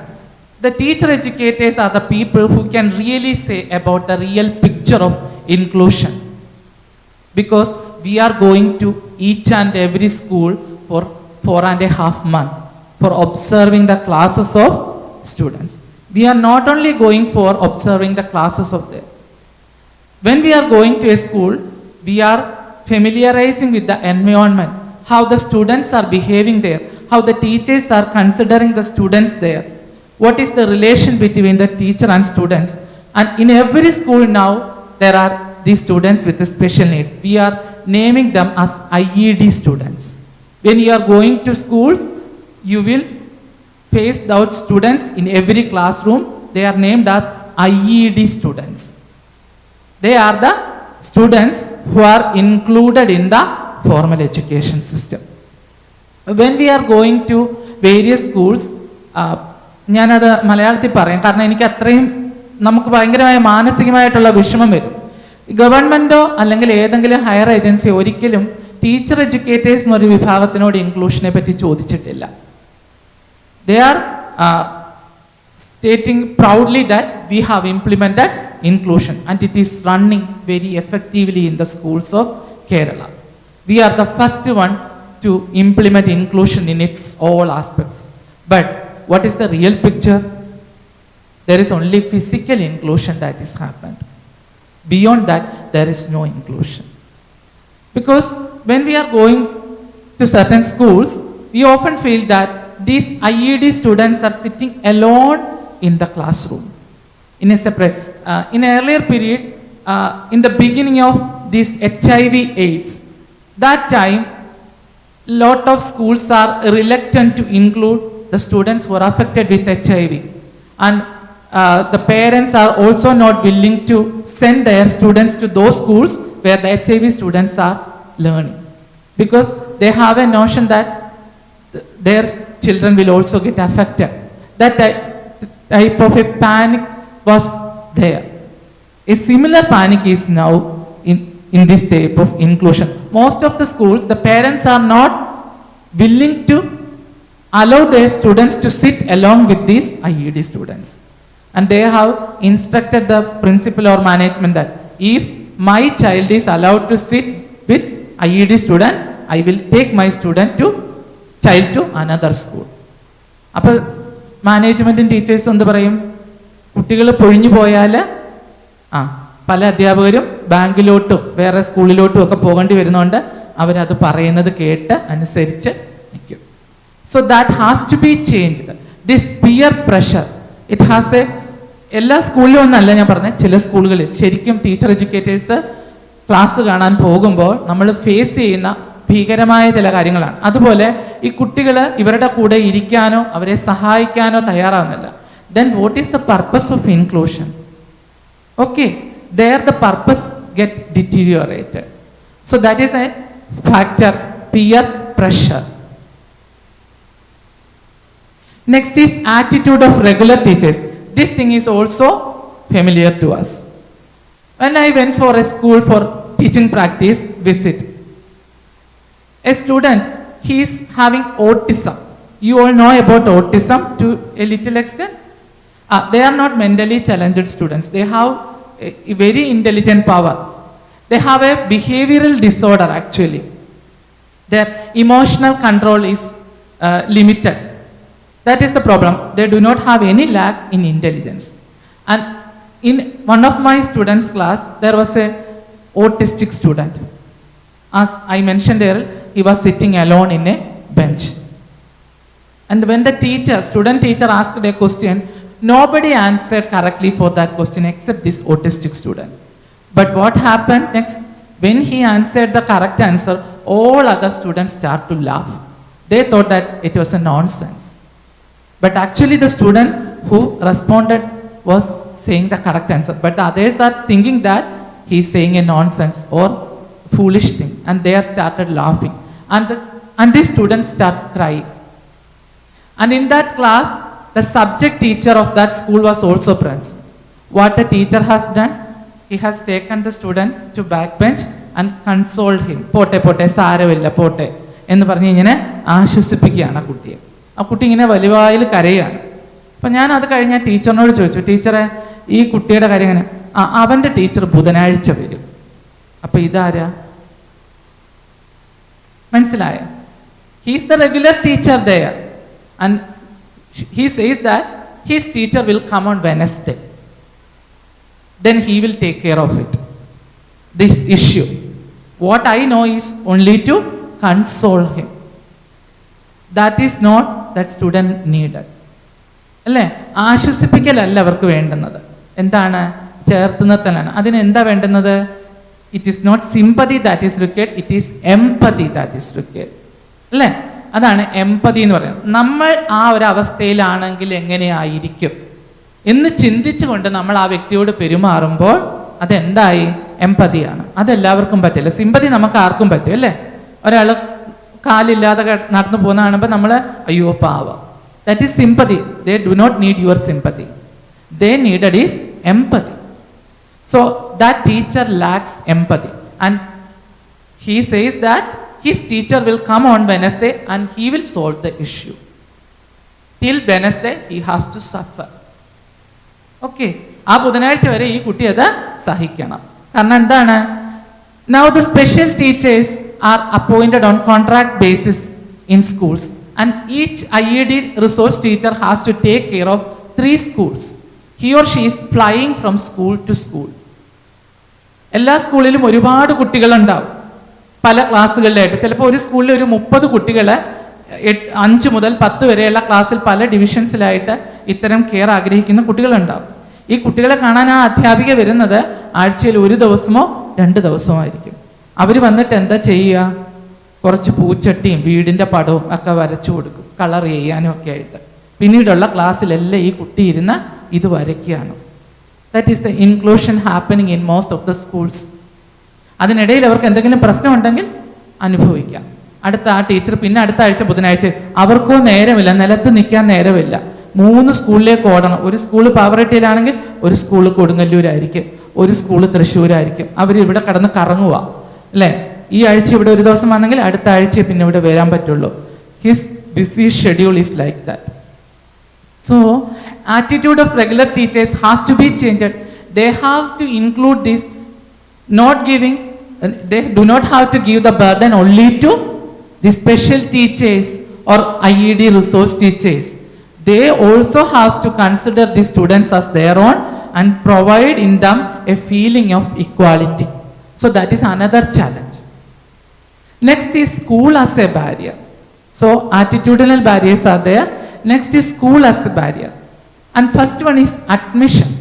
The teacher educators are the people who can really say about the real picture of inclusion. Because we are going to each and every school for 4.5 months for observing the classes of students. We are not only going for observing the classes of them. When we are going to a school, we are familiarizing with the environment, how the students are behaving there, how the teachers are considering the students there, what is the relation between the teacher and students. And in every school now, there are these students with the special needs. We are naming them as IED students. When you are going to schools, you will face those students in every classroom. They are named as IED students. They are the students who are included in the formal education system. When we are going to various schools, ഞാനത് മലയാളത്തിൽ പറയാം, കാരണം എനിക്ക് അത്രയും നമുക്ക് ഭയങ്കരമായ മാനസികമായിട്ടുള്ള വിഷമം വരും. ഗവൺമെൻറ്റോ അല്ലെങ്കിൽ ഏതെങ്കിലും ഹയർ ഏജൻസി ഒരിക്കലും ടീച്ചർ എഡ്യൂക്കേറ്റേഴ്സ് എന്നൊരു വിഭാഗത്തിനോട് ഇൻക്ലൂഷനെ പറ്റി ചോദിച്ചിട്ടില്ല. They are stating proudly that we have implemented inclusion and it is running very effectively in the schools of Kerala. We are the first one to implement inclusion in its all aspects. But what is the real picture? There is only physical inclusion that is happened. Beyond that, there is no inclusion. Because when we are going to certain schools, we often feel that these IED students are sitting alone in the classroom, in a separate, in an earlier period, in the beginning of this HIV/AIDS, that time, lot of schools are reluctant to include the students who are affected with HIV. And the parents are also not willing to send their students to those schools where the HIV students are learning. Because they have a notion that their children will also get affected. That type of a panic was there. A similar panic is now in this type of inclusion. Most of the schools, the parents are not willing to allow their students to sit along with these IED students. And they have instructed the principal or management that if my child is allowed to sit with IED student, I will take my child to another school. അപ്പോൾ മാനേജ്മെൻറ്റും ടീച്ചേഴ്സും എന്ത് പറയും? കുട്ടികൾ പൊഴിഞ്ഞു പോയാൽ പല അധ്യാപകരും ബാങ്കിലോട്ടും വേറെ സ്കൂളിലോട്ടും ഒക്കെ പോകേണ്ടി വരുന്നതുകൊണ്ട് അവരത് പറയുന്നത് കേട്ട് അനുസരിച്ച് നിൽക്കും. So that has to be changed. This peer pressure, it has a, എല്ലാ സ്കൂളിലും ഒന്നല്ല ഞാൻ പറഞ്ഞത്, ചില സ്കൂളുകളിൽ ശരിക്കും ടീച്ചർ എഡ്യൂക്കേറ്റേഴ്സ് ക്ലാസ് കാണാൻ പോകുമ്പോൾ നമ്മൾ ഫേസ് ചെയ്യുന്ന ഭീകരമായ ചില കാര്യങ്ങളാണ്. അതുപോലെ ഈ കുട്ടികൾ ഇവരുടെ കൂടെ ഇരിക്കാനോ അവരെ സഹായിക്കാനോ തയ്യാറാവുന്നില്ല. Then what is the purpose of inclusion? Okay, there the purpose get deteriorated. So that is a factor, peer pressure. Next is attitude of regular teachers. This thing is also familiar to us. When I went for a school for teaching practice visit, a student, he is having autism. You all know about autism to a little extent. They are not mentally challenged students. They have a very intelligent power. They have a behavioral disorder actually. Their emotional control is limited. That is the problem. They do not have any lack in intelligence. And in one of my students' class, there was a autistic student. As I mentioned earlier, he was sitting alone in a bench. And when the student teacher asked a question, Nobody answered correctly for that question except this autistic student. But what happened next? When he answered the correct answer, all other students start to laugh. They thought that it was a nonsense. But actually the student who responded was saying the correct answer. But the others are thinking that he's saying a nonsense or foolish thing. And they started laughing. And the students start crying. And in that class, the subject teacher of that school was also present. What the teacher has done, he has taken the student to backbench and consoled him. Pote pote, സാരമില്ല പോട്ടെ എന്ന് പറഞ്ഞ് ഇങ്ങനെ ആശ്വസിപ്പിക്കുകയാണ് ആ കുട്ടിയെ. ആ കുട്ടി ഇങ്ങനെ വലിവായിൽ കരയാണ്. അപ്പം ഞാൻ അത് കഴിഞ്ഞ് ടീച്ചറിനോട് ചോദിച്ചു, ടീച്ചറെ ഈ കുട്ടിയുടെ കാര്യം എങ്ങനെ? അവൻ്റെ ടീച്ചർ ബുധനാഴ്ച വരും. അപ്പം ഇതാരാ? മനസ്സിലായോ? He's the regular teacher there. And he says that his teacher will come on Wednesday. Then he will take care of it. This issue. What I know is only to console him. That is not that student needed. അല്ലേ? ആശ്വസിപ്പിക്കലല്ല അവർക്ക് വേണ്ടുന്നത്. എന്താണ്? ചേർത്ത് നിർത്തലാണ്. അതിന് എന്താ വേണ്ടുന്നത്? It is not sympathy that is required, it is empathy that is required. അല്ലേ? അതാണ് എംപതി എന്ന് പറയുന്നത്. നമ്മൾ ആ ഒരു അവസ്ഥയിലാണെങ്കിൽ എങ്ങനെയായിരിക്കും എന്ന് ചിന്തിച്ചുകൊണ്ട് നമ്മൾ ആ വ്യക്തിയോട് പെരുമാറുമ്പോൾ അതെന്തായി? എംപതിയാണ്. അതെല്ലാവർക്കും പറ്റില്ല. സിമ്പതി നമുക്ക് ആർക്കും പറ്റും അല്ലേ? ഒരാൾ കാലില്ലാതെ നടന്നു പോകുന്ന കാണുമ്പോൾ നമ്മൾ അയ്യോ പാവം. That is sympathy. They do not need your sympathy. They needed is empathy. So that teacher lacks empathy. And he says that his teacher will come on Wednesday and he will solve the issue. Till Wednesday he has to suffer. Okay. ആ ബുധനാഴ്ച വരെ ഈ കുട്ടി അത് സഹിക്കണം. കാരണം എന്താണ്? Now the special teachers are appointed on contract basis in schools and each IED resource teacher has to take care of 3 schools. He or she is flying from school to school. എല്ലാ സ്കൂളിലും ഒരുപാട് കുട്ടികളുണ്ടാവും. പല ക്ലാസ്സുകളിലായിട്ട്. ചിലപ്പോൾ ഒരു സ്കൂളിൽ ഒരു 30 കുട്ടികളെ 5 മുതൽ 10 വരെയുള്ള ക്ലാസ്സിൽ പല ഡിവിഷൻസിലായിട്ട് ഇത്തരം കെയർ ആഗ്രഹിക്കുന്ന കുട്ടികളുണ്ടാവും. ഈ കുട്ടികളെ കാണാൻ ആ അധ്യാപിക വരുന്നത് ആഴ്ചയിൽ 1 ദിവസമോ 2 ദിവസമോ ആയിരിക്കും. അവർ വന്നിട്ട് എന്താ ചെയ്യുക? കുറച്ച് പൂച്ചട്ടിയും വീടിൻ്റെ പടവും ഒക്കെ വരച്ചു കൊടുക്കും, കളർ ചെയ്യാനും ഒക്കെ ആയിട്ട്. പിന്നീടുള്ള ക്ലാസ്സിലെല്ലാം ഈ കുട്ടി ഇരുന്ന് ഇത് വരയ്ക്കുകയാണ്. That is the inclusion happening in most of the schools. അതിനിടയിൽ അവർക്ക് എന്തെങ്കിലും പ്രശ്നമുണ്ടെങ്കിൽ അനുഭവിക്കാം. അടുത്ത ആ ടീച്ചർ പിന്നെ അടുത്ത ആഴ്ച ബുധനാഴ്ച അവർക്കോ നേരമില്ല, നിലത്ത് നിൽക്കാൻ നേരമില്ല. 3 സ്കൂളിലേക്ക് ഓടണം. ഒരു സ്കൂള് പാവറട്ടിയിലാണെങ്കിൽ ഒരു സ്കൂള് കൊടുങ്ങല്ലൂരായിരിക്കും, ഒരു സ്കൂള് തൃശ്ശൂരായിരിക്കും. അവർ ഇവിടെ കടന്ന് കറങ്ങുക അല്ലേ? ഈ ആഴ്ച ഇവിടെ ഒരു ദിവസം വന്നെങ്കിൽ അടുത്ത ആഴ്ച പിന്നെ ഇവിടെ വരാൻ പറ്റുള്ളൂ. His busy schedule is like that. So attitude of regular teachers has to be changed. They have to include this. Not giving, they do not have to give the burden only to the special teachers or IED resource teachers. They also have to consider the students as their own and provide in them a feeling of equality. So that is another challenge. Next is school as a barrier. So attitudinal barriers are there. Next is school as a barrier. And first one is admission.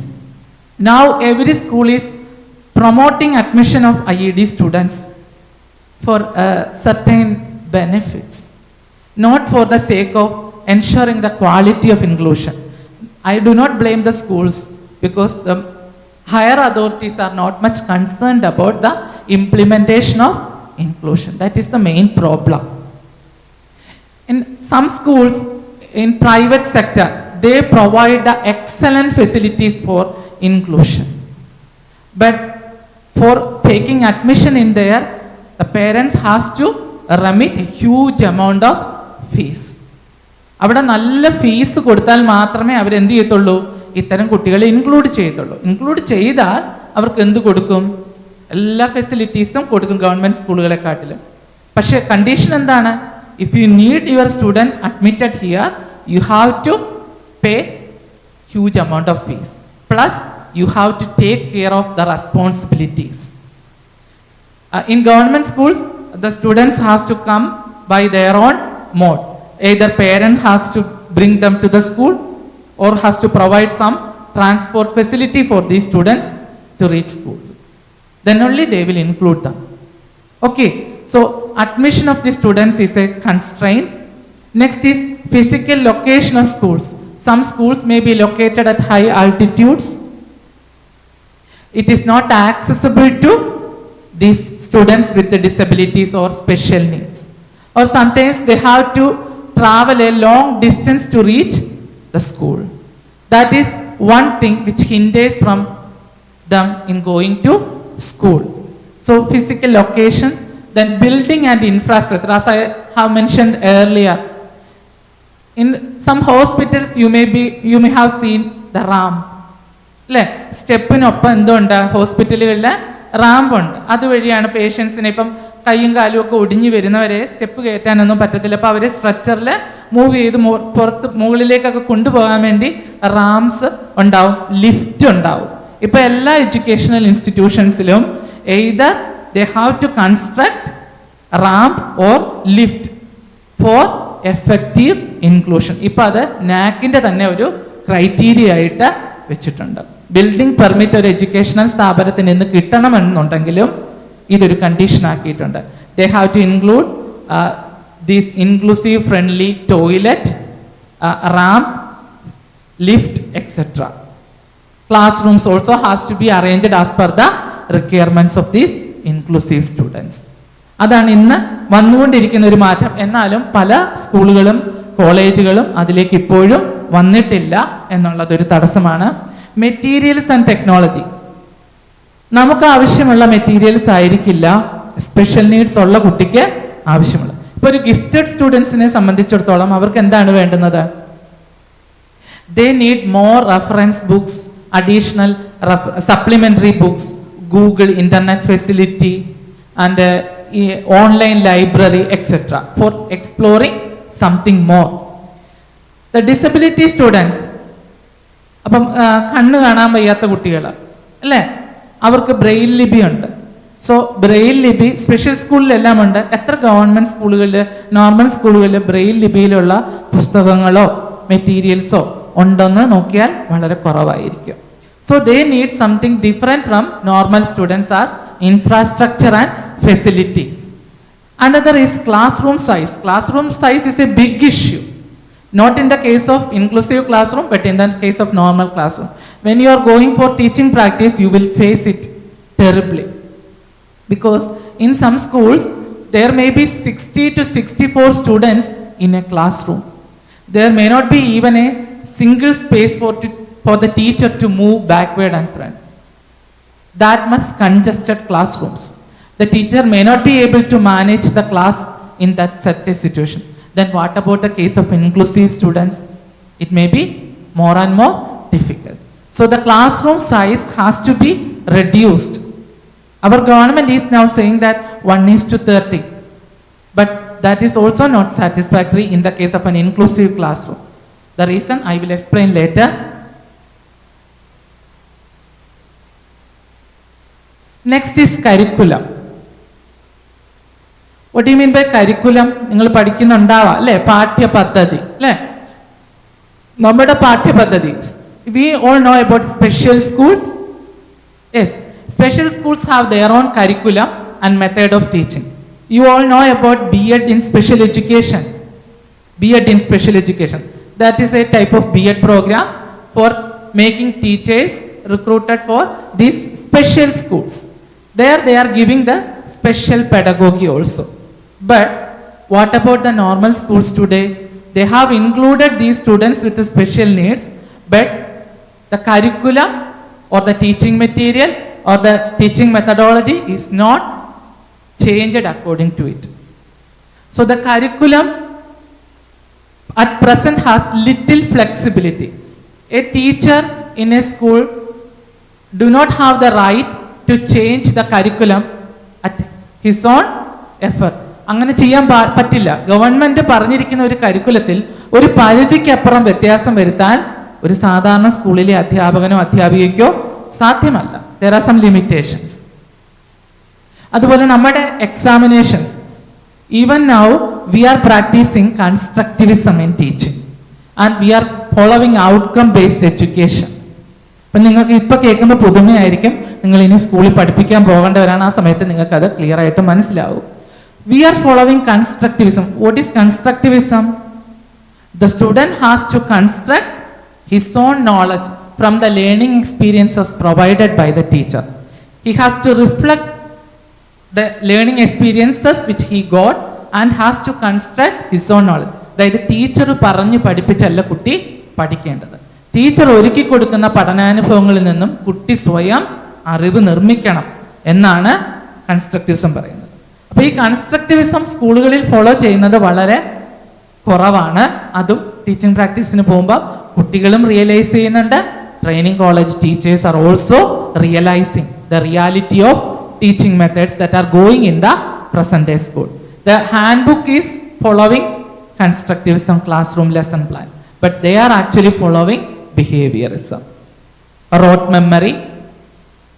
Now every school is promoting admission of IED students for certain benefits, not for the sake of ensuring the quality of inclusion. I do not blame the schools because the higher authorities are not much concerned about the implementation of inclusion. That is the main problem. In some schools, in private sector, they provide the excellent facilities for inclusion. But for taking admission in there, the parents has to remit a huge amount of fees. അവിടെ നല്ല fees കൊടുത്താൽ മാത്രമേ അവരെന്ത് ചെയ്യത്തുള്ളൂ? ഇത്തരം കുട്ടികളെ include ചെയ്യത്തുള്ളൂ. Include ചെയ്താൽ അവർക്ക് എന്ത് കൊടുക്കും? എല്ലാ ഫെസിലിറ്റീസും കൊടുക്കും ഗവൺമെൻറ് സ്കൂളുകളെക്കാട്ടിലും. പക്ഷേ കണ്ടീഷൻ എന്താണ്? If you need your student admitted here, you have to pay huge amount of fees. Plus you have to take care of the responsibilities. In government schools, the students has to come by their own mode. Either parent has to bring them to the school or has to provide some transport facility for these students to reach school. Then only they will include them. Okay, so admission of the students is a constraint. Next is physical location of schools. Some schools may be located at high altitudes. It is not accessible to these students with the disabilities or special needs. Or sometimes they have to travel a long distance to reach the school. That is one thing which hinders from them in going to school. So physical location, then building and infrastructure, as I have mentioned earlier. In some hospitals you may have seen the ramp. അല്ലേ, സ്റ്റെപ്പിനൊപ്പം എന്തുണ്ട്, ഹോസ്പിറ്റലുകളിൽ റാമ്പുണ്ട്. അതുവഴിയാണ് പേഷ്യൻസിനെ ഇപ്പം കൈയും കാലും ഒക്കെ ഒടിഞ്ഞു വരുന്നവരെ step കയറ്റാനൊന്നും പറ്റത്തില്ല. അപ്പോൾ അവരെ സ്ട്രെച്ചറിൽ മൂവ് ചെയ്ത് പുറത്ത് മുകളിലേക്കൊക്കെ കൊണ്ടുപോകാൻ വേണ്ടി റാംസ് ഉണ്ടാവും, ലിഫ്റ്റ് ഉണ്ടാവും. ഇപ്പോൾ എല്ലാ എഡ്യൂക്കേഷണൽ ഇൻസ്റ്റിറ്റ്യൂഷൻസിലും either they have to construct ramp or lift for effective inclusion. ഇപ്പം അത് നാക്കിൻ്റെ തന്നെ ഒരു ക്രൈറ്റീരിയ ആയിട്ട് വെച്ചിട്ടുണ്ട്. ബിൽഡിംഗ് പെർമിറ്റ് ഒരു എഡ്യൂക്കേഷണൽ സ്ഥാപനത്തിന് നിന്ന് കിട്ടണമെന്നുണ്ടെങ്കിലും ഇതൊരു കണ്ടീഷൻ ആക്കിയിട്ടുണ്ട്. They have to include this inclusive friendly toilet, ramp, lift etcetera. Class rooms also has to be arranged as per the requirements of these inclusive students. അതാണ് ഇന്ന് വന്നുകൊണ്ടിരിക്കുന്ന ഒരു മാറ്റം. എന്നാലും പല സ്കൂളുകളും കോളേജുകളും അതിലേക്ക് ഇപ്പോഴും വന്നിട്ടില്ല എന്നുള്ളതൊരു തടസ്സമാണ്. മെറ്റീരിയൽസ് ആൻഡ് ടെക്നോളജി, നമുക്ക് ആവശ്യമുള്ള മെറ്റീരിയൽസ് ആയിരിക്കില്ല സ്പെഷ്യൽ നീഡ്സ് ഉള്ള കുട്ടിക്ക് ആവശ്യമുള്ള. ഇപ്പൊ ഒരു ഗിഫ്റ്റഡ് സ്റ്റുഡൻസിനെ സംബന്ധിച്ചിടത്തോളം അവർക്ക് എന്താണ് വേണ്ടുന്നത്? They need more reference books, additional supplementary books, Google internet facility and online library etcetera four exploring something more. The disability students, അപ്പം കണ്ണ് കാണാൻ വയ്യാത്ത കുട്ടികൾ അല്ലേ, അവർക്ക് ബ്രെയിൽ ലിപി ഉണ്ട്. സോ ബ്രെയിൽ ലിപി സ്പെഷ്യൽ സ്കൂളിലെല്ലാം ഉണ്ട്. എത്ര ഗവൺമെന്റ് സ്കൂളുകളിൽ, നോർമൽ സ്കൂളുകളിൽ ബ്രെയിൽ ലിപിയിലുള്ള പുസ്തകങ്ങളോ മെറ്റീരിയൽസോ ഉണ്ടെന്ന് നോക്കിയാൽ വളരെ കുറവായിരിക്കും. So they need something different from normal students as infrastructure and facilities. Another is classroom size. Classroom size is a big issue. Not in the case of inclusive classroom, but in the case of normal classroom. When you are going for teaching practice, you will face it terribly. Because in some schools, there may be 60 to 64 students in a classroom. There may not be even a single space for the teacher to move backward and front. That much congested classrooms. The teacher may not be able to manage the class in that such a situation. Then what about the case of inclusive students? It may be more and more difficult. So the classroom size has to be reduced. Our government is now saying that 1:30. But that is also not satisfactory in the case of an inclusive classroom. The reason I will explain later. Next is curriculum. What do you mean by curriculum? നിങ്ങൾ പഠിക്കുന്നുണ്ടാവാം അല്ലേ, പാഠ്യപദ്ധതി അല്ലേ, നമ്മുടെ പാഠ്യപദ്ധതി. We all know about special schools. Yes, special schools have their own curriculum and method of teaching. You all know about B.Ed in special education. B.Ed in special education. That is a type of B.Ed program for making teachers recruited for these special schools. There they are giving the special pedagogy also. But what about the normal schools today? They have included these students with the special needs, but the curriculum or the teaching material or the teaching methodology is not changed according to it. So the curriculum at present has little flexibility. A teacher in a school do not have the right to change the curriculum at his own effort. അങ്ങനെ ചെയ്യാൻ പറ്റില്ല. Government പറഞ്ഞിരിക്കുന്ന ഒരു കരിക്കുലത്തിൽ ഒരു പരിധിക്കപ്പുറം വ്യത്യാസം വരുത്താൻ ഒരു സാധാരണ സ്കൂളിലെ അധ്യാപകനോ അധ്യാപികയ്ക്കോ സാധ്യമല്ല. There are some limitations. അതുപോലെ നമ്മുടെ examinations, even now we are practicing constructivism in teaching and we are following outcome-based education. അപ്പം നിങ്ങൾക്ക് ഇപ്പോൾ കേൾക്കുമ്പോൾ പുതുമയായിരിക്കും, നിങ്ങൾ ഇനി സ്കൂളിൽ പഠിപ്പിക്കാൻ പോകേണ്ടവരാണ്, ആ സമയത്ത് നിങ്ങൾക്ക് അത് ക്ലിയർ ആയിട്ട് മനസ്സിലാവും. We are following constructivism. What is constructivism? The student has to construct his own knowledge from the learning experiences provided by the teacher. He has to reflect the learning experiences which he got and has to construct his own knowledge. അതായത് teacher പറഞ്ഞ് പഠിപ്പിച്ചല്ല കുട്ടി പഠിക്കേണ്ടത്. Teacher ഒരുക്കി കൊടുക്കുന്ന പഠനാനുഭവങ്ങളിൽ നിന്നും കുട്ടി സ്വയം അറിവ് നിർമ്മിക്കണം എന്നാണ് കൺസ്ട്രക്റ്റിവിസം പറയുന്നത്. അപ്പോൾ ഈ കൺസ്ട്രക്റ്റിവിസം സ്കൂളുകളിൽ ഫോളോ ചെയ്യുന്നത് വളരെ കുറവാണ്. അതും ടീച്ചിങ് പ്രാക്ടീസിന് പോകുമ്പോൾ കുട്ടികളും റിയലൈസ് ചെയ്യുന്നുണ്ട്. Training college teachers are also realising the reality of teaching methods that are going in the present day school. The handbook is following constructivism classroom lesson plan, but they are actually following behaviorism. Rote memory,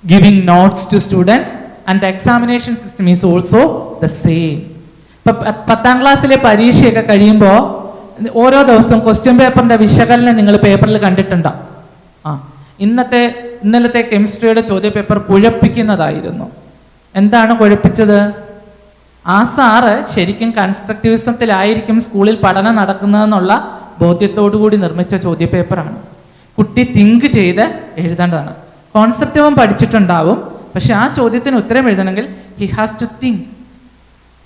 giving notes to students, and the examination system is also the same. ഇപ്പം 10ാം ക്ലാസ്സിലെ പരീക്ഷയൊക്കെ കഴിയുമ്പോൾ ഓരോ ദിവസവും question പേപ്പറിന്റെ വിശകലനം നിങ്ങൾ പേപ്പറിൽ കണ്ടിട്ടുണ്ടോ? ഇന്നലത്തെ കെമിസ്ട്രിയുടെ ചോദ്യ പേപ്പർ കുഴപ്പിക്കുന്നതായിരുന്നു. എന്താണ് കുഴപ്പിച്ചത്? ആ സാറ് ശരിക്കും കൺസ്ട്രക്റ്റിവിസത്തിലായിരിക്കും സ്കൂളിൽ പഠനം നടക്കുന്നതെന്നുള്ള ബോധ്യത്തോടു കൂടി നിർമ്മിച്ച ചോദ്യ പേപ്പറാണ്. കുട്ടി തിങ്ക് ചെയ്ത് എഴുതേണ്ടതാണ്. കോൺസെപ്റ്റ് അവൻ പഠിച്ചിട്ടുണ്ടാവും, പക്ഷെ ആ ചോദ്യത്തിന് ഉത്തരം എഴുതണമെങ്കിൽ he has to think,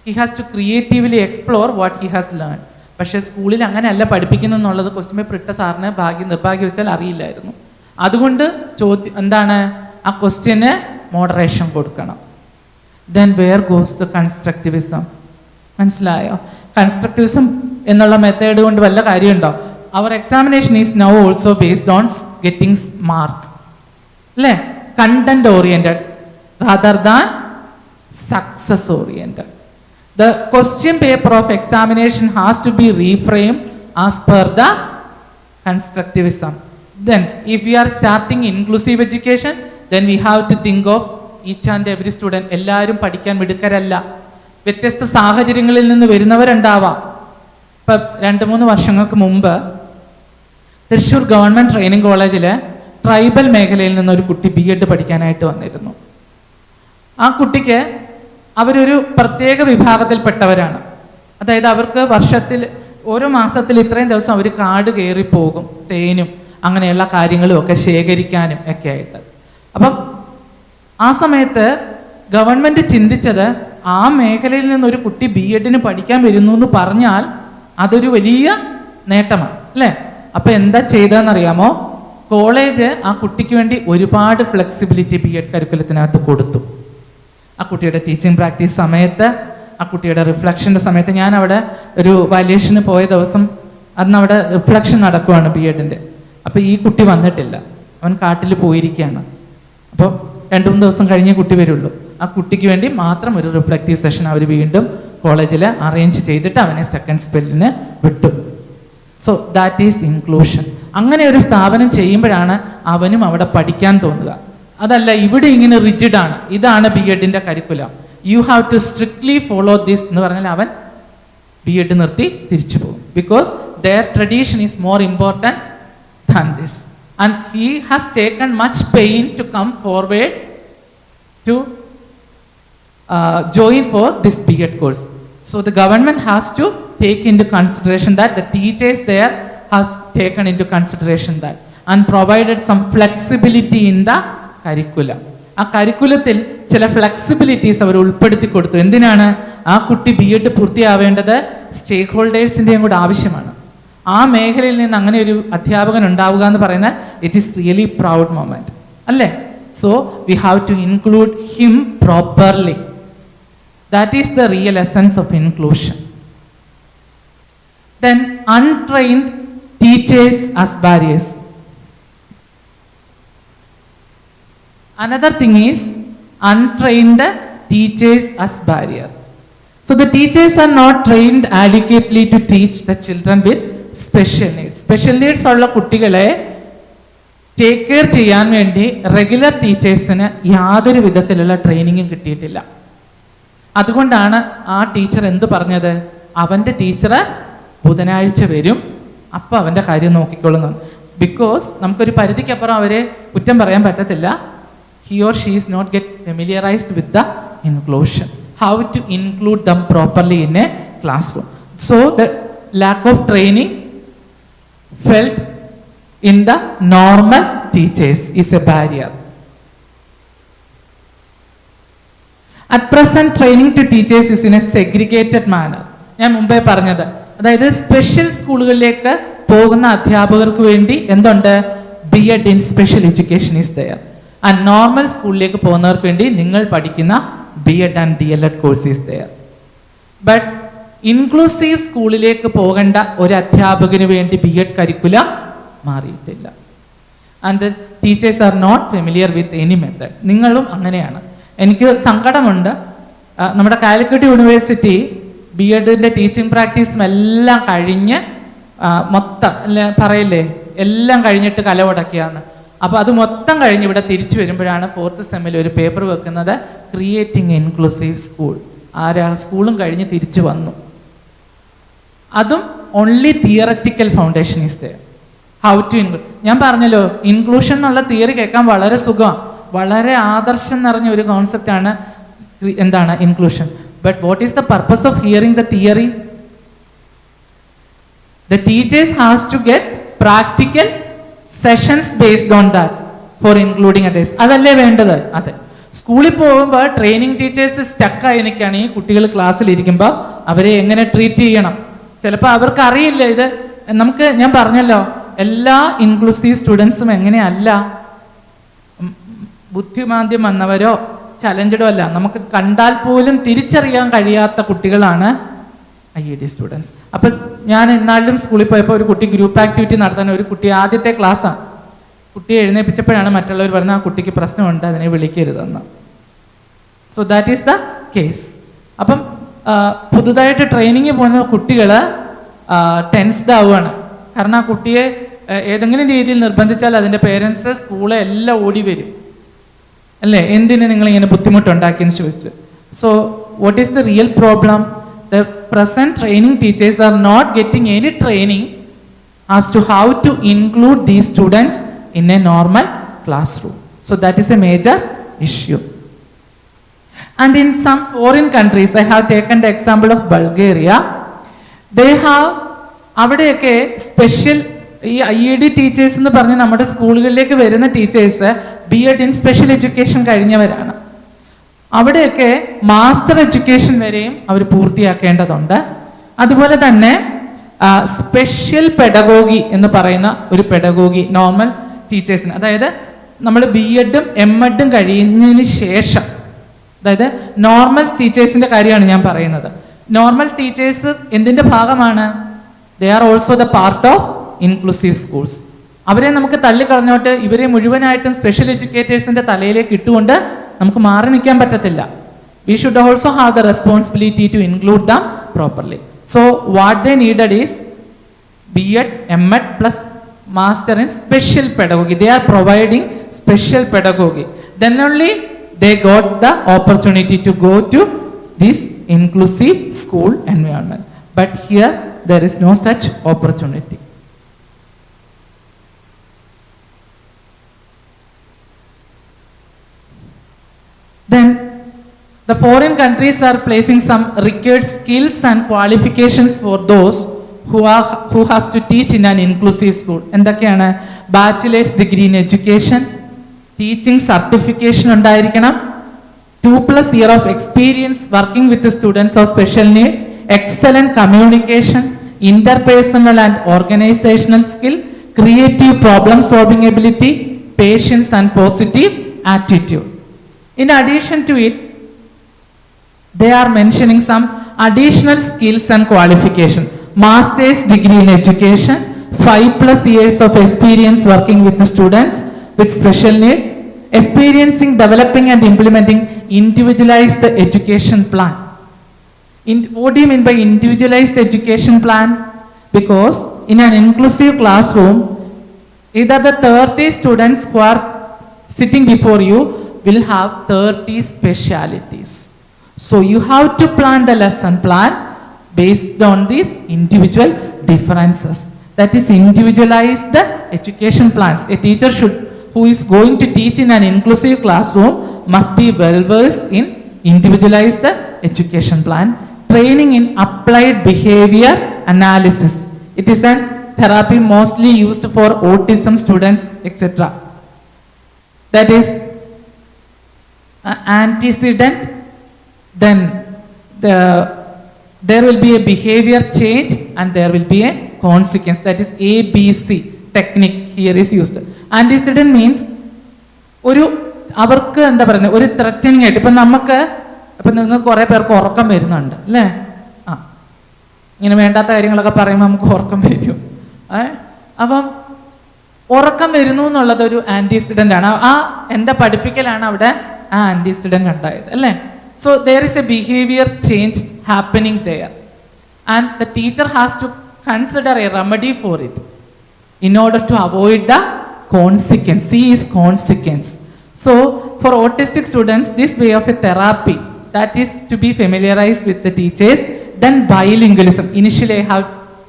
he has to creatively explore what he has learn. പക്ഷേ സ്കൂളിൽ അങ്ങനെയല്ല പഠിപ്പിക്കുന്നു എന്നുള്ളത് ക്വസ്റ്റ്യൻ പേപ്പർ ഇട്ട സാറിന് നിർഭാഗ്യവശാൽ അറിയില്ലായിരുന്നു. അതുകൊണ്ട് എന്താണ്, ആ ക്വസ്റ്റ്യന് മോഡറേഷൻ കൊടുക്കണം. Then where goes the constructivism? മനസ്സിലായോ? കൺസ്ട്രക്റ്റിവിസം എന്നുള്ള മെത്തേഡ് കൊണ്ട് വല്ല കാര്യമുണ്ടോ? അവർ examination is now also based on getting mark, അല്ലേ? Content oriented rather than success oriented. The question paper of examination has to be reframed as per the constructivism. Then if we are starting inclusive education, then we have to think of each and every student. എല്ലാവരും പഠിക്കാൻ മിടുക്കരല്ല, വ്യത്യസ്ത സാഹചര്യങ്ങളിൽ നിന്ന് വരുന്നവരുണ്ടാവാം. ഇപ്പം 2-3 വർഷങ്ങൾക്ക് മുമ്പ് Thrissur government training കോളേജിൽ tribal മേഖലയിൽ നിന്നൊരു കുട്ടി BEd പഠിക്കാനായിട്ട് വന്നിരുന്നു. ആ കുട്ടിക്ക് അവരൊരു പ്രത്യേക വിഭാഗത്തിൽപ്പെട്ടവരാണ്. അതായത് അവർക്ക് വർഷത്തിൽ ഓരോ മാസത്തിൽ ഇത്രയും ദിവസം അവർ കാട് കയറിപ്പോകും, തേനും അങ്ങനെയുള്ള കാര്യങ്ങളും ഒക്കെ ശേഖരിക്കാനും ഒക്കെ ആയിട്ട്. അപ്പം ആ സമയത്ത് ഗവൺമെൻറ് ചിന്തിച്ചത്, ആ മേഖലയിൽ നിന്നൊരു കുട്ടി BEdന് പഠിക്കാൻ വരുന്നു എന്ന് പറഞ്ഞാൽ അതൊരു വലിയ നേട്ടമാണ്, അല്ലേ? അപ്പം എന്താ ചെയ്തതെന്നറിയാമോ? കോളേജ് ആ കുട്ടിക്ക് വേണ്ടി ഒരുപാട് ഫ്ലെക്സിബിലിറ്റി BEd കരിക്കുലത്തിനകത്ത് കൊടുത്തു. ആ കുട്ടിയുടെ ടീച്ചിങ് പ്രാക്ടീസ് സമയത്ത്, ആ കുട്ടിയുടെ റിഫ്ലക്ഷൻ്റെ സമയത്ത്, ഞാൻ അവിടെ ഒരു വാല്യുവേഷന് പോയ ദിവസം അന്ന് അവിടെ റിഫ്ലക്ഷൻ നടക്കുവാണ് BEdൻ്റെ. അപ്പോൾ ഈ കുട്ടി വന്നിട്ടില്ല, അവൻ കാട്ടിൽ പോയിരിക്കുകയാണ്. അപ്പോൾ 2-3 ദിവസം കഴിഞ്ഞേ കുട്ടി വരുള്ളൂ. ആ കുട്ടിക്ക് വേണ്ടി മാത്രം ഒരു റിഫ്ലക്റ്റീവ് സെഷൻ അവർ വീണ്ടും കോളേജിൽ അറേഞ്ച് ചെയ്തിട്ട് അവനെ സെക്കൻഡ് സ്പെല്ലിന് വിട്ടു. So that is inclusion. അങ്ങനെ ഒരു സ്ഥാപനം ചെയ്യുമ്പോഴാണ് അവനും അവിടെ പഠിക്കാൻ തോന്നുക. അതല്ല ഇവിടെ ഇങ്ങനെ റിജിഡാണ്, ഇതാണ് BEdൻ്റെ curriculum, you have to strictly follow this എന്ന് പറഞ്ഞാൽ അവൻ BEd നിർത്തി തിരിച്ചു പോകും. Because their tradition is more important than this. And he has taken much pain to come forward to join for this BEd course. So the government has to take into consideration that, the teachers there has taken into consideration that and provided some flexibility in the curriculum. ആ കരിക്കുലത്തിൽ ചില ഫ്ലെക്സിബിലിറ്റീസ് അവർ ഉൾപ്പെടുത്തി കൊടുത്തു. എന്തിനാണ്? ആ കുട്ടി BEd പൂർത്തിയാവേണ്ടത് സ്റ്റേക്ക് ഹോൾഡേഴ്സിൻ്റെയും കൂടെ ആവശ്യമാണ്. ആ മേഖലയിൽ നിന്ന് അങ്ങനെ ഒരു അധ്യാപകൻ ഉണ്ടാവുക എന്ന് പറയുന്നത് it is really proud moment, അല്ലേ? So we have to include him properly. That is the real essence of inclusion. Then untrained teachers as barriers. Another thing is untrained teachers as barrier. So the teachers are not trained adequately to teach the children with special needs. Special needs ഉള്ള കുട്ടികളെ take care ചെയ്യാൻ വേണ്ടി regular ടീച്ചേഴ്സിന് യാതൊരു വിധത്തിലുള്ള ട്രെയിനിങ്ങും കിട്ടിയിട്ടില്ല. അതുകൊണ്ടാണ് ആ ടീച്ചർ എന്ത് പറഞ്ഞത്, അവൻ്റെ ടീച്ചർ ബുധനാഴ്ച വരും, അപ്പോൾ അവൻ്റെ കാര്യം നോക്കിക്കൊള്ളുന്നു. ബിക്കോസ് നമുക്കൊരു പരിധിക്കപ്പുറം അവരെ കുറ്റം പറയാൻ പറ്റത്തില്ല. He or she is not get familiarized with the inclusion. How to include them properly in a classroom. So the lack of training felt in the normal teachers is a barrier. At present, training to teachers is in a segregated manner. ഞാൻ മുമ്പേ പറഞ്ഞത്, അതായത് special സ്കൂളുകളിലേക്ക് പോകുന്ന അധ്യാപകർക്ക് വേണ്ടി എന്തുണ്ട്? B.Ed in special education is there. And normal സ്കൂളിലേക്ക് പോകുന്നവർക്ക് വേണ്ടി നിങ്ങൾ പഠിക്കുന്ന B.Ed and D.Ed course is there. But inclusive സ്കൂളിലേക്ക് പോകേണ്ട ഒരു അധ്യാപകന് വേണ്ടി B.Ed കരിക്കുലം മാറിയിട്ടില്ല. And the teachers are not familiar with any method. നിങ്ങളും അങ്ങനെയാണ്. എനിക്ക് സങ്കടമുണ്ട്, നമ്മുടെ കാലിക്കറ്റ് യൂണിവേഴ്സിറ്റി B.Edന്റെ ടീച്ചിങ് പ്രാക്ടീസും എല്ലാം കഴിഞ്ഞ് മൊത്തം പറയില്ലേ, എല്ലാം കഴിഞ്ഞിട്ട് കലവടക്കിയാണ്. അപ്പോൾ അത് മൊത്തം കഴിഞ്ഞ് ഇവിടെ തിരിച്ചു വരുമ്പോഴാണ് 4th സെമ്മിൽ ഒരു പേപ്പർ വെക്കുന്നത്, ക്രിയേറ്റിംഗ് ഇൻക്ലൂസീവ് സ്കൂൾ. സ്കൂളും കഴിഞ്ഞ് തിരിച്ചു വന്നു. അതും only theoretical foundation is there. How to ഞാൻ പറഞ്ഞല്ലോ, ഇൻക്ലൂഷൻ എന്നുള്ള തിയറി കേൾക്കാൻ വളരെ സുഖമാണ്, വളരെ ആദർശം നിറഞ്ഞ ഒരു കോൺസെപ്റ്റാണ് എന്താണ് inclusion. But what is the purpose of hearing the theory? The teachers has to get practical sessions based on that for including others. അതല്ലേ വേണ്ടത്? അതെ. സ്കൂളിൽ പോകുമ്പോൾ ട്രെയിനിങ് ടീച്ചേഴ്സ് സ്റ്റക്കായി നിൽക്കുകയാണ്. ഈ കുട്ടികൾ ക്ലാസ്സിൽ ഇരിക്കുമ്പോൾ അവരെ എങ്ങനെ ട്രീറ്റ് ചെയ്യണം, ചിലപ്പോൾ അവർക്ക് അറിയില്ല. ഇത് നമുക്ക് ഞാൻ പറഞ്ഞല്ലോ, എല്ലാ ഇൻക്ലൂസീവ് സ്റ്റുഡൻസും എങ്ങനെയല്ല, ബുദ്ധിമാന്ദ്യം വന്നവരോ ചലഞ്ചഡോ അല്ല, നമുക്ക് കണ്ടാൽ പോലും തിരിച്ചറിയാൻ കഴിയാത്ത കുട്ടികളാണ് IED സ്റ്റുഡൻസ്. അപ്പം ഞാൻ എന്നാലും സ്കൂളിൽ പോയപ്പോൾ ഒരു കുട്ടി ഗ്രൂപ്പ് ആക്ടിവിറ്റി നടത്താൻ, ഒരു കുട്ടി ആദ്യത്തെ ക്ലാസ്സാണ്, കുട്ടിയെ എഴുന്നേപ്പിച്ചപ്പോഴാണ് മറ്റുള്ളവർ പറഞ്ഞത് ആ കുട്ടിക്ക് പ്രശ്നമുണ്ട്, അതിനെ വിളിക്കരുതെന്ന്. So that is the case. അപ്പം പുതുതായിട്ട് ട്രെയിനിങ് പോകുന്ന കുട്ടികൾ ടെൻസ്ഡ് ആവുകയാണ്. കാരണം ആ കുട്ടിയെ ഏതെങ്കിലും രീതിയിൽ നിർബന്ധിച്ചാൽ അതിൻ്റെ പേരൻസ് സ്കൂളെ എല്ലാം ഓടി വരും, അല്ലേ, എന്തിന് നിങ്ങളിങ്ങനെ ബുദ്ധിമുട്ടുണ്ടാക്കിയെന്ന് ചോദിച്ചു. So what is the real problem? The present training teachers are not getting any training as to how to include these students in a normal classroom. So that is a major issue. And in some foreign countries, I have taken the example of Bulgaria. They have അവിടെയൊക്കെ special ഈ IED teachers എന്ന് പറഞ്ഞ് നമ്മുടെ സ്കൂളുകളിലേക്ക് വരുന്ന teachers B.Ed in special education കഴിഞ്ഞവരാണ്. അവിടെയൊക്കെ master education വരെയും അവർ പൂർത്തിയാക്കേണ്ടതുണ്ട്. അതുപോലെ തന്നെ സ്പെഷ്യൽ പെഡഗോഗി എന്ന് പറയുന്ന ഒരു പെഡഗോഗി നോർമൽ ടീച്ചേഴ്സിന്, അതായത് നമ്മൾ B.Edഉം M.Edഉം കഴിഞ്ഞതിന് ശേഷം, അതായത് നോർമൽ ടീച്ചേഴ്സിന്റെ കാര്യമാണ് ഞാൻ പറയുന്നത്. നോർമൽ ടീച്ചേഴ്സ് എന്തിന്റെ ഭാഗമാണ്? They are also the part of inclusive schools. അവരെ നമുക്ക് തള്ളിക്കളഞ്ഞോട്ട് ഇവരെ മുഴുവനായിട്ടും സ്പെഷ്യൽ എഡ്യൂക്കേറ്റേഴ്സിന്റെ തലയിലേക്ക് ഇട്ടുകൊണ്ട് നമുക്ക് മാറി നിൽക്കാൻ പറ്റത്തില്ല. We should also have the responsibility to include them properly. So what they needed is B.Ed, M.Ed plus master in special pedagogy. They are providing special pedagogy. Then only they got the opportunity to go to this inclusive school environment. But here there is no such opportunity. Then the foreign countries are placing some required skills and qualifications for those who has to teach in an inclusive school. എന്തൊക്കെയാണ്? Bachelor's degree in education, teaching certification ഉണ്ടായിരിക്കണം, 2+ year of experience working with the students of special need, excellent communication, interpersonal and organizational skill, creative problem solving ability, patience and positive attitude. In addition to it, they are mentioning some additional skills and qualification. Master's degree in education, 5+ years of experience working with the students with special need, experiencing developing and implementing individualized education plan. What do you mean by individualized education plan? Because in an inclusive classroom, either the 30 students who are sitting before you will have 30 specialities. So you have to plan the lesson plan based on these individual differences. that is individualized education plans. A teacher who is going to teach in an inclusive classroom must be well versed in individualized education plan. Training in applied behavior analysis. It is a therapy mostly used for autism students, etc. That is antecedent, then there will be a behavior change and there will be a consequence. That is ABC technique here is used. Antecedent means അവർക്ക് എന്താ പറയുന്നത്, ഒരു threatening ആയിട്ട്. ഇപ്പം നിങ്ങൾക്ക് കുറേ പേർക്ക് ഉറക്കം വരുന്നുണ്ട് അല്ലേ? ഇങ്ങനെ വേണ്ടാത്ത കാര്യങ്ങളൊക്കെ പറയുമ്പോൾ നമുക്ക് ഉറക്കം വരും. അപ്പം ഉറക്കം വരുന്നു എന്നുള്ളത് ഒരു ആൻറ്റിസിഡൻ്റ് ആണ്. എൻ്റെ പഠിപ്പിക്കലാണ് അവിടെ ആ ആൻറ്റിസിഡൻ്റ് ഉണ്ടായത് അല്ലേ? So there is a behaviour change happening there and the teacher has to consider a remedy for it in order to avoid the consequence. C is consequence. So for autistic students, this way of a therapy, that is to be familiarized with the teachers. Then bilingualism. Initially I have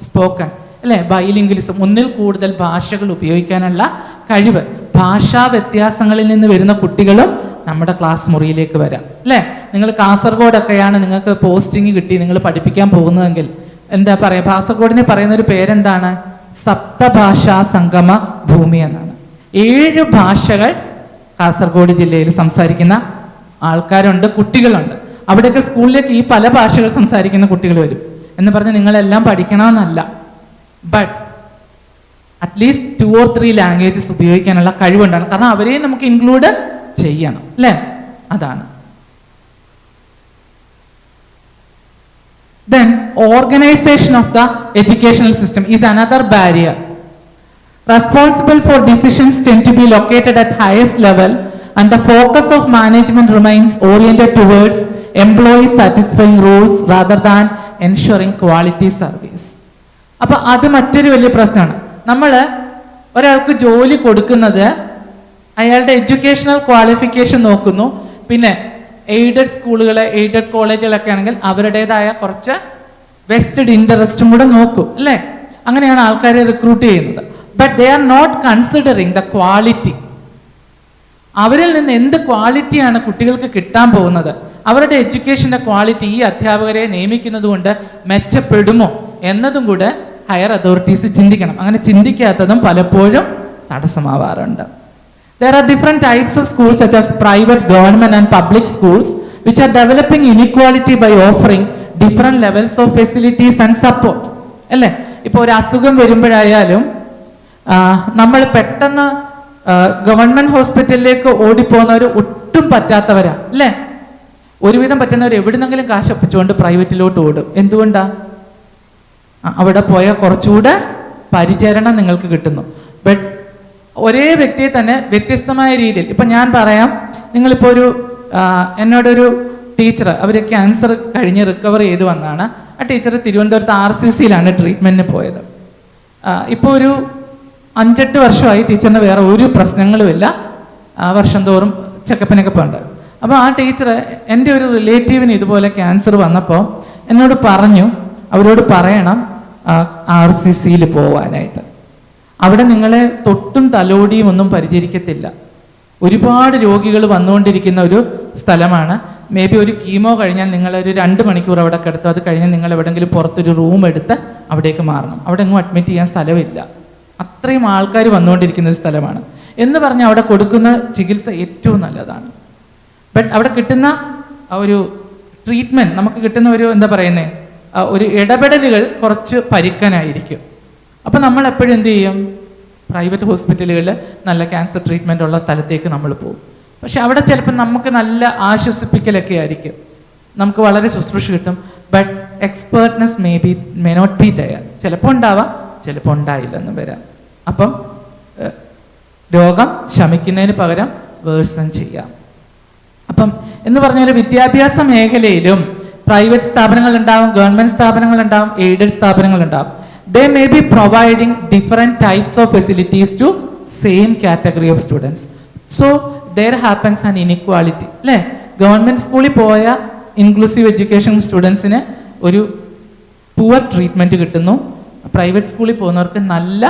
spoken അല്ലേ, ബൈലിംഗ്വലിസം, ഒന്നിൽ കൂടുതൽ ഭാഷകൾ ഉപയോഗിക്കാനുള്ള കഴിവ്. ഭാഷാ വ്യത്യാസങ്ങളിൽ നിന്ന് വരുന്ന കുട്ടികളും നമ്മുടെ ക്ലാസ് മുറിയിലേക്ക് വരാം അല്ലേ? നിങ്ങൾ കാസർഗോഡൊക്കെയാണ് നിങ്ങൾക്ക് പോസ്റ്റിംഗ് കിട്ടി നിങ്ങൾ പഠിപ്പിക്കാൻ പോകുന്നതെങ്കിൽ എന്താ പറയുക, കാസർഗോഡിനെ പറയുന്ന ഒരു പേരെന്താണ്? സപ്തഭാഷാ സംഗമ ഭൂമി എന്നാണ്. 7 ഭാഷകൾ കാസർഗോഡ് ജില്ലയിൽ സംസാരിക്കുന്ന ആൾക്കാരുണ്ട്, കുട്ടികളുണ്ട്. അവിടെയൊക്കെ സ്കൂളിലേക്ക് ഈ പല ഭാഷകൾ സംസാരിക്കുന്ന കുട്ടികൾ വരും എന്ന് പറഞ്ഞ് നിങ്ങളെല്ലാം പഠിക്കണമെന്നല്ല. ബട്ട് അറ്റ്ലീസ്റ്റ് 2 or 3 ലാംഗ്വേജസ് ഉപയോഗിക്കാനുള്ള കഴിവുണ്ടാണ്. കാരണം അവരെയും നമുക്ക് ഇൻക്ലൂഡ് ചെയ്യണം അല്ലേ? അതാണ്. Then organization of the educational system is another barrier. Responsible for decisions tend to be located at highest level and the focus of management remains oriented towards employee satisfying rules rather than ensuring quality service. അപ്പൊ അത് മറ്റൊരു വലിയ പ്രശ്നമാണ്. നമ്മൾ ഒരാൾക്ക് ജോലി കൊടുക്കുന്നത് അയാളുടെ എഡ്യൂക്കേഷണൽ ക്വാളിഫിക്കേഷൻ നോക്കുന്നു. പിന്നെ എയ്ഡഡ് സ്കൂളുകൾ, എയ്ഡഡ് കോളേജുകളൊക്കെ ആണെങ്കിൽ അവരുടേതായ കുറച്ച് വെസ്റ്റഡ് ഇൻട്രസ്റ്റും കൂടെ നോക്കും അല്ലേ? അങ്ങനെയാണ് ആൾക്കാരെ റിക്രൂട്ട് ചെയ്യുന്നത്. But they are not considering the quality. അവരിൽ നിന്ന് എന്ത് ക്വാളിറ്റിയാണ് കുട്ടികൾക്ക് കിട്ടാൻ പോകുന്നത്? അവരുടെ എഡ്യൂക്കേഷൻ്റെ ക്വാളിറ്റി ഈ അധ്യാപകരെ നിയമിക്കുന്നത് കൊണ്ട് മെച്ചപ്പെടുമോ എന്നതും കൂടെ ഹയർ അതോറിറ്റീസ് ചിന്തിക്കണം. അങ്ങനെ ചിന്തിക്കാത്തതും പലപ്പോഴും തടസ്സമാവാറുണ്ട്. There are different types of schools such as private, government and public schools which are developing inequality by offering different levels of facilities and support. അല്ലേ? ഇപ്പോൾ ഒരു അസുഖം വരുമ്പോഴായാലും നമ്മൾ പെട്ടെന്ന് ഗവൺമെന്റ് ഹോസ്പിറ്റലിലേക്ക് ഓടിപ്പോകുന്നവർ ഒട്ടും പറ്റാത്തവരാ അല്ലേ? ഒരുവിധം പറ്റുന്നവർ എവിടുന്നെങ്കിലും കാശ് ഒപ്പിച്ചുകൊണ്ട് പ്രൈവറ്റിലോട്ട് ഓടും. എന്തുകൊണ്ടാ? അവിടെ പോയാൽ കുറച്ചുകൂടെ പരിചരണം നിങ്ങൾക്ക് കിട്ടുന്നു. ബട്ട് ഒരേ വ്യക്തിയെ തന്നെ വ്യത്യസ്തമായ രീതിയിൽ, ഇപ്പം ഞാൻ പറയാം, നിങ്ങളിപ്പോൾ എന്നോടൊരു ടീച്ചർ, അവർ ക്യാൻസർ കഴിഞ്ഞ് റിക്കവർ ചെയ്ത് വന്നാണ്. ആ ടീച്ചർ തിരുവനന്തപുരത്ത് RCCയിലാണ് ട്രീറ്റ്മെൻറ്റിന് പോയത്. ഇപ്പോൾ ഒരു 5-8 വർഷമായി ടീച്ചറിന് വേറെ ഒരു പ്രശ്നങ്ങളുമില്ല. വർഷം തോറും ചെക്കപ്പിനൊക്കെ പോകണ്ട്. അപ്പോൾ ആ ടീച്ചർ എൻ്റെ ഒരു റിലേറ്റീവിന് ഇതുപോലെ ക്യാൻസർ വന്നപ്പോൾ എന്നോട് പറഞ്ഞു, അവരോട് പറയണം RCCയിൽ പോവാനായിട്ട്. അവിടെ നിങ്ങളെ തൊട്ടും തലോടിയും ഒന്നും പരിചരിക്കത്തില്ല. ഒരുപാട് രോഗികൾ വന്നുകൊണ്ടിരിക്കുന്ന ഒരു സ്ഥലമാണ്. മേ ബി ഒരു കീമോ കഴിഞ്ഞാൽ നിങ്ങളൊരു 2 മണിക്കൂർ അവിടെ കിടത്തും. അത് കഴിഞ്ഞാൽ നിങ്ങൾ എവിടെയെങ്കിലും പുറത്തൊരു റൂം എടുത്ത് അവിടേക്ക് മാറണം. അവിടെ എങ്ങും അഡ്മിറ്റ് ചെയ്യാൻ സ്ഥലമില്ല. അത്രയും ആൾക്കാർ വന്നുകൊണ്ടിരിക്കുന്ന ഒരു സ്ഥലമാണ്. എന്ന് പറഞ്ഞാൽ അവിടെ കൊടുക്കുന്ന ചികിത്സ ഏറ്റവും നല്ലതാണ്. ബട്ട് അവിടെ കിട്ടുന്ന ഒരു ട്രീറ്റ്മെൻറ്റ്, നമുക്ക് കിട്ടുന്ന ഒരു എന്താ പറയുന്നത്, ഒരു ഇടപെടലുകൾ കുറച്ച് പരുക്കനായിരിക്കും. അപ്പം നമ്മൾ എപ്പോഴും എന്ത് ചെയ്യും? പ്രൈവറ്റ് ഹോസ്പിറ്റലുകളിൽ നല്ല ക്യാൻസർ ട്രീറ്റ്മെൻ്റ് ഉള്ള സ്ഥലത്തേക്ക് നമ്മൾ പോകും. പക്ഷെ അവിടെ ചിലപ്പോൾ നമുക്ക് നല്ല ആശ്വസിപ്പിക്കലൊക്കെ ആയിരിക്കും, നമുക്ക് വളരെ ശുശ്രൂഷ കിട്ടും. But expertness may not be there. ചിലപ്പോൾ ഉണ്ടാവാം, ചിലപ്പോൾ ഉണ്ടായില്ലെന്ന് വരാം. അപ്പം രോഗം ശമിക്കുന്നതിന് പകരം വേഴ്സൺ ചെയ്യാം. അപ്പം എന്ന് പറഞ്ഞാൽ വിദ്യാഭ്യാസ മേഖലയിലും പ്രൈവറ്റ് സ്ഥാപനങ്ങളുണ്ടാവും, ഗവൺമെൻറ് സ്ഥാപനങ്ങളുണ്ടാവും, എയ്ഡഡ് സ്ഥാപനങ്ങളുണ്ടാവും. They may be providing different types of facilities to same category of students. So there happens an inequality. അല്ലേ? ഗവൺമെൻറ് സ്കൂളിൽ പോയ ഇൻക്ലൂസീവ് എഡ്യൂക്കേഷൻ സ്റ്റുഡൻസിന് ഒരു പുവർ ട്രീറ്റ്മെൻറ്റ് കിട്ടുന്നു. പ്രൈവറ്റ് സ്കൂളിൽ പോകുന്നവർക്ക് നല്ല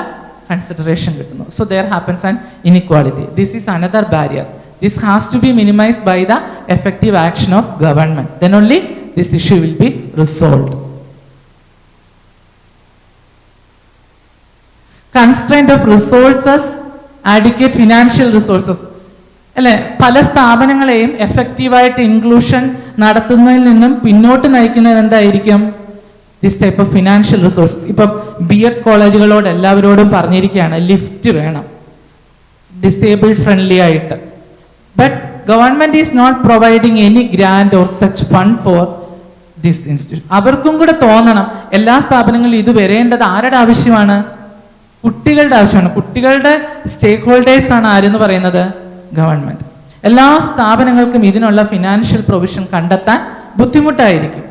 കൺസിഡറേഷൻ കിട്ടുന്നു. So there happens an inequality. This is another barrier. This has to be minimised by the effective action of government. Then only this issue will be resolved. Constraint of resources, adequate financial resources അല്ലെ, പല സ്ഥാപനങ്ങളെയും എഫക്റ്റീവായിട്ട് inclusion നടത്തുന്നതിൽ നിന്നും പിന്നോട്ട് നയിക്കുന്നത് എന്തായിരിക്കും? This type of financial resources. ഇപ്പം BEd കോളേജുകളോട് എല്ലാവരോടും പറഞ്ഞിരിക്കുകയാണ് ലിഫ്റ്റ് വേണം, ഡിസേബിൾ ഫ്രണ്ട്ലി ആയിട്ട്. But government is not providing any grant or such fund for this institution. അവർക്കും കൂടെ തോന്നണം എല്ലാ സ്ഥാപനങ്ങളിലും ഇത് വരേണ്ടത് ആരുടെ ആവശ്യമാണ്? കുട്ടികളുടെ ആവശ്യമാണ്. കുട്ടികളുടെ സ്റ്റേക്ക് ഹോൾഡേഴ്സ് ആണ് ആരെന്ന് പറയുന്നത്? ഗവൺമെന്റ്. എല്ലാ സ്ഥാപനങ്ങൾക്കും ഇതിനുള്ള ഫിനാൻഷ്യൽ പ്രൊവിഷൻ കണ്ടെത്താൻ ബുദ്ധിമുട്ടായിരിക്കും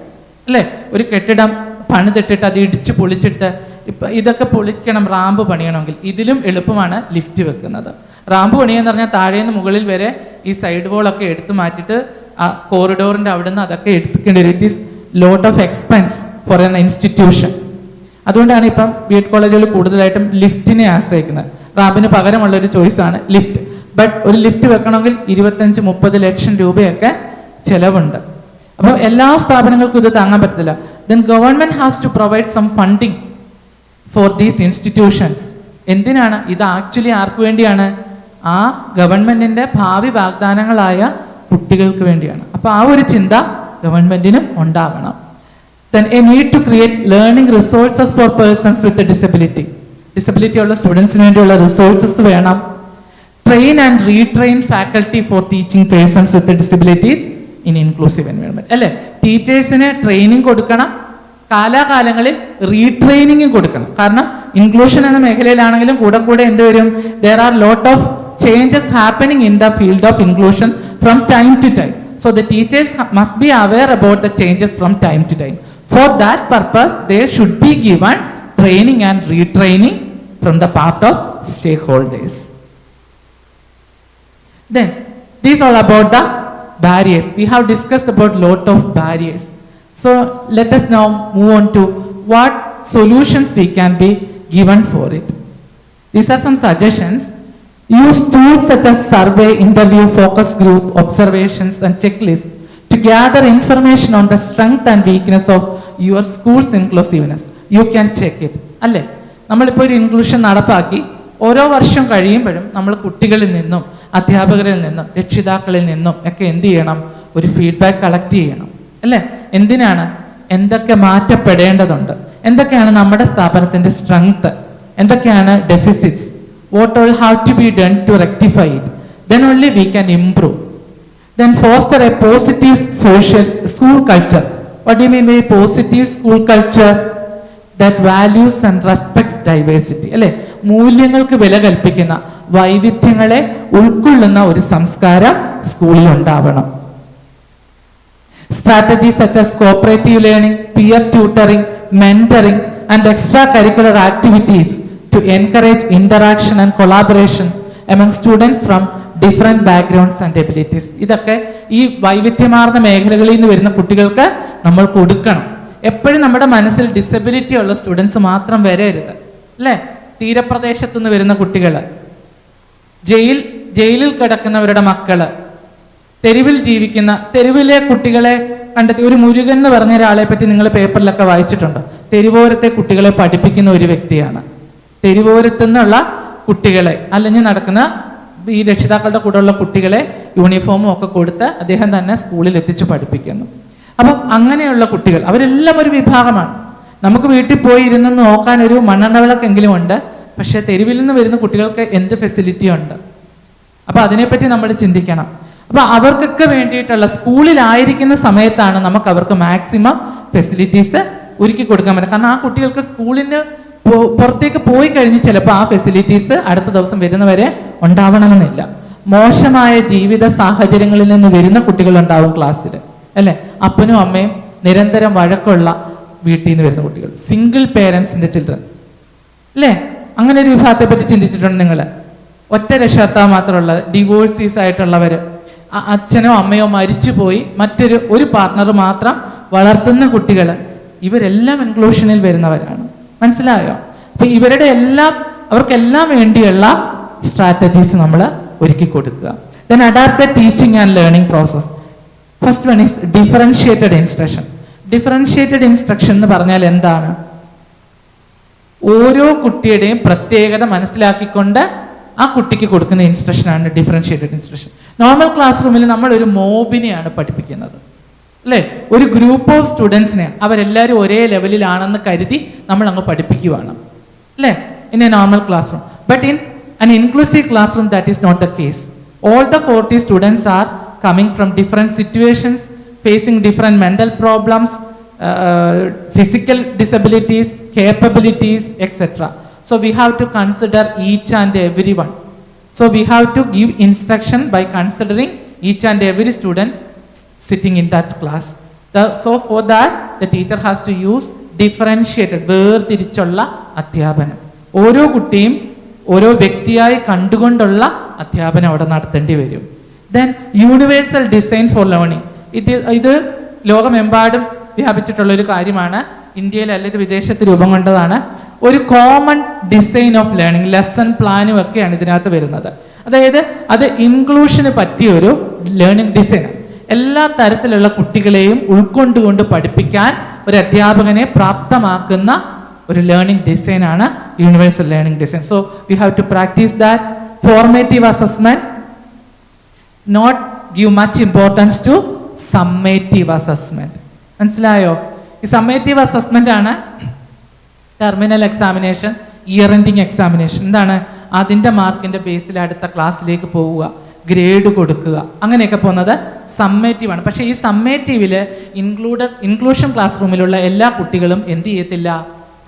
അല്ലേ? ഒരു കെട്ടിടം പണിതിട്ടിട്ട് അത് ഇടിച്ചു പൊളിച്ചിട്ട് ഇപ്പം ഇതൊക്കെ പൊളിക്കണം, റാമ്പ് പണിയണമെങ്കിൽ ഇതിലും എളുപ്പമാണ് ലിഫ്റ്റ് വെക്കുന്നത്. റാമ്പ് പണിയെന്ന് പറഞ്ഞാൽ താഴേന്ന് മുകളിൽ വരെ ഈ സൈഡ് വോളൊക്കെ എടുത്തു മാറ്റിയിട്ട് ആ കോറിഡോറിൻ്റെ അവിടെ നിന്ന് അതൊക്കെ എടുക്കേണ്ടി വരും. It is lot of expense four N institution. അതുകൊണ്ടാണ് ഇപ്പം BEd കോളേജുകൾ കൂടുതലായിട്ടും ലിഫ്റ്റിനെ ആശ്രയിക്കുന്നത്. റാമ്പിന് പകരമുള്ളൊരു ചോയ്സാണ് ലിഫ്റ്റ്. ബട്ട് ഒരു ലിഫ്റ്റ് വെക്കണമെങ്കിൽ 25-30 ലക്ഷം രൂപയൊക്കെ ചിലവുണ്ട്. അപ്പോൾ എല്ലാ സ്ഥാപനങ്ങൾക്കും ഇത് താങ്ങാൻ പറ്റത്തില്ല. Then government has to provide some funding for these institutions. എന്തിനാണ് ഇത്? ആക്ച്വലി ആർക്ക് വേണ്ടിയാണ്? ആ ഗവൺമെന്റിന്റെ ഭാവി വാഗ്ദാനങ്ങളായ കുട്ടികൾക്ക് വേണ്ടിയാണ്. അപ്പോൾ ആ ഒരു ചിന്ത ഗവൺമെന്റിനും ഉണ്ടാവണം. Then a need to create learning resources for persons with a disability. Disability ഉള്ള സ്റ്റുഡൻസിന് വേണ്ടിയുള്ള റിസോഴ്സസ് വേണം. Train and retrain faculty for teaching persons with disabilities in inclusive environment. അല്ലെ, ടീച്ചേഴ്സിന് ട്രെയിനിങ് കൊടുക്കണം, കാലാകാലങ്ങളിൽ റീട്രെയിനിങ്ങും കൊടുക്കണം. കാരണം ഇൻക്ലൂഷൻ എന്ന മേഖലയിലാണെങ്കിലും കൂടെ കൂടെ എന്ത് വരും? there are lot of changes happening in the field of inclusion from time to time. So the teachers must be aware about the changes from time to time. For that purpose, they should be given training and retraining from the part of stakeholders. Then, these all about the barriers. We have discussed about lot of barriers. So, let us now move on to what solutions we can be given for it. These are some suggestions. Use tools such as survey, interview, focus group, observations and checklists to gather information on the strength and weakness of your school's inclusiveness. You can check it. അല്ലേ, നമ്മളിപ്പോൾ ഒരു inclusion നടപ്പാക്കി ഓരോ വർഷം കഴിയുമ്പോഴും നമ്മൾ കുട്ടികളിൽ നിന്നും അധ്യാപകരിൽ നിന്നും രക്ഷിതാക്കളിൽ നിന്നും ഒക്കെ എന്ത് ചെയ്യണം? ഒരു ഫീഡ്ബാക്ക് കളക്ട് ചെയ്യണം അല്ലേ? എന്തിനാണ്? എന്തൊക്കെ മാറ്റപ്പെടേണ്ടതുണ്ട്, എന്തൊക്കെയാണ് നമ്മുടെ സ്ഥാപനത്തിന്റെ സ്ട്രെങ്ത്, എന്തൊക്കെയാണ് deficits, what all have to be done to rectify it. Then only we can improve. Then foster a positive social school culture. What do you mean by positive school culture? That values and respects diversity. അല്ലെ, മൂല്യങ്ങൾക്ക് വില കൽപ്പിക്കുന്ന, വൈവിധ്യങ്ങളെ ഉൾക്കൊള്ളുന്ന ഒരു സംസ്കാരം സ്കൂളിൽ ഉണ്ടാവണം. Strategies such as cooperative learning, peer tutoring, mentoring and extracurricular activities to encourage interaction and collaboration among students from different backgrounds and abilities. ഇതൊക്കെ ഈ വൈവിധ്യമാർന്ന മേഖലകളിൽ നിന്ന് വരുന്ന കുട്ടികൾക്ക് നമ്മൾ കൊടുക്കണം. എപ്പോഴും നമ്മുടെ മനസ്സിൽ ഡിസബിലിറ്റി ഉള്ള സ്റ്റുഡൻസ് മാത്രം വരരുത് അല്ലേ? തീരപ്രദേശത്തു നിന്ന് വരുന്ന കുട്ടികൾ, ജയിലിൽ കിടക്കുന്നവരുടെ മക്കള്, തെരുവിൽ ജീവിക്കുന്ന തെരുവിലെ കുട്ടികളെ കണ്ടെത്തി. ഒരു മുരുകൻ എന്ന് പറഞ്ഞ ഒരാളെ പറ്റി നിങ്ങൾ പേപ്പറിലൊക്കെ വായിച്ചിട്ടുണ്ടോ? തെരുവോരത്തെ കുട്ടികളെ പഠിപ്പിക്കുന്ന ഒരു വ്യക്തിയാണ്. തെരുവോരത്തു നിന്നുള്ള കുട്ടികളെ അല്ലെങ്കിൽ നടക്കുന്ന ഈ രക്ഷിതാക്കളുടെ കൂടെയുള്ള കുട്ടികളെ യൂണിഫോമും ഒക്കെ കൊടുത്ത് അദ്ദേഹം തന്നെ സ്കൂളിൽ എത്തിച്ച് പഠിപ്പിക്കുന്നു. അപ്പം അങ്ങനെയുള്ള കുട്ടികൾ അവരെല്ലാം ഒരു വിഭാഗമാണ്. നമുക്ക് വീട്ടിൽ പോയി ഇരുന്ന് നോക്കാൻ ഒരു മണ്ണെണ്ണ വിളക്കെങ്കിലും ഉണ്ട്. പക്ഷെ തെരുവിൽ നിന്ന് വരുന്ന കുട്ടികൾക്ക് എന്ത് ഫെസിലിറ്റി ഉണ്ട്? അപ്പൊ അതിനെപ്പറ്റി നമ്മൾ ചിന്തിക്കണം. അപ്പൊ അവർക്കൊക്കെ വേണ്ടിയിട്ടുള്ള സ്കൂളിലായിരിക്കുന്ന സമയത്താണ് നമുക്ക് അവർക്ക് മാക്സിമം ഫെസിലിറ്റീസ് ഒരുക്കി കൊടുക്കാൻ പറ്റും. കാരണം ആ കുട്ടികൾക്ക് സ്കൂളിന് പുറത്തേക്ക് പോയി കഴിഞ്ഞ് ചിലപ്പോൾ ആ ഫെസിലിറ്റീസ് അടുത്ത ദിവസം വരുന്നവരെ ഉണ്ടാവണമെന്നില്ല. മോശമായ ജീവിത സാഹചര്യങ്ങളിൽ നിന്ന് വരുന്ന കുട്ടികളുണ്ടാവും ക്ലാസ്സിൽ അല്ലെ, അപ്പനും അമ്മയും നിരന്തരം വഴക്കുള്ള വീട്ടിൽ നിന്ന് വരുന്ന കുട്ടികൾ, സിംഗിൾ പേരൻസിന്റെ ചിൽഡ്രൻ അല്ലേ, അങ്ങനെ ഒരു വിഭാഗത്തെ പറ്റി ചിന്തിച്ചിട്ടുണ്ട് നിങ്ങൾ? ഒറ്റ രക്ഷകർത്താവ് മാത്രമുള്ള ഡിവോഴ്സീസ് ആയിട്ടുള്ളവര്, അച്ഛനോ അമ്മയോ മരിച്ചുപോയി ഒരു പാർട്ട്ണർ മാത്രം വളർത്തുന്ന കുട്ടികൾ, ഇവരെല്ലാം ഇൻക്ലൂഷനിൽ വരുന്നവരാണ്. മനസ്സിലായോ? അപ്പൊ ഇവരുടെ അവർക്കെല്ലാം വേണ്ടിയുള്ള സ്ട്രാറ്റജീസ് നമ്മൾ ഒരുക്കി കൊടുക്കുക. Then adapt the teaching and learning process. First one is differentiated instruction. Differentiated instruction എന്ന് പറഞ്ഞാൽ എന്താണ്? ഓരോ കുട്ടിയുടെയും പ്രത്യേകത മനസ്സിലാക്കിക്കൊണ്ട് ആ കുട്ടിക്ക് കൊടുക്കുന്ന ഇൻസ്ട്രക്ഷനാണ് ഡിഫറൻഷിയേറ്റഡ് ഇൻസ്ട്രക്ഷൻ. നോർമൽ ക്ലാസ് റൂമിൽ നമ്മൾ ഒരു മോബിനെയാണ് പഠിപ്പിക്കുന്നത്, അല്ലേ? ഒരു ഗ്രൂപ്പ് ഓഫ് സ്റ്റുഡൻസിനെ അവരെല്ലാവരും ഒരേ ലെവലിലാണെന്ന് കരുതി നമ്മൾ അങ്ങ് പഠിപ്പിക്കുകയാണ്, അല്ലേ? In A normal class room. But in an inclusive classroom that is not the case. All the 40 students are coming from different situations, facing different mental problems, physical disabilities, capabilities, etc. So we have to consider each and every one. So we have to give instruction by considering each and every student sitting in that class. So for that the teacher has to use differentiated, വേർതിരിച്ചുള്ള അധ്യാപനം. ഓരോ കുട്ടിയും ഓരോ വ്യക്തിയായി കണ്ടുകൊണ്ടുള്ള അധ്യാപനം അവിടെ നടത്തേണ്ടി വരും. Then universal design for learning. ഇത് ലോകമെമ്പാടും വ്യാപിച്ചിട്ടുള്ള ഒരു കാര്യമാണ്. ഇന്ത്യയിൽ അല്ലെങ്കിൽ വിദേശത്ത് രൂപം കൊണ്ടതാണ്. ഒരു common design of learning, lesson പ്ലാനും ഒക്കെയാണ് ഇതിനകത്ത് വരുന്നത്. അതായത് അത് ഇൻക്ലൂഷന് പറ്റിയൊരു ലേണിംഗ് ഡിസൈൻ, എല്ലാ തരത്തിലുള്ള കുട്ടികളെയും ഉൾക്കൊണ്ടുകൊണ്ട് പഠിപ്പിക്കാൻ ഒരു അധ്യാപകനെ പ്രാപ്തമാക്കുന്ന ഒരു ലേണിംഗ് ഡിസൈൻ ആണ് universal learning design. So we have to practice that. Formative assessment, not give much importance to summative assessment. മനസ്സിലായോ? ഈ സമ്മേറ്റീവ് അസസ്മെന്റ് ആണ് terminal examination, year ending examination. എന്താണ്? അതിന്റെ മാർക്കിന്റെ ബേസിൽ അടുത്ത ക്ലാസ്സിലേക്ക് പോവുക, ഗ്രേഡ് കൊടുക്കുക, അങ്ങനെയൊക്കെ പോകുന്നത് സമ്മേറ്റീവ് ആണ്. പക്ഷേ ഈ സമ്മേറ്റീവില് ഇൻക്ലൂഷൻ ക്ലാസ് റൂമിലുള്ള എല്ലാ കുട്ടികളും എന്ത് ചെയ്യത്തില്ല?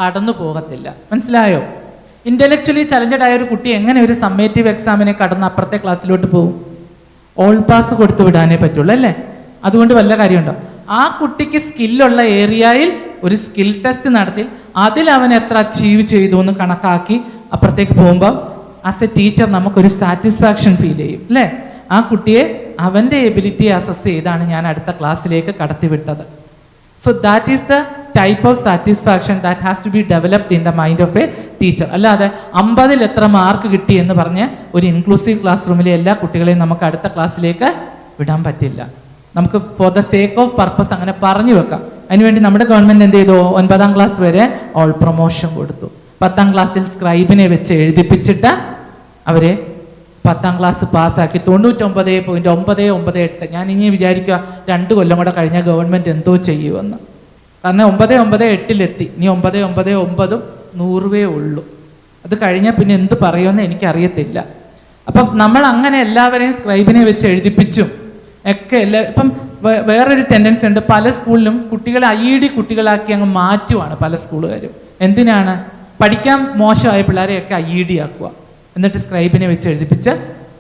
കടന്നു പോകത്തില്ല. മനസ്സിലായോ? ഇന്റലക്ച്വലി ചലഞ്ചഡ് ആയ ഒരു കുട്ടി എങ്ങനെ ഒരു സമ്മേറ്റീവ് എക്സാമിനെ കടന്ന് അപ്പുറത്തെ ക്ലാസ്സിലോട്ട് പോകും? ഓൾ പാസ് കൊടുത്തു വിടാനേ പറ്റുള്ളൂ, അല്ലേ? അതുകൊണ്ട് വല്ല കാര്യമുണ്ടോ? ആ കുട്ടിക്ക് സ്കില്ലുള്ള ഏരിയയിൽ ഒരു സ്കിൽ ടെസ്റ്റ് നടത്തി അതിൽ അവൻ എത്ര അച്ചീവ് ചെയ്തു എന്ന് കണക്കാക്കി അപ്പുറത്തേക്ക് പോകുമ്പോൾ ആസ് എ ടീച്ചർ നമുക്കൊരു സാറ്റിസ്ഫാക്ഷൻ ഫീൽ ചെയ്യും, അല്ലേ? ആ കുട്ടിയെ അവൻ്റെ എബിലിറ്റിയെ അസസ് ചെയ്താണ് ഞാൻ അടുത്ത ക്ലാസ്സിലേക്ക് കടത്തിവിട്ടത്. So that is the type of satisfaction that has to be developed in the mind of a teacher. അല്ലാതെ 50-ൽ എത്ര മാർക്ക് കിട്ടി എന്ന് പറഞ്ഞ് ഒരു ഇൻക്ലൂസീവ് ക്ലാസ് റൂമിലെ എല്ലാ കുട്ടികളെയും നമുക്ക് അടുത്ത ക്ലാസ്സിലേക്ക് വിടാൻ പറ്റില്ല. നമുക്ക് for the sake of purpose അങ്ങനെ പറഞ്ഞു വെക്കാം. അതിനുവേണ്ടി നമ്മുടെ ഗവൺമെന്റ് എന്ത് ചെയ്തു? 9ാം ക്ലാസ് വരെ ഓൾ പ്രൊമോഷൻ കൊടുത്തു. 10ാം ക്ലാസ്സിൽ സ്ക്രൈബിനെ വെച്ച് എഴുതിപ്പിച്ചിട്ട് അവരെ 10ാം ക്ലാസ് പാസ്സാക്കി 99.998. ഞാൻ ഇനി വിചാരിക്കുക 2 കൊല്ലം കൂടെ കഴിഞ്ഞാൽ ഗവൺമെന്റ് എന്തോ ചെയ്യുമെന്ന്. കാരണം 998-ലെത്തി. ഇനി 999 100 ഉള്ളൂ. അത് കഴിഞ്ഞാൽ പിന്നെ എന്ത് പറയുമെന്ന് എനിക്കറിയത്തില്ല. അപ്പം നമ്മൾ അങ്ങനെ എല്ലാവരെയും സ്ക്രൈബിനെ വെച്ച് എഴുതിപ്പിച്ചും ഒക്കെ ഇപ്പം വേറൊരു ടെൻഡൻസി ഉണ്ട്. പല സ്കൂളിലും കുട്ടികളെ IED കുട്ടികളാക്കി അങ്ങ് മാറ്റുവാണ് പല സ്കൂളുകാരും. എന്തിനാണ്? പഠിക്കാൻ മോശമായ പിള്ളേരെയൊക്കെ IED ആക്കുക, എന്നിട്ട് സ്ക്രൈബിനെ വെച്ച് എഴുതിപ്പിച്ച്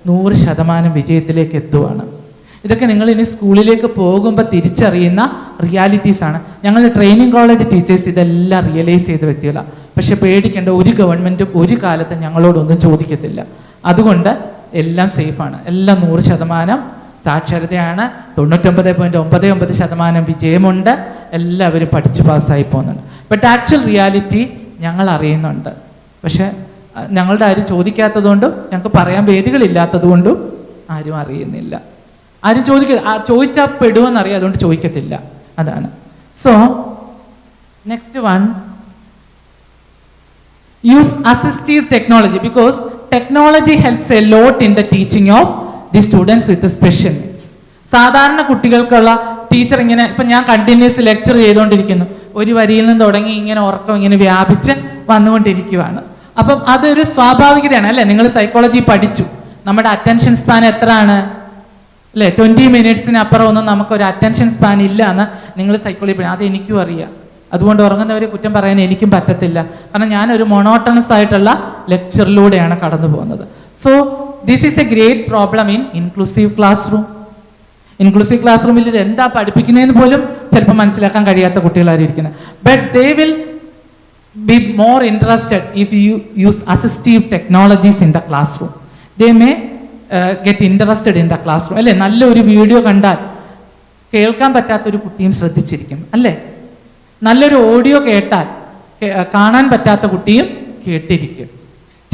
100% വിജയത്തിലേക്ക് എത്തുവാണ്. ഇതൊക്കെ നിങ്ങൾ ഇനി സ്കൂളിലേക്ക് പോകുമ്പോൾ തിരിച്ചറിയുന്ന റിയാലിറ്റീസ് ആണ്. ഞങ്ങൾ ട്രെയിനിങ് കോളേജ് ടീച്ചേഴ്സ് ഇതെല്ലാം റിയലൈസ് ചെയ്ത വ്യക്തികളാണ്. പക്ഷെ പേടിക്കേണ്ട, ഒരു ഗവൺമെൻറ്റും ഒരു കാലത്ത് ഞങ്ങളോടൊന്നും ചോദിക്കത്തില്ല. അതുകൊണ്ട് എല്ലാം സേഫാണ്, എല്ലാം 100% സാക്ഷരതയാണ്, 99.99% വിജയമുണ്ട്, എല്ലാവരും പഠിച്ച് പാസ്സായി പോകുന്നുണ്ട്. ബട്ട് ആക്ച്വൽ റിയാലിറ്റി ഞങ്ങൾ അറിയുന്നുണ്ട്. പക്ഷെ ഞങ്ങളുടെ ആരും ചോദിക്കാത്തതുകൊണ്ടും ഞങ്ങൾക്ക് പറയാൻ വേദികളില്ലാത്തത് കൊണ്ടും ആരും അറിയുന്നില്ല. ആരും ചോദിച്ചാൽ പെടുമെന്നറിയാം, അതുകൊണ്ട് ചോദിക്കത്തില്ല. അതാണ്. So next one, use assistive technology because technology helps a lot in the teaching of the students with special needs. സാധാരണ കുട്ടികൾക്കുള്ള ടീച്ചർ ഇങ്ങനെ ഇപ്പം ഞാൻ കണ്ടിന്യൂസ് ലെക്ചർ ചെയ്തുകൊണ്ടിരിക്കുന്നു, ഒരു വരിയിൽ നിന്ന് തുടങ്ങി ഇങ്ങനെ ഉറക്കം ഇങ്ങനെ വ്യാപിച്ച് വന്നുകൊണ്ടിരിക്കുകയാണ്. അപ്പം അതൊരു സ്വാഭാവികതയാണ്, അല്ലേ? നിങ്ങൾ സൈക്കോളജി പഠിച്ചു. നമ്മുടെ അറ്റൻഷൻ സ്പാൻ എത്ര ആണ്, അല്ലേ? 20 മിനിറ്റ്സിന് അപ്പുറം ഒന്നും നമുക്കൊരു അറ്റൻഷൻ സ്പാൻ ഇല്ല എന്ന് നിങ്ങൾ സൈക്കോളജി പഠിക്കും. അത് എനിക്കും അറിയാം. അതുകൊണ്ട് ഉറങ്ങുന്നവരെ കുറ്റം പറയാൻ എനിക്കും പറ്റത്തില്ല. കാരണം ഞാനൊരു മൊണോട്ടണസ് ആയിട്ടുള്ള ലെക്ചറിലൂടെയാണ് കടന്നു പോകുന്നത്. So this is a great problem in inclusive class room. Inclusive class റൂമിൽ ഇത് എന്താ പഠിപ്പിക്കുന്നതെന്ന് പോലും ചിലപ്പോൾ മനസ്സിലാക്കാൻ കഴിയാത്ത കുട്ടികളായിരിക്കും ഇരിക്കുന്നത്. But they will be more interested if you use assistive technologies in the classroom. They may get interested in the classroom. അല്ലേ? നല്ലൊരു വീഡിയോ കണ്ടാൽ കേൾക്കാൻ പറ്റാത്തൊരു കുട്ടിയും ശ്രദ്ധിച്ചിരിക്കും, അല്ലേ? നല്ലൊരു ഓഡിയോ കേട്ടാൽ കാണാൻ പറ്റാത്ത കുട്ടിയും കേട്ടിരിക്കും.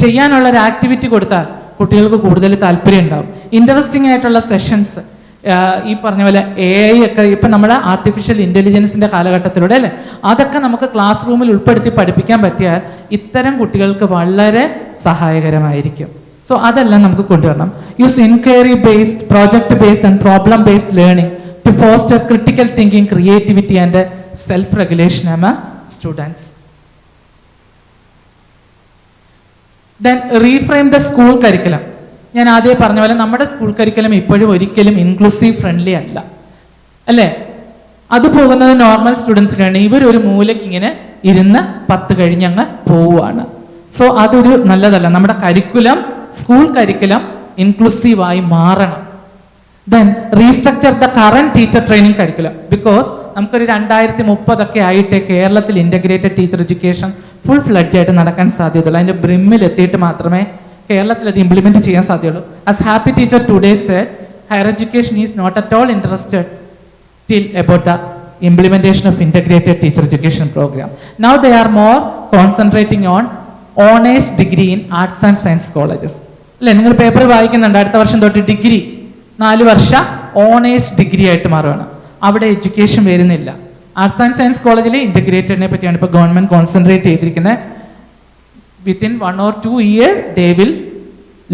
ചെയ്യാനുള്ള ഒരു ആക്ടിവിറ്റി കൊടുത്താൽ കുട്ടികൾക്ക് കൂടുതൽ താല്പര്യം ഉണ്ടാവും. ഇൻട്രസ്റ്റിംഗ് ആയിട്ടുള്ള സെഷൻസ്, ഈ പറഞ്ഞ പോലെ AI ഒക്കെ ഇപ്പം നമ്മൾ ആർട്ടിഫിഷ്യൽ ഇൻ്റലിജൻസിൻ്റെ കാലഘട്ടത്തിലൂടെ അല്ലേ, അതൊക്കെ നമുക്ക് ക്ലാസ് റൂമിൽ ഉൾപ്പെടുത്തി പഠിപ്പിക്കാൻ പറ്റിയാൽ ഇത്തരം കുട്ടികൾക്ക് വളരെ സഹായകരമായിരിക്കും. സോ അതെല്ലാം നമുക്ക് കൊണ്ടുവരണം. Use enquiry based, project based and problem based learning to foster critical thinking, creativity and self regulation among students. Then reframe the school curriculum. ഞാൻ ആദ്യം പറഞ്ഞ പോലെ നമ്മുടെ സ്കൂൾ കരിക്കുലം ഇപ്പോഴും ഒരിക്കലും ഇൻക്ലൂസീവ് ഫ്രണ്ട്ലി അല്ല, അല്ലേ? അത് പോകുന്നത് നോർമൽ സ്റ്റുഡൻസിനാണ്. ഇവരൊരു മൂലയ്ക്ക് ഇങ്ങനെ ഇരുന്ന് 10 കഴിഞ്ഞങ്ങ് പോവുകയാണ്. സോ അതൊരു നല്ലതല്ല. നമ്മുടെ കരിക്കുലം, സ്കൂൾ കരിക്കുലം ഇൻക്ലൂസീവായി മാറണം. Then restructure the current teacher training curriculum, because നമുക്കൊരു 2030 ആയിട്ട് കേരളത്തിൽ integrated teacher education full fledged ആയിട്ട് നടക്കാൻ സാധ്യതയുള്ളൂ. അതിൻ്റെ ബ്രിമ്മിൽ എത്തിയിട്ട് മാത്രമേ കേരളത്തിൽ അത് ഇംപ്ലിമെൻറ്റ് ചെയ്യാൻ സാധ്യതയുള്ളൂ. As Happy teacher today said, higher education is not at all interested till about the implementation of integrated teacher education program. Now they are more concentrating on honors degree in arts and science colleges. അല്ലേ, നിങ്ങൾ paper വായിക്കുന്നുണ്ട്, അടുത്ത വർഷം തൊട്ട് degree 4 വർഷ honours degree ആയിട്ട് മാറുകയാണ്. അവിടെ education വരുന്നില്ല. ആർട്സ് ആൻഡ് സയൻസ് കോളേജിൽ ഇൻ്റഗ്രേറ്റഡിനെ പറ്റിയാണ് ഇപ്പോൾ ഗവൺമെൻറ് കോൺസെൻട്രേറ്റ് ചെയ്തിരിക്കുന്നത്. Within 1 or 2 years they will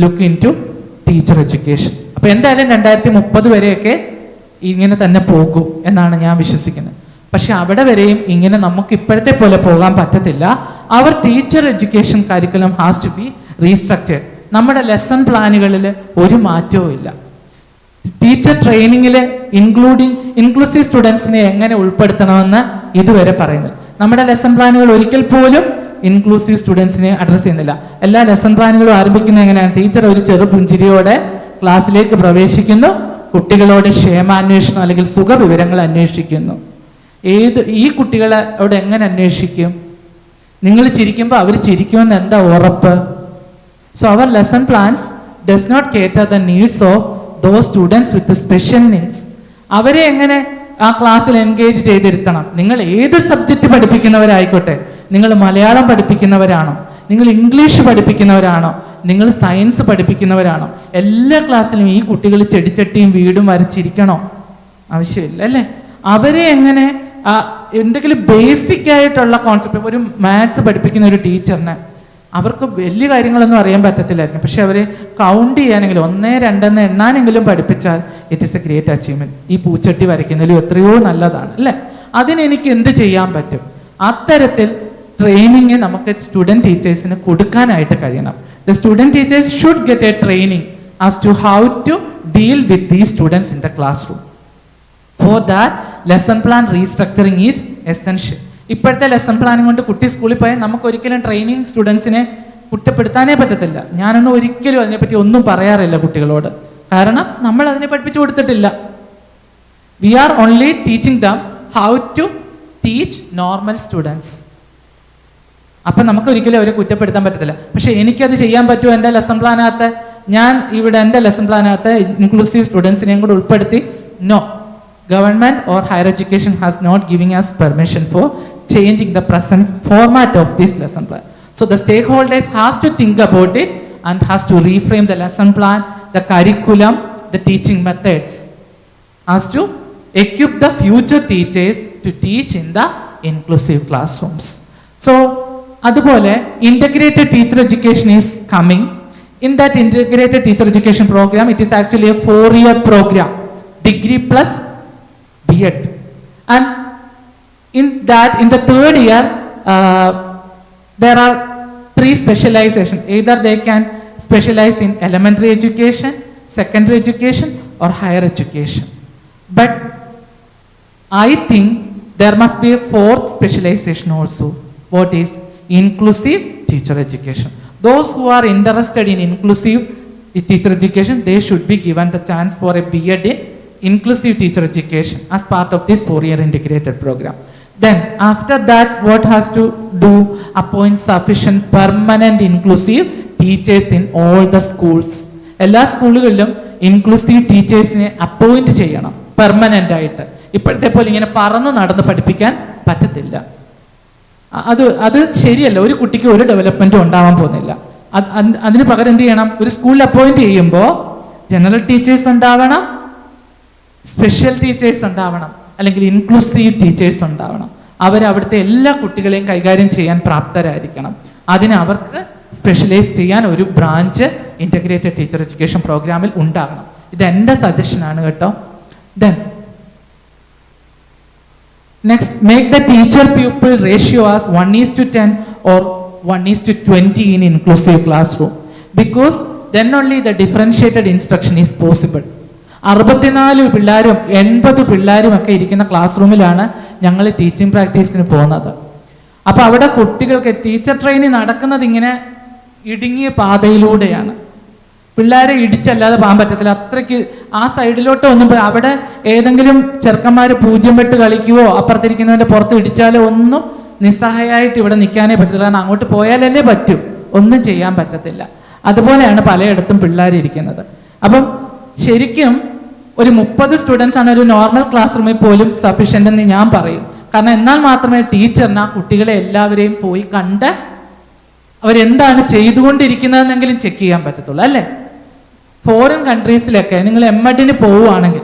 look into teacher education. അപ്പോൾ എന്തായാലും 2030 വരെയൊക്കെ ഇങ്ങനെ തന്നെ പോകും എന്നാണ് ഞാൻ വിശ്വസിക്കുന്നത്. പക്ഷെ അവിടെ വരെയും ഇങ്ങനെ നമുക്ക് ഇപ്പോഴത്തെ പോലെ പോകാൻ പറ്റത്തില്ല. അവർ teacher education curriculum has to be restructured. നമ്മുടെ ലെസൺ പ്ലാനുകളിൽ ഒരു മാറ്റവും ഇല്ല. ടീച്ചർ ട്രെയിനിങ്ങിൽ ഇൻക്ലൂസീവ് സ്റ്റുഡൻസിനെ എങ്ങനെ ഉൾപ്പെടുത്തണമെന്ന് ഇതുവരെ പറയുന്നത്. നമ്മുടെ ലെസൺ പ്ലാനുകൾ ഒരിക്കൽ പോലും ഇൻക്ലൂസീവ് സ്റ്റുഡൻസിനെ അഡ്രസ് ചെയ്യുന്നില്ല. എല്ലാ ലെസൺ പ്ലാനുകളും ആരംഭിക്കുന്നത് എങ്ങനെയാണ്? ടീച്ചർ ഒരു ചെറു പുഞ്ചിരിയോടെ ക്ലാസ്സിലേക്ക് പ്രവേശിക്കുന്നു, കുട്ടികളോട് ക്ഷേമാന്വേഷണം അല്ലെങ്കിൽ സുഖവിവരങ്ങൾ അന്വേഷിക്കുന്നു. ഈ കുട്ടികളോട് എങ്ങനെ അന്വേഷിക്കും? നിങ്ങൾ ചിരിക്കുമ്പോൾ അവർ ചിരിക്കുമെന്ന് എന്താ ഉറപ്പ്? സോ അവർ lesson plans does not cater the needs of those students with special needs. അവരെ എങ്ങനെ ആ ക്ലാസ്സിൽ എൻഗേജ് ചെയ്തിരുത്തണം? നിങ്ങൾ ഏത് സബ്ജക്റ്റ് പഠിപ്പിക്കുന്നവരായിക്കോട്ടെ, നിങ്ങൾ മലയാളം പഠിപ്പിക്കുന്നവരാണോ, നിങ്ങൾ ഇംഗ്ലീഷ് പഠിപ്പിക്കുന്നവരാണോ, നിങ്ങൾ സയൻസ് പഠിപ്പിക്കുന്നവരാണോ, എല്ലാ ക്ലാസ്സിലും ഈ കുട്ടികൾ ചെടിച്ചട്ടിയും വീടും വരച്ചിരിക്കണോ? ആവശ്യമില്ല, അല്ലേ? അവരെ എങ്ങനെ എന്തെങ്കിലും ബേസിക് ആയിട്ടുള്ള കോൺസെപ്റ്റ്, ഒരു മാത്സ് പഠിപ്പിക്കുന്ന ഒരു ടീച്ചറിന് അവർക്ക് വലിയ കാര്യങ്ങളൊന്നും അറിയാൻ പറ്റത്തില്ലായിരിക്കും, പക്ഷെ അവരെ കൗണ്ട് ചെയ്യാനെങ്കിലും 1, 2 എണ്ണാനെങ്കിലും പഠിപ്പിച്ചാൽ it is a great achievement. ഈ പൂച്ചട്ടി വരയ്ക്കുന്നതിലും എത്രയോ നല്ലതാണ്, അല്ലേ? അതിനെനിക്ക് എന്ത് ചെയ്യാൻ പറ്റും? അത്തരത്തിൽ ട്രെയിനിങ് നമുക്ക് സ്റ്റുഡൻറ് ടീച്ചേഴ്സിന് കൊടുക്കാനായിട്ട് കഴിയണം. The student teachers should get a training as to how to deal with these students in the classroom. For that, lesson plan restructuring is essential. ഇപ്പോഴത്തെ ലെസൺ പ്ലാനിങ് കൊണ്ട് കുട്ടി സ്കൂളിൽ പോയാൽ നമുക്ക് ഒരിക്കലും ട്രെയിനിങ് സ്റ്റുഡൻസിനെ കുറ്റപ്പെടുത്താനേ പറ്റത്തില്ല. ഞാനൊന്നും ഒരിക്കലും അതിനെപ്പറ്റി ഒന്നും പറയാറില്ല കുട്ടികളോട്, കാരണം നമ്മൾ അതിനെ പഠിപ്പിച്ചു കൊടുത്തിട്ടില്ല. We are only teaching them how to teach normal students. അപ്പം നമുക്ക് ഒരിക്കലും അവരെ കുറ്റപ്പെടുത്താൻ പറ്റത്തില്ല. പക്ഷെ എനിക്കത് ചെയ്യാൻ പറ്റുമോ? എൻ്റെ ലെസൺ പ്ലാനകത്ത് ഞാൻ ഇവിടെ എൻ്റെ ലെസൺ പ്ലാനകത്ത് ഇൻക്ലൂസീവ് സ്റ്റുഡൻസിനെയും കൂടെ ഉൾപ്പെടുത്തി? No, government or higher education has not giving us permission for changing the present format of this lesson plan. So the stakeholders has to think about it and has to reframe the lesson plan, the curriculum, the teaching methods, has to equip the future teachers to teach in the inclusive classrooms. So അതുപോലെ integrated teacher education is coming. In that integrated teacher education program, it is actually a 4-year program, degree plus B.Ed. And in the 3rd year, there are 3 specializations. Either they can specialize in elementary education, secondary education, or higher education. But I think there must be a 4th specialization also. What is inclusive teacher education? Those who are interested in inclusive teacher education, they should be given the chance for a B.Ed in inclusive teacher education as part of this 4-year integrated program. Then after that, what has to do? Appoint sufficient permanent inclusive teachers in all the schools. എല്ലാ സ്കൂളുകളിലും inclusive ടീച്ചേഴ്സിനെ appoint ചെയ്യണം permanent ആയിട്ട്. ഇപ്പോഴത്തെ പോലെ ഇങ്ങനെ പറന്ന് നടന്ന് പഠിപ്പിക്കാൻ പറ്റത്തില്ല. അത് ശരിയല്ല. ഒരു കുട്ടിക്ക് ഒരു ഡെവലപ്മെൻറ്റും ഉണ്ടാവാൻ പോകുന്നില്ല. അതിന് പകരം എന്ത് ചെയ്യണം? ഒരു സ്കൂളിൽ അപ്പോയിന്റ് ചെയ്യുമ്പോൾ ജനറൽ ടീച്ചേഴ്സ് ഉണ്ടാവണം, സ്പെഷ്യൽ ടീച്ചേഴ്സ് ഉണ്ടാവണം, അല്ലെങ്കിൽ ഇൻക്ലൂസീവ് ടീച്ചേഴ്സ് ഉണ്ടാവണം. അവിടുത്തെ എല്ലാ കുട്ടികളെയും കൈകാര്യം ചെയ്യാൻ പ്രാപ്തരായിരിക്കണം. അതിന് അവർക്ക് സ്പെഷ്യലൈസ് ചെയ്യാൻ ഒരു ബ്രാഞ്ച് ഇൻ്റഗ്രേറ്റഡ് ടീച്ചർ എഡ്യൂക്കേഷൻ പ്രോഗ്രാമിൽ ഉണ്ടാകണം. ഇത് എൻ്റെ സജഷനാണ് കേട്ടോ. Then next, make the teacher people ratio as 1:10 or 1:20 in inclusive classroom, because then only the differentiated instruction is possible. 64 പിള്ളേരും 80 പിള്ളേരും ഒക്കെ ഇരിക്കുന്ന ക്ലാസ് റൂമിലാണ് ഞങ്ങൾ ടീച്ചിങ് പ്രാക്ടീസിന് പോകുന്നത്. അപ്പോൾ അവിടെ കുട്ടികൾക്ക് ടീച്ചർ ട്രെയിനിങ് നടക്കുന്നത് ഇങ്ങനെ ഇടുങ്ങിയ പാതയിലൂടെയാണ്. പിള്ളേരെ ഇടിച്ചല്ലാതെ പോകാൻ പറ്റത്തില്ല. അത്രയ്ക്ക് ആ സൈഡിലോട്ട് ഒന്നും അവിടെ ഏതെങ്കിലും ചെറുക്കന്മാർ 0 വെട്ട് കളിക്കുവോ അപ്പുറത്തിരിക്കുന്നവൻ്റെ പുറത്ത് ഇടിച്ചാലോ ഒന്നും നിസ്സഹായമായിട്ട് ഇവിടെ നിൽക്കാനേ പറ്റത്തില്ല. കാരണം അങ്ങോട്ട് പോയാലല്ലേ പറ്റൂ, ഒന്നും ചെയ്യാൻ പറ്റത്തില്ല. അതുപോലെയാണ് പലയിടത്തും പിള്ളേരിരിക്കുന്നത്. അപ്പം ശരിക്കും ഒരു 30 സ്റ്റുഡൻസ് ആണ് ഒരു നോർമൽ ക്ലാസ് റൂമിൽ പോലും സഫീഷ്യൻ്റ് എന്ന് ഞാൻ പറയും. കാരണം എന്നാൽ മാത്രമേ ടീച്ചറിന് ആ കുട്ടികളെ എല്ലാവരെയും പോയി കണ്ട് അവരെന്താണ് ചെയ്തുകൊണ്ടിരിക്കുന്നതെന്നെങ്കിലും ചെക്ക് ചെയ്യാൻ പറ്റത്തുള്ളൂ, അല്ലേ? ഫോറിൻ കൺട്രീസിലൊക്കെ നിങ്ങൾ എംഎഡിന് പോവുകയാണെങ്കിൽ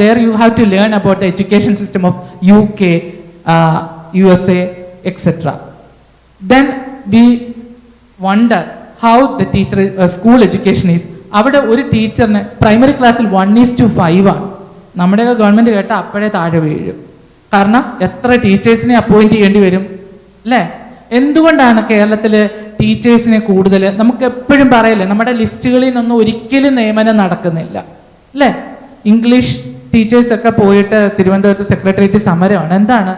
there you have to learn about the education system of UK, USA, etc. Then we wonder how the school education is. അവിടെ ഒരു ടീച്ചറിന് പ്രൈമറി ക്ലാസ്സിൽ 1:5 ആണ്. നമ്മുടെയൊക്കെ ഗവൺമെൻറ് കേട്ടാൽ അപ്പോഴേ താഴെ വീഴും. കാരണം എത്ര ടീച്ചേഴ്സിനെ അപ്പോയിന്റ് ചെയ്യേണ്ടി വരും, അല്ലേ? എന്തുകൊണ്ടാണ് കേരളത്തിൽ ടീച്ചേഴ്സിനെ കൂടുതൽ? നമുക്ക് എപ്പോഴും പറയല്ലേ, നമ്മുടെ ലിസ്റ്റുകളിൽ നിന്നൊന്നും ഒരിക്കലും നിയമനം നടക്കുന്നില്ല, അല്ലേ? ഇംഗ്ലീഷ് ടീച്ചേഴ്സൊക്കെ പോയിട്ട് തിരുവനന്തപുരത്ത് സെക്രട്ടേറിയറ്റ് സമരമാണ്. എന്താണ്?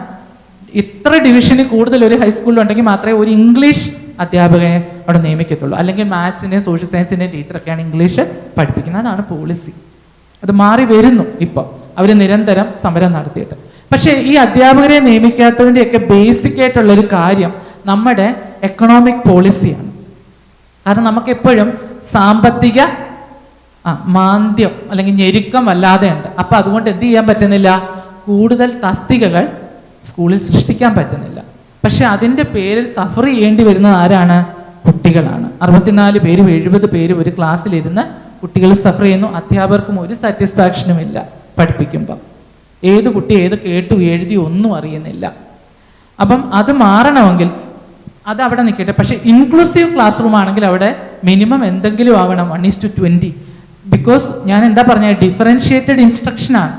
ഇത്ര ഡിവിഷന് കൂടുതൽ ഒരു ഹൈസ്കൂളിലുണ്ടെങ്കിൽ മാത്രമേ ഒരു ഇംഗ്ലീഷ് അധ്യാപകനെ അവിടെ നിയമിക്കത്തുള്ളൂ. അല്ലെങ്കിൽ മാത്സിൻ്റെയും സോഷ്യൽ സയൻസിൻ്റെയും ടീച്ചറൊക്കെയാണ് ഇംഗ്ലീഷ് പഠിപ്പിക്കുന്നത്. അതാണ് പോളിസി. അത് മാറി വരുന്നു ഇപ്പോൾ, അവർ നിരന്തരം സമരം നടത്തിയിട്ട്. പക്ഷേ ഈ അധ്യാപകരെ നിയമിക്കാത്തതിൻ്റെയൊക്കെ ബേസിക് ആയിട്ടുള്ളൊരു കാര്യം നമ്മുടെ എക്കണോമിക് പോളിസിയാണ്. കാരണം നമുക്കെപ്പോഴും സാമ്പത്തിക മാന്ദ്യം അല്ലെങ്കിൽ ഞെരുക്കം വല്ലാതെ ഉണ്ട്. അപ്പം അതുകൊണ്ട് എന്ത് ചെയ്യാൻ പറ്റുന്നില്ല? കൂടുതൽ തസ്തികകൾ സ്കൂളിൽ സൃഷ്ടിക്കാൻ പറ്റുന്നില്ല. പക്ഷെ അതിൻ്റെ പേരിൽ സഫർ ചെയ്യേണ്ടി വരുന്നത് ആരാണ്? കുട്ടികളാണ്. 64 പേര് 70 പേര് ഒരു ക്ലാസ്സിലിരുന്ന് കുട്ടികൾ സഫർ ചെയ്യുന്നു. അധ്യാപകർക്കും ഒരു സാറ്റിസ്ഫാക്ഷനും ഇല്ല പഠിപ്പിക്കുമ്പം. ഏത് കുട്ടി ഏത് കേട്ടു എഴുതി ഒന്നും അറിയുന്നില്ല. അപ്പം അത് മാറണമെങ്കിൽ അത് അവിടെ നിൽക്കട്ടെ. പക്ഷെ ഇൻക്ലൂസീവ് ക്ലാസ് റൂം ആണെങ്കിൽ അവിടെ മിനിമം എന്തെങ്കിലും ആവണം 1:20. ബിക്കോസ് ഞാൻ എന്താ പറഞ്ഞ ഡിഫറൻഷിയേറ്റഡ് ഇൻസ്ട്രക്ഷൻ ആണ്.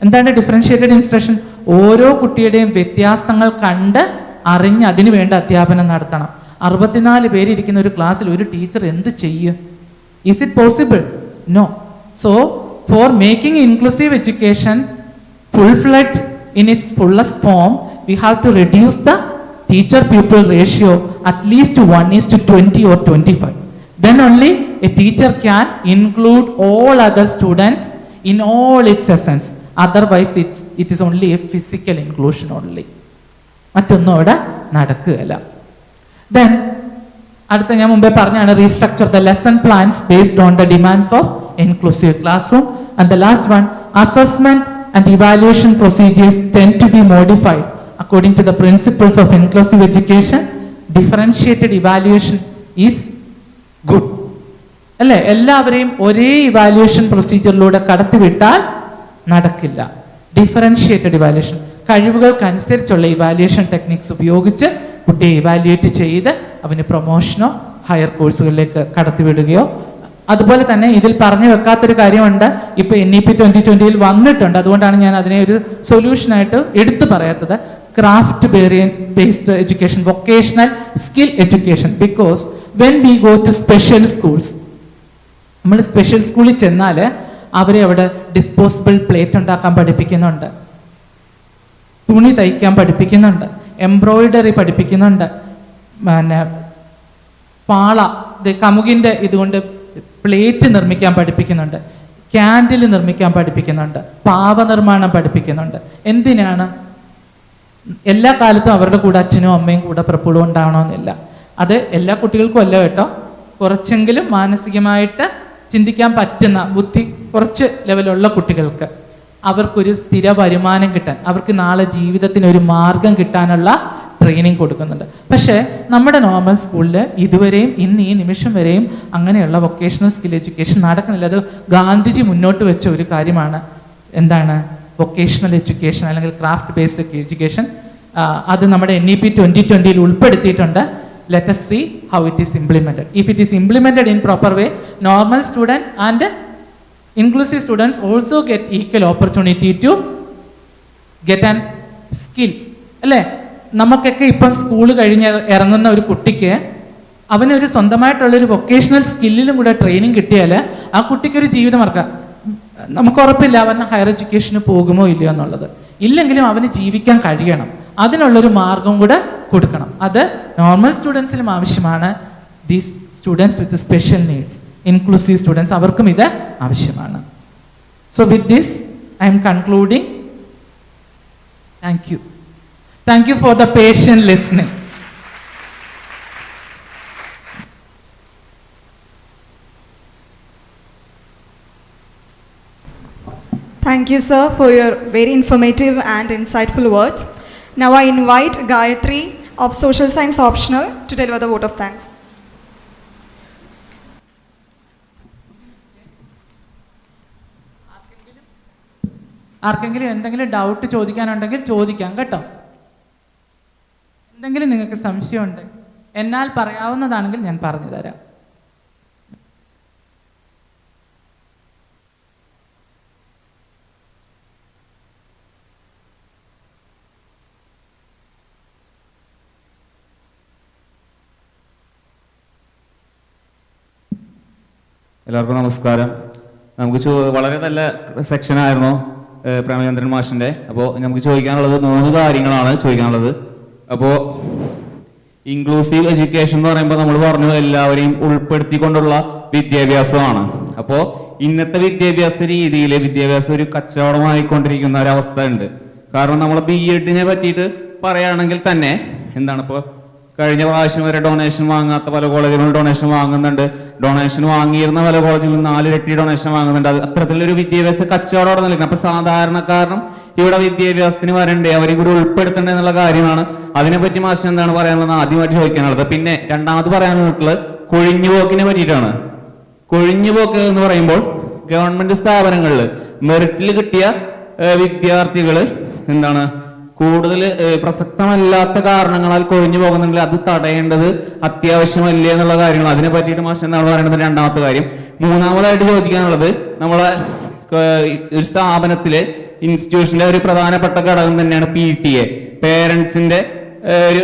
എന്താണ് ഡിഫറൻഷിയേറ്റഡ് ഇൻസ്ട്രക്ഷൻ? ഓരോ കുട്ടിയുടെയും വ്യത്യാസങ്ങൾ കണ്ട് അറിഞ്ഞ് അതിന് വേണ്ട അധ്യാപനം നടത്തണം. 64 പേര് ഇരിക്കുന്ന ഒരു ക്ലാസ്സിൽ ഒരു ടീച്ചർ എന്ത് ചെയ്യും? Is it possible? No. So for making inclusive education full-fledged in its fullest form, we have to reduce the teacher-pupil ratio at least to 1:20 or 25. Then only a teacher can include all other students in all its essence. Otherwise, it is only a physical inclusion only. മറ്റൊന്നും അവിടെ നടക്കുകയല്ല. Then അടുത്ത ഞാൻ മുമ്പേ പറഞ്ഞാണ് restructure the lesson plans based on the demands of inclusive class room. And the last one, assessment and evaluation procedures tend to be modified according to the principles of inclusive education. Differentiated evaluation is good, അല്ലേ? എല്ലാവരെയും ഒരേ evaluation പ്രൊസീജിയറിലൂടെ കടത്തിവിട്ടാൽ നടക്കില്ല. Differentiated evaluation, കഴിവുകൾക്കനുസരിച്ചുള്ള evaluation techniques ഉപയോഗിച്ച് കുട്ടിയെ evaluate ചെയ്ത് അവന് പ്രൊമോഷനോ higher കോഴ്സുകളിലേക്ക് കടത്തിവിടുകയോ. അതുപോലെ തന്നെ ഇതിൽ പറഞ്ഞു വെക്കാത്തൊരു കാര്യമുണ്ട്, ഇപ്പൊ NEP 2020 വന്നിട്ടുണ്ട്. അതുകൊണ്ടാണ് ഞാൻ അതിനെ ഒരു സൊല്യൂഷനായിട്ട് എടുത്തു പറയാത്തത്. Craft based education, vocational skill education. Because when we go to special schools, നമ്മൾ സ്പെഷ്യൽ സ്കൂളിൽ ചെന്നാൽ അവരെ അവിടെ ഡിസ്പോസിബിൾ പ്ലേറ്റ് ഉണ്ടാക്കാൻ പഠിപ്പിക്കുന്നുണ്ട്, തുണി തയ്ക്കാൻ പഠിപ്പിക്കുന്നുണ്ട്, എംബ്രോയിഡറി പഠിപ്പിക്കുന്നുണ്ട്, പിന്നെ പാള കമുകിൻ്റെ ഇതുകൊണ്ട് പ്ലേറ്റ് നിർമ്മിക്കാൻ പഠിപ്പിക്കുന്നുണ്ട്, ക്യാൻഡിൽ നിർമ്മിക്കാൻ പഠിപ്പിക്കുന്നുണ്ട്, പാവനിർമ്മാണം പഠിപ്പിക്കുന്നുണ്ട്. എന്തിനാണ്? എല്ലാ കാലത്തും അവരുടെ കൂടെ അച്ഛനും അമ്മയും കൂടെ പ്രപ്പോഴും ഉണ്ടാവണമെന്നില്ല. അത് എല്ലാ കുട്ടികൾക്കും അല്ല കേട്ടോ. കുറച്ചെങ്കിലും മാനസികമായിട്ട് ചിന്തിക്കാൻ പറ്റുന്ന ബുദ്ധി കുറച്ച് ലെവലുള്ള കുട്ടികൾക്ക്. അവർക്കൊരു സ്ഥിര വരുമാനം കിട്ടാൻ, അവർക്ക് നാളെ ജീവിതത്തിന് ഒരു മാർഗം കിട്ടാനുള്ള ട്രെയിനിങ് കൊടുക്കുന്നുണ്ട്. പക്ഷേ നമ്മുടെ നോർമൽ സ്കൂളിൽ ഇതുവരെയും ഇന്ന് ഈ നിമിഷം വരെയും അങ്ങനെയുള്ള വൊക്കേഷണൽ സ്കിൽ എഡ്യൂക്കേഷൻ നടക്കുന്നില്ല. അത് ഗാന്ധിജി മുന്നോട്ട് വെച്ച ഒരു കാര്യമാണ്. എന്താണ് വൊക്കേഷണൽ എഡ്യൂക്കേഷൻ അല്ലെങ്കിൽ ക്രാഫ്റ്റ് ബേസ്ഡ് എഡ്യൂക്കേഷൻ? അത് നമ്മുടെ NEP 2020 ഉൾപ്പെടുത്തിയിട്ടുണ്ട്. Let us see how it is implemented. If it is implemented in proper way, normal students and inclusive students also get equal opportunity to get an skill. അല്ലേ? നമുക്കൊക്കെ ഇപ്പം school കഴിഞ്ഞ് ഇറങ്ങുന്ന ഒരു കുട്ടിക്ക് അവനൊരു സ്വന്തമായിട്ടുള്ളൊരു വൊക്കേഷണൽ സ്കില്ലിലും കൂടെ ട്രെയിനിങ് കിട്ടിയാൽ ആ കുട്ടിക്കൊരു ജീവിതം ഇറക്കാം. നമുക്ക് ഉറപ്പില്ല അവൻ ഹയർ എഡ്യൂക്കേഷന് പോകുമോ ഇല്ലയോ എന്നുള്ളത്. ഇല്ലെങ്കിലും അവന് ജീവിക്കാൻ കഴിയണം. അതിനുള്ളൊരു മാർഗം കൂടെ കൊടുക്കണം. അത് നോർമൽ സ്റ്റുഡൻസിലും ആവശ്യമാണ്. These students with special needs, inclusive students, അവർക്കും ഇത് ആവശ്യമാണ്. So with this I M concluding. Thank you. Thank you for the patient listening. Thank you, sir, for your very informative and insightful words. Now I invite Gayatri of Social Science Optional to deliver the vote of thanks. ആർക്കെങ്കിലും എന്തെങ്കിലും doubt ചോദിക്കാനുണ്ടെങ്കിൽ ചോദിക്കാം കേട്ടോ. എന്തെങ്കിലും നിങ്ങൾക്ക് സംശയമുണ്ട് എന്നാൽ പറയാവുന്നതാണെങ്കിൽ ഞാൻ പറഞ്ഞു തരാം. എല്ലാവർക്കും നമസ്കാരം. നമുക്ക് വളരെ നല്ല സെക്ഷനായിരുന്നു പ്രേമചന്ദ്രൻ മാഷിൻ്റെ. അപ്പോൾ നമുക്ക് ചോദിക്കാനുള്ളത് 3 കാര്യങ്ങളാണ് ചോദിക്കാനുള്ളത്. അപ്പോൾ ഇൻക്ലൂസീവ് എഡ്യൂക്കേഷൻ എന്ന് പറയുമ്പോൾ നമ്മൾ പറഞ്ഞു എല്ലാവരെയും ഉൾപ്പെടുത്തിക്കൊണ്ടുള്ള വിദ്യാഭ്യാസമാണ്. അപ്പോൾ ഇന്നത്തെ വിദ്യാഭ്യാസ രീതിയിൽ വിദ്യാഭ്യാസം ഒരു കച്ചവടമായിക്കൊണ്ടിരിക്കുന്ന ഒരവസ്ഥ ഉണ്ട്. കാരണം നമ്മൾ BEdനെ പറ്റിയിട്ട് പറയുകയാണെങ്കിൽ തന്നെ എന്താണ്, ഇപ്പോൾ കഴിഞ്ഞ പ്രാവശ്യം വരെ ഡൊണേഷൻ വാങ്ങാത്ത പല കോളേജുകളും ഡൊണേഷൻ വാങ്ങുന്നുണ്ട്. ഡൊണേഷൻ വാങ്ങിയിരുന്ന പല കോളേജുകളും 4 ഇരട്ടി ഡൊണേഷൻ വാങ്ങുന്നുണ്ട്. അത് അത്തരത്തിലൊരു വിദ്യാഭ്യാസ കച്ചവടം നൽകുന്നത്. അപ്പൊ സാധാരണക്കാരനും ഇവിടെ വിദ്യാഭ്യാസത്തിന് വരണ്ടേ, അവരെ കൂടി ഉൾപ്പെടുത്തണ്ടേ എന്നുള്ള കാര്യമാണ്. അതിനെപ്പറ്റി മാഷ് എന്താണ് പറയാനുള്ളത് ആദ്യമായിട്ട് ചോദിക്കാനുള്ളത്. പിന്നെ രണ്ടാമത് പറയാനുള്ളത് കൊഴിഞ്ഞുപോക്കിനെ പറ്റിയിട്ടാണ്. കൊഴിഞ്ഞുപോക്ക് എന്ന് പറയുമ്പോൾ ഗവൺമെന്റ് സ്ഥാപനങ്ങളിൽ മെറിറ്റിൽ കിട്ടിയ വിദ്യാർത്ഥികൾ എന്താണ് കൂടുതൽ പ്രസക്തമല്ലാത്ത കാരണങ്ങളാൽ കൊഴിഞ്ഞു പോകുന്നുണ്ടെങ്കിൽ അത് തടയേണ്ടത് അത്യാവശ്യമല്ലേ എന്നുള്ള കാര്യങ്ങൾ. അതിനെ പറ്റിയിട്ട് മാഷ് എന്താണ് പറയുന്നത് രണ്ടാമത്തെ കാര്യം. മൂന്നാമതായിട്ട് ചോദിക്കാനുള്ളത് നമ്മളെ ഒരു സ്ഥാപനത്തിലെ ഇൻസ്റ്റിറ്റ്യൂഷന്റെ ഒരു പ്രധാനപ്പെട്ട ഘടകം തന്നെയാണ് PTA. പേരൻസിന്റെ ഒരു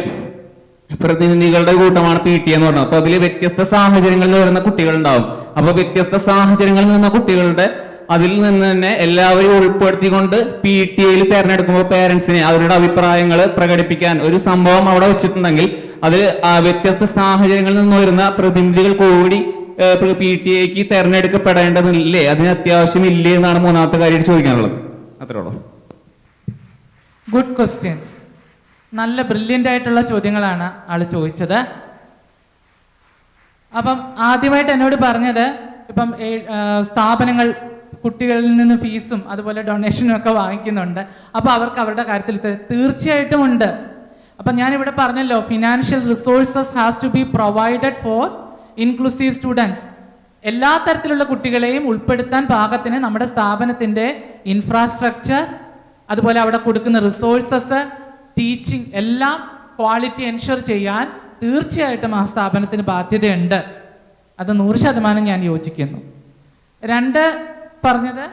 പ്രതിനിധികളുടെ കൂട്ടമാണ് PTA എന്ന് പറയുന്നത്. അപ്പൊ അതിൽ വ്യത്യസ്ത സാഹചര്യങ്ങളിൽ വരുന്ന കുട്ടികളുണ്ടാവും. അപ്പൊ വ്യത്യസ്ത സാഹചര്യങ്ങളിൽ നിന്ന കുട്ടികളുടെ അതിൽ നിന്ന് തന്നെ എല്ലാവരും ഉൾപ്പെടുത്തിക്കൊണ്ട് PTAയിൽ തെരഞ്ഞെടുക്കുമ്പോൾ പേരൻസിനെ അവരുടെ അഭിപ്രായങ്ങൾ പ്രകടിപ്പിക്കാൻ ഒരു സംഭവം അവിടെ വെച്ചിട്ടുണ്ടെങ്കിൽ അത് വ്യത്യസ്ത സാഹചര്യങ്ങളിൽ നിന്ന് വരുന്ന പ്രതിനിധികൾ കൂടി PTAക്ക് തെരഞ്ഞെടുക്കപ്പെടേണ്ടതില്ലേ, അതിന് അത്യാവശ്യമില്ലേ എന്നാണ് മൂന്നാമത്തെ കാര്യമായിട്ട് ചോദിക്കാനുള്ളത്. അത്രേ ഉള്ളൂ. Good questions. നല്ല ബ്രില്യൻ്റ് ആയിട്ടുള്ള ചോദ്യങ്ങളാണ് ആള് ചോദിച്ചത്. അപ്പം ആദ്യമായിട്ട് എന്നോട് പറഞ്ഞത് ഇപ്പം സ്ഥാപനങ്ങൾ കുട്ടികളിൽ നിന്ന് ഫീസും അതുപോലെ ഡൊണേഷനും ഒക്കെ വാങ്ങിക്കുന്നുണ്ട്. അപ്പോൾ അവർക്ക് അവരുടെ കാര്യത്തിൽ തീർച്ചയായിട്ടും ഉണ്ട്. അപ്പം ഞാനിവിടെ പറഞ്ഞല്ലോ, financial resources has to be provided for inclusive students. എല്ലാ തരത്തിലുള്ള കുട്ടികളെയും ഉൾപ്പെടുത്താൻ പാകത്തിന് നമ്മുടെ സ്ഥാപനത്തിൻ്റെ ഇൻഫ്രാസ്ട്രക്ചർ, അതുപോലെ അവിടെ കൊടുക്കുന്ന റിസോഴ്സസ്, ടീച്ചിങ് എല്ലാം ക്വാളിറ്റി എൻഷുർ ചെയ്യാൻ തീർച്ചയായിട്ടും ആ സ്ഥാപനത്തിന് ബാധ്യതയുണ്ട്. അത് 100% ഞാൻ യോജിക്കുന്നു. 2 പറഞ്ഞത്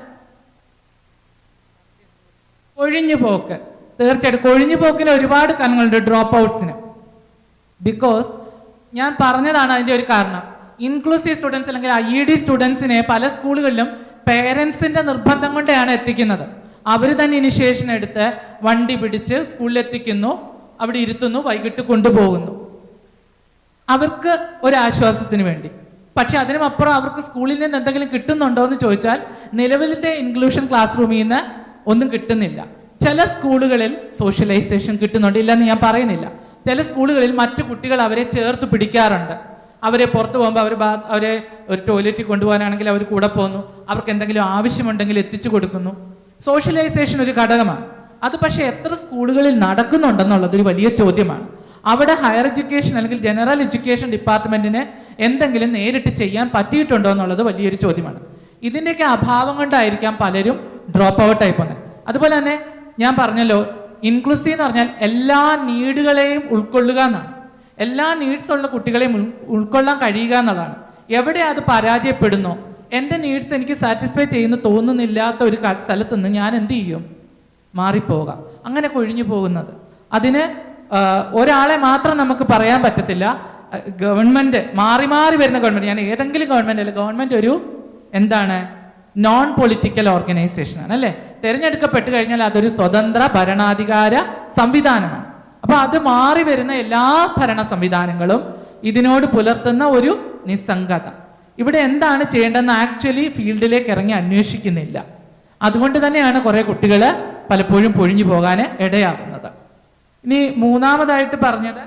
കൊഴിഞ്ഞുപോക്ക്. തീർച്ചയായിട്ടും കൊഴിഞ്ഞുപോക്കിന് ഒരുപാട് കാരണങ്ങളുണ്ട് ഡ്രോപ്പ് ഔട്ട്സിന്. ബിക്കോസ് ഞാൻ പറഞ്ഞതാണ് അതിൻ്റെ ഒരു കാരണം. ഇൻക്ലൂസീവ് സ്റ്റുഡൻസ് അല്ലെങ്കിൽ IED സ്റ്റുഡൻസിനെ പല സ്കൂളുകളിലും പേരൻസിന്റെ നിർബന്ധം കൊണ്ടാണ് എത്തിക്കുന്നത്. അവർ തന്നെ ഇനിഷ്യേഷൻ എടുത്ത് വണ്ടി പിടിച്ച് സ്കൂളിൽ എത്തിക്കുന്നു, അവിടെ ഇരുത്തുന്നു, വൈകിട്ട് കൊണ്ടുപോകുന്നു അവർക്ക് ഒരാശ്വാസത്തിന് വേണ്ടി. പക്ഷെ അതിനുമപ്പുറം അവർക്ക് സ്കൂളിൽ നിന്ന് എന്തെങ്കിലും കിട്ടുന്നുണ്ടോ എന്ന് ചോദിച്ചാൽ നിലവിലത്തെ ഇൻക്ലൂഷൻ ക്ലാസ് റൂമിൽ നിന്ന് ഒന്നും കിട്ടുന്നില്ല. ചില സ്കൂളുകളിൽ സോഷ്യലൈസേഷൻ കിട്ടുന്നുണ്ട്, ഇല്ലെന്ന് ഞാൻ പറയുന്നില്ല. ചില സ്കൂളുകളിൽ മറ്റു കുട്ടികൾ അവരെ ചേർത്ത് പിടിക്കാറുണ്ട്. അവരെ പുറത്ത് പോകുമ്പോൾ അവരെ ഒരു ടോയ്ലറ്റിൽ കൊണ്ടുപോകാനാണെങ്കിൽ അവർ കൂടെ പോകുന്നു. അവർക്ക് എന്തെങ്കിലും ആവശ്യമുണ്ടെങ്കിൽ എത്തിച്ചു കൊടുക്കുന്നു. സോഷ്യലൈസേഷൻ ഒരു ഘടകമാണ്. അത് പക്ഷേ എത്ര സ്കൂളുകളിൽ നടക്കുന്നുണ്ടെന്നുള്ളതൊരു വലിയ ചോദ്യമാണ്. അവിടെ ഹയർ എഡ്യൂക്കേഷൻ അല്ലെങ്കിൽ ജനറൽ എഡ്യൂക്കേഷൻ ഡിപ്പാർട്ട്മെന്റിന് എന്തെങ്കിലും നേരിട്ട് ചെയ്യാൻ പറ്റിയിട്ടുണ്ടോ എന്നുള്ളത് വലിയൊരു ചോദ്യമാണ്. ഇതിൻ്റെയൊക്കെ അഭാവം കൊണ്ടായിരിക്കാം പലരും ഡ്രോപ്പ് ഔട്ട് ആയി പോകുന്നത്. അതുപോലെ തന്നെ ഞാൻ പറഞ്ഞല്ലോ, ഇൻക്ലൂസീവ് എന്ന് പറഞ്ഞാൽ എല്ലാ നീഡുകളെയും ഉൾക്കൊള്ളുക എന്നാണ്. എല്ലാ നീഡ്സ് ഉള്ള കുട്ടികളെയും ഉൾക്കൊള്ളാൻ കഴിയുക എന്നുള്ളതാണ്. എവിടെ അത് പരാജയപ്പെടുന്നോ, എൻ്റെ നീഡ്സ് എനിക്ക് സാറ്റിസ്ഫൈ ചെയ്യുന്നു തോന്നുന്നില്ലാത്ത ഒരു സ്ഥലത്ത് നിന്ന് ഞാൻ എന്ത് ചെയ്യും? മാറിപ്പോകാം. അങ്ങനെ കൊഴിഞ്ഞു പോകുന്നത്. അതിന് ഒരാളെ മാത്രം നമുക്ക് പറയാൻ പറ്റത്തില്ല. ഗവൺമെന്റ് മാറി മാറി വരുന്ന ഗവൺമെന്റ്, ഞാൻ ഏതെങ്കിലും ഗവൺമെന്റ് അല്ല, ഗവൺമെന്റ് ഒരു എന്താണ്, നോൺ പൊളിറ്റിക്കൽ ഓർഗനൈസേഷൻ ആണ് അല്ലേ. തിരഞ്ഞെടുക്കപ്പെട്ട് കഴിഞ്ഞാൽ അതൊരു സ്വതന്ത്ര ഭരണാധികാര സംവിധാനമാണ്. അപ്പൊ അത് മാറി വരുന്ന എല്ലാ ഭരണ സംവിധാനങ്ങളും ഇതിനോട് പുലർത്തുന്ന ഒരു നിസ്സംഗത. ഇവിടെ എന്താണ് ചെയ്യേണ്ടതെന്ന് ആക്ച്വലി ഫീൽഡിലേക്ക് ഇറങ്ങി അന്വേഷിക്കുന്നില്ല. അതുകൊണ്ട് തന്നെയാണ് കുറെ കുട്ടികൾ പലപ്പോഴും പൊഴിഞ്ഞു പോകാൻ ഇടയാകുന്നത്. ഇനി മൂന്നാമതായിട്ട് പറഞ്ഞത്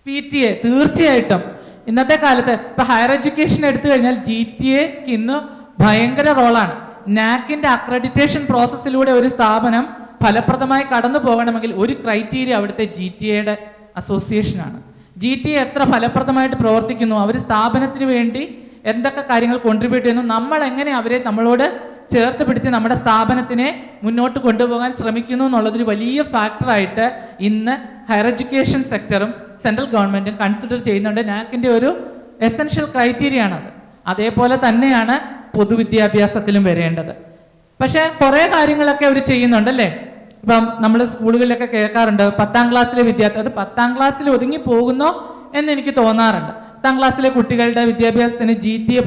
PTA. തീർച്ചയായിട്ടും ഇന്നത്തെ കാലത്ത് ഇപ്പൊ ഹയർ എഡ്യൂക്കേഷൻ എടുത്തു കഴിഞ്ഞാൽ GTA-ക്ക് ഇന്ന് ഭയങ്കര റോളാണ്. നാക്കിന്റെ അക്രഡിറ്റേഷൻ പ്രോസസ്സിലൂടെ ഒരു സ്ഥാപനം ഫലപ്രദമായി കടന്നു പോകണമെങ്കിൽ ഒരു ക്രൈറ്റീരിയ അവിടുത്തെ GTA-യുടെ അസോസിയേഷനാണ്. GTA എത്ര ഫലപ്രദമായിട്ട് പ്രവർത്തിക്കുന്നു, അവർ സ്ഥാപനത്തിന് വേണ്ടി എന്തൊക്കെ കാര്യങ്ങൾ കോൺട്രിബ്യൂട്ട് ചെയ്യുന്നു, നമ്മൾ എങ്ങനെ അവരെ നമ്മളോട് ചേർത്ത് പിടിച്ച് നമ്മുടെ സ്ഥാപനത്തിനെ മുന്നോട്ട് കൊണ്ടുപോകാൻ ശ്രമിക്കുന്നു എന്നുള്ളതൊരു വലിയ ഫാക്ടറായിട്ട് ഇന്ന് ഹയർ എഡ്യൂക്കേഷൻ സെക്ടറും സെൻട്രൽ ഗവൺമെന്റും കൺസിഡർ ചെയ്യുന്നുണ്ട്. നാക്കിന്റെ ഒരു എസെൻഷ്യൽ ക്രൈറ്റീരിയ ആണത്. അതേപോലെ തന്നെയാണ് പൊതുവിദ്യാഭ്യാസത്തിലും വരേണ്ടത്. പക്ഷെ കുറെ കാര്യങ്ങളൊക്കെ അവർ ചെയ്യുന്നുണ്ടല്ലേ. ഇപ്പം നമ്മൾ സ്കൂളുകളിലൊക്കെ കേൾക്കാറുണ്ട് 10ാം ക്ലാസ്സിലെ വിദ്യാർത്ഥി, അത് 10ാം ക്ലാസ്സിൽ ഒതുങ്ങി പോകുന്നോ എന്ന് എനിക്ക് തോന്നാറുണ്ട്. 10ാം ക്ലാസ്സിലെ കുട്ടികളുടെ വിദ്യാഭ്യാസത്തിന് PTA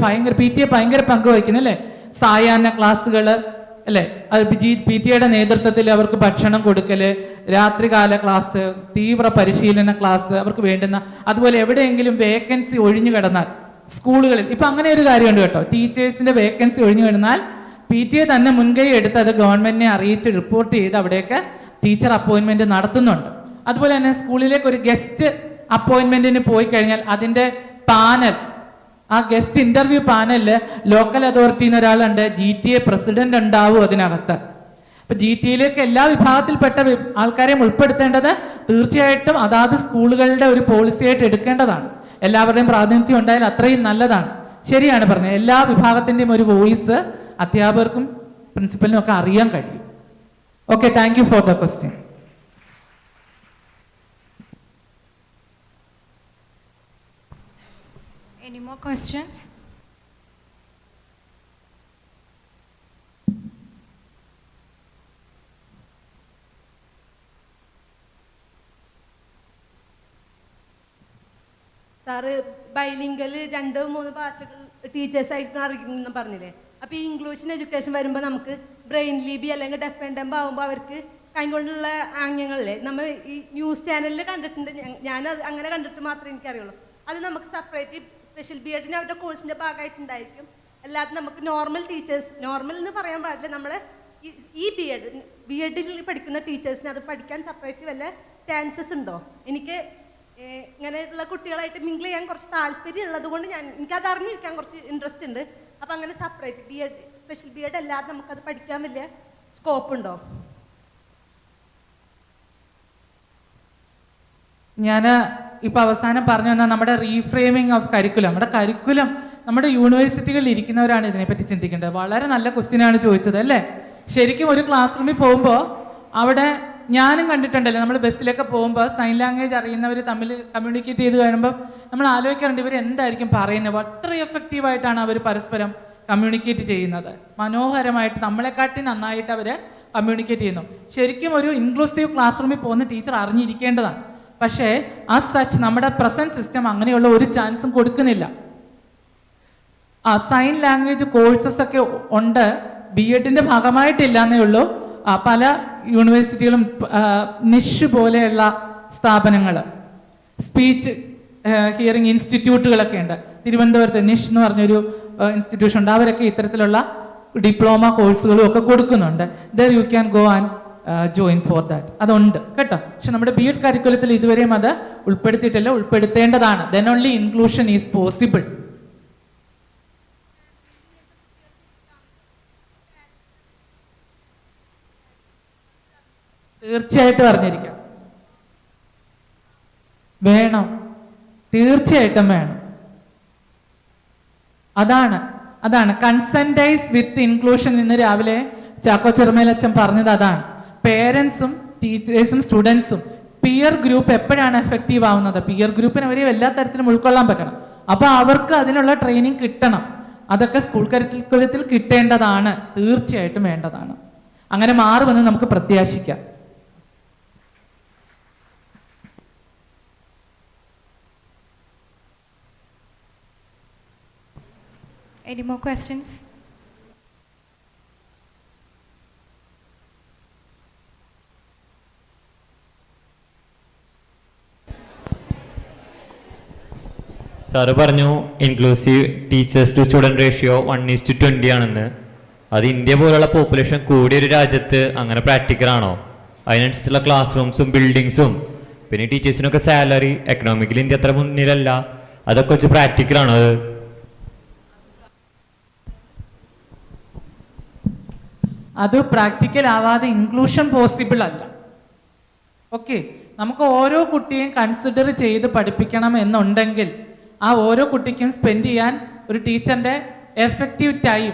ഭയങ്കര പങ്ക് വഹിക്കുന്നു അല്ലേ. സായാഹ്ന ക്ലാസ്സുകൾ അല്ലേ, അത് PTA-യുടെ നേതൃത്വത്തിൽ അവർക്ക് ഭക്ഷണം കൊടുക്കല്, രാത്രികാല ക്ലാസ്, തീവ്ര പരിശീലന ക്ലാസ് അവർക്ക് വേണ്ടുന്ന. അതുപോലെ എവിടെയെങ്കിലും വേക്കൻസി ഒഴിഞ്ഞു കിടന്നാൽ സ്കൂളുകളിൽ ഇപ്പൊ അങ്ങനെ ഒരു കാര്യമുണ്ട് കേട്ടോ. ടീച്ചേഴ്സിന്റെ വേക്കൻസി ഒഴിഞ്ഞു കിടന്നാൽ PTA തന്നെ മുൻകൈ എടുത്ത് അത് ഗവൺമെന്റിനെ അറിയിച്ച് റിപ്പോർട്ട് ചെയ്ത് അവിടെയൊക്കെ ടീച്ചർ അപ്പോയിന്റ്മെന്റ് നടത്തുന്നുണ്ട്. അതുപോലെ തന്നെ സ്കൂളിലേക്ക് ഒരു ഗസ്റ്റ് അപ്പോയിന്റ്മെന്റിന് പോയി കഴിഞ്ഞാൽ അതിന്റെ പാനൽ, ആ ഗസ്റ്റ് ഇന്റർവ്യൂ പാനലില് ലോക്കൽ അതോറിറ്റിന്ന് ഒരാളുണ്ട്, GTA പ്രസിഡന്റ് ഉണ്ടാവും അതിനകത്ത്. അപ്പൊ GTA-യിലേക്ക് എല്ലാ വിഭാഗത്തിൽപ്പെട്ട ആൾക്കാരെയും ഉൾപ്പെടുത്തേണ്ടത് തീർച്ചയായിട്ടും അതാത് സ്കൂളുകളുടെ ഒരു പോളിസിയായിട്ട് എടുക്കേണ്ടതാണ്. എല്ലാവരുടെയും പ്രാതിനിധ്യം ഉണ്ടായാൽ അത്രയും നല്ലതാണ്. ശരിയാണ് പറഞ്ഞത്, എല്ലാ വിഭാഗത്തിന്റെയും ഒരു വോയിസ് അധ്യാപകർക്കും പ്രിൻസിപ്പലിനും ഒക്കെ അറിയാൻ കഴിയും. Okay, thank you for the question. Any more questions? Sir bilingual 2-3 ഭാഷകൾ ടീച്ചേഴ്സായിട്ട് അറിയിക്കുന്നു പറഞ്ഞില്ലേ. അപ്പോൾ ഈ ഇംഗ്ലീഷ് എഡ്യൂക്കേഷൻ വരുമ്പോൾ നമുക്ക് ബ്രെയിൻ ലിബി അല്ലെങ്കിൽ ഡെഫ് ആൻഡ് ഡംബ് ആകുമ്പോൾ അവർക്ക് കൈകൊണ്ടുള്ള ആംഗ്യങ്ങളില്ലേ നമ്മൾ ഈ ന്യൂസ് ചാനലിൽ കണ്ടിട്ടുണ്ട്. ഞാൻ അങ്ങനെ കണ്ടിട്ട് മാത്രമേ എനിക്കറിയുള്ളൂ. അത് നമുക്ക് സെപ്പറേറ്റ് സ്പെഷ്യൽ BEd അവരുടെ കോഴ്സിൻ്റെ ഭാഗമായിട്ടുണ്ടായിരിക്കും. അല്ലാതെ നമുക്ക് നോർമൽ ടീച്ചേഴ്സ്, നോർമൽ എന്ന് പറയാൻ പാടില്ല, നമ്മുടെ ഈ BEd പഠിക്കുന്ന ടീച്ചേഴ്സിന് അത് പഠിക്കാൻ സെപ്പറേറ്റ് വല്ല ചാൻസസ് ഉണ്ടോ? എനിക്ക് ഇങ്ങനെയുള്ള കുട്ടികളായിട്ട് മിങ്കിൾ ചെയ്യാൻ കുറച്ച് താല്പര്യം ഉള്ളത് കൊണ്ട് എനിക്കത് അറിഞ്ഞിരിക്കാൻ കുറച്ച് ഇൻട്രസ്റ്റ് ഉണ്ട്. അപ്പം അങ്ങനെ സെപ്പറേറ്റ് സ്പെഷ്യൽ BEd അല്ലാതെ നമുക്കത് പഠിക്കാൻ വലിയ സ്കോപ്പ് ഉണ്ടോ? ഞാൻ ഇപ്പൊ അവസാനം പറഞ്ഞു വന്നാൽ നമ്മുടെ റീഫ്രെയിമിംഗ് ഓഫ് കരിക്കുലം, നമ്മുടെ കരിക്കുലം നമ്മുടെ യൂണിവേഴ്സിറ്റികളിൽ ഇരിക്കുന്നവരാണ് ഇതിനെപ്പറ്റി ചിന്തിക്കേണ്ടത്. വളരെ നല്ല ക്വസ്റ്റ്യനാണ് ചോദിച്ചത് അല്ലേ. ശരിക്കും ഒരു ക്ലാസ് റൂമിൽ പോകുമ്പോൾ അവിടെ ഞാനും കണ്ടിട്ടുണ്ടല്ലോ, നമ്മൾ ബസ്സിലൊക്കെ പോകുമ്പോൾ സൈൻ ലാംഗ്വേജ് അറിയുന്നവർ തമ്മിൽ കമ്മ്യൂണിക്കേറ്റ് ചെയ്ത് കഴിയുമ്പോൾ നമ്മൾ ആലോചിക്കാറുണ്ട് ഇവർ എന്തായിരിക്കും പറയുന്നത്. അത്ര എഫക്റ്റീവായിട്ടാണ് അവർ പരസ്പരം കമ്മ്യൂണിക്കേറ്റ് ചെയ്യുന്നത്. മനോഹരമായിട്ട് നമ്മളെക്കാട്ടി നന്നായിട്ട് അവർ കമ്മ്യൂണിക്കേറ്റ് ചെയ്യുന്നു. ശരിക്കും ഒരു ഇൻക്ലൂസീവ് ക്ലാസ് റൂമിൽ പോകുന്ന ടീച്ചർ അറിഞ്ഞിരിക്കേണ്ടതാണ്. പക്ഷേ ആസ് സച്ച് നമ്മുടെ പ്രസന്റ് സിസ്റ്റം അങ്ങനെയുള്ള ഒരു ചാൻസും കൊടുക്കുന്നില്ല. സൈൻ ലാംഗ്വേജ് കോഴ്സസ് ഒക്കെ ഉണ്ട്, BEdന്റെ ഭാഗമായിട്ടില്ല എന്നേ ഉള്ളൂ. പല യൂണിവേഴ്സിറ്റികളും നിഷ് പോലെയുള്ള സ്ഥാപനങ്ങൾ, സ്പീച്ച് ഹിയറിംഗ് ഇൻസ്റ്റിറ്റ്യൂട്ടുകളൊക്കെ ഉണ്ട്. തിരുവനന്തപുരത്ത് നിഷ് എന്ന് പറഞ്ഞൊരു ഇൻസ്റ്റിറ്റ്യൂഷൻ ഉണ്ട്. അവരൊക്കെ ഇത്തരത്തിലുള്ള ഡിപ്ലോമ കോഴ്സുകളും ഒക്കെ കൊടുക്കുന്നുണ്ട്. There you can go and join for that. അതുണ്ട് കേട്ടോ. പക്ഷെ നമ്മുടെ BEd കരിക്കുലത്തിൽ ഇതുവരെയും അത് ഉൾപ്പെടുത്തിയിട്ടില്ല. ഉൾപ്പെടുത്തേണ്ടതാണ്. Then only inclusion is possible. തീർച്ചയായിട്ടും അറിഞ്ഞിരിക്കണം. വേണം, തീർച്ചയായിട്ടും വേണം. അതാണ് കൺസെന്റൈസ് വിത്ത് ഇൻക്ലൂഷൻ. ഇന്ന് രാവിലെ ചാക്കോ ചെറുമേലച്ചൻ പറഞ്ഞത് അതാണ്. പേരൻസും ടീച്ചേഴ്സും സ്റ്റുഡൻസും പിയർ ഗ്രൂപ്പ് എപ്പോഴാണ് എഫക്റ്റീവ് ആവുന്നത്? പിയർ ഗ്രൂപ്പിന് അവരെ എല്ലാ തരത്തിലും ഉൾക്കൊള്ളാൻ പറ്റണം. അപ്പൊ അവർക്ക് അതിനുള്ള ട്രെയിനിങ് കിട്ടണം. അതൊക്കെ സ്കൂൾ കരിക്കുലത്തിൽ കിട്ടേണ്ടതാണ്, തീർച്ചയായിട്ടും വേണ്ടതാണ്. അങ്ങനെ മാറുമെന്ന് നമുക്ക് പ്രത്യാശിക്കാം. Any more questions? സാറ് പറഞ്ഞു inclusive teachers to student ratio 1:20 ആണെന്ന്. അത് ഇന്ത്യ പോലുള്ള പോപ്പുലേഷൻ കൂടിയ ഒരു രാജ്യത്ത് അങ്ങനെ പ്രാക്ടിക്കൽ ആണോ? അതിനനുസരിച്ചുള്ള ക്ലാസ് റൂംസും ബിൽഡിങ്സും പിന്നെ ടീച്ചേഴ്സിനൊക്കെ സാലറി എക്കണോമിക്കലി ഇന്ത്യ അത്ര മുന്നിലല്ല. അതൊക്കെ വെച്ച് പ്രാക്ടിക്കൽ ആണോ അത്? അത് പ്രാക്ടിക്കൽ ആവാതെ ഇൻക്ലൂഷൻ പോസിബിൾ അല്ല. ഓക്കെ, നമുക്ക് ഓരോ കുട്ടിയെയും കൺസിഡർ ചെയ്ത് പഠിപ്പിക്കണം എന്നുണ്ടെങ്കിൽ ആ ഓരോ കുട്ടിക്കും സ്പെൻഡ് ചെയ്യാൻ ഒരു ടീച്ചറിന്റെ effective time,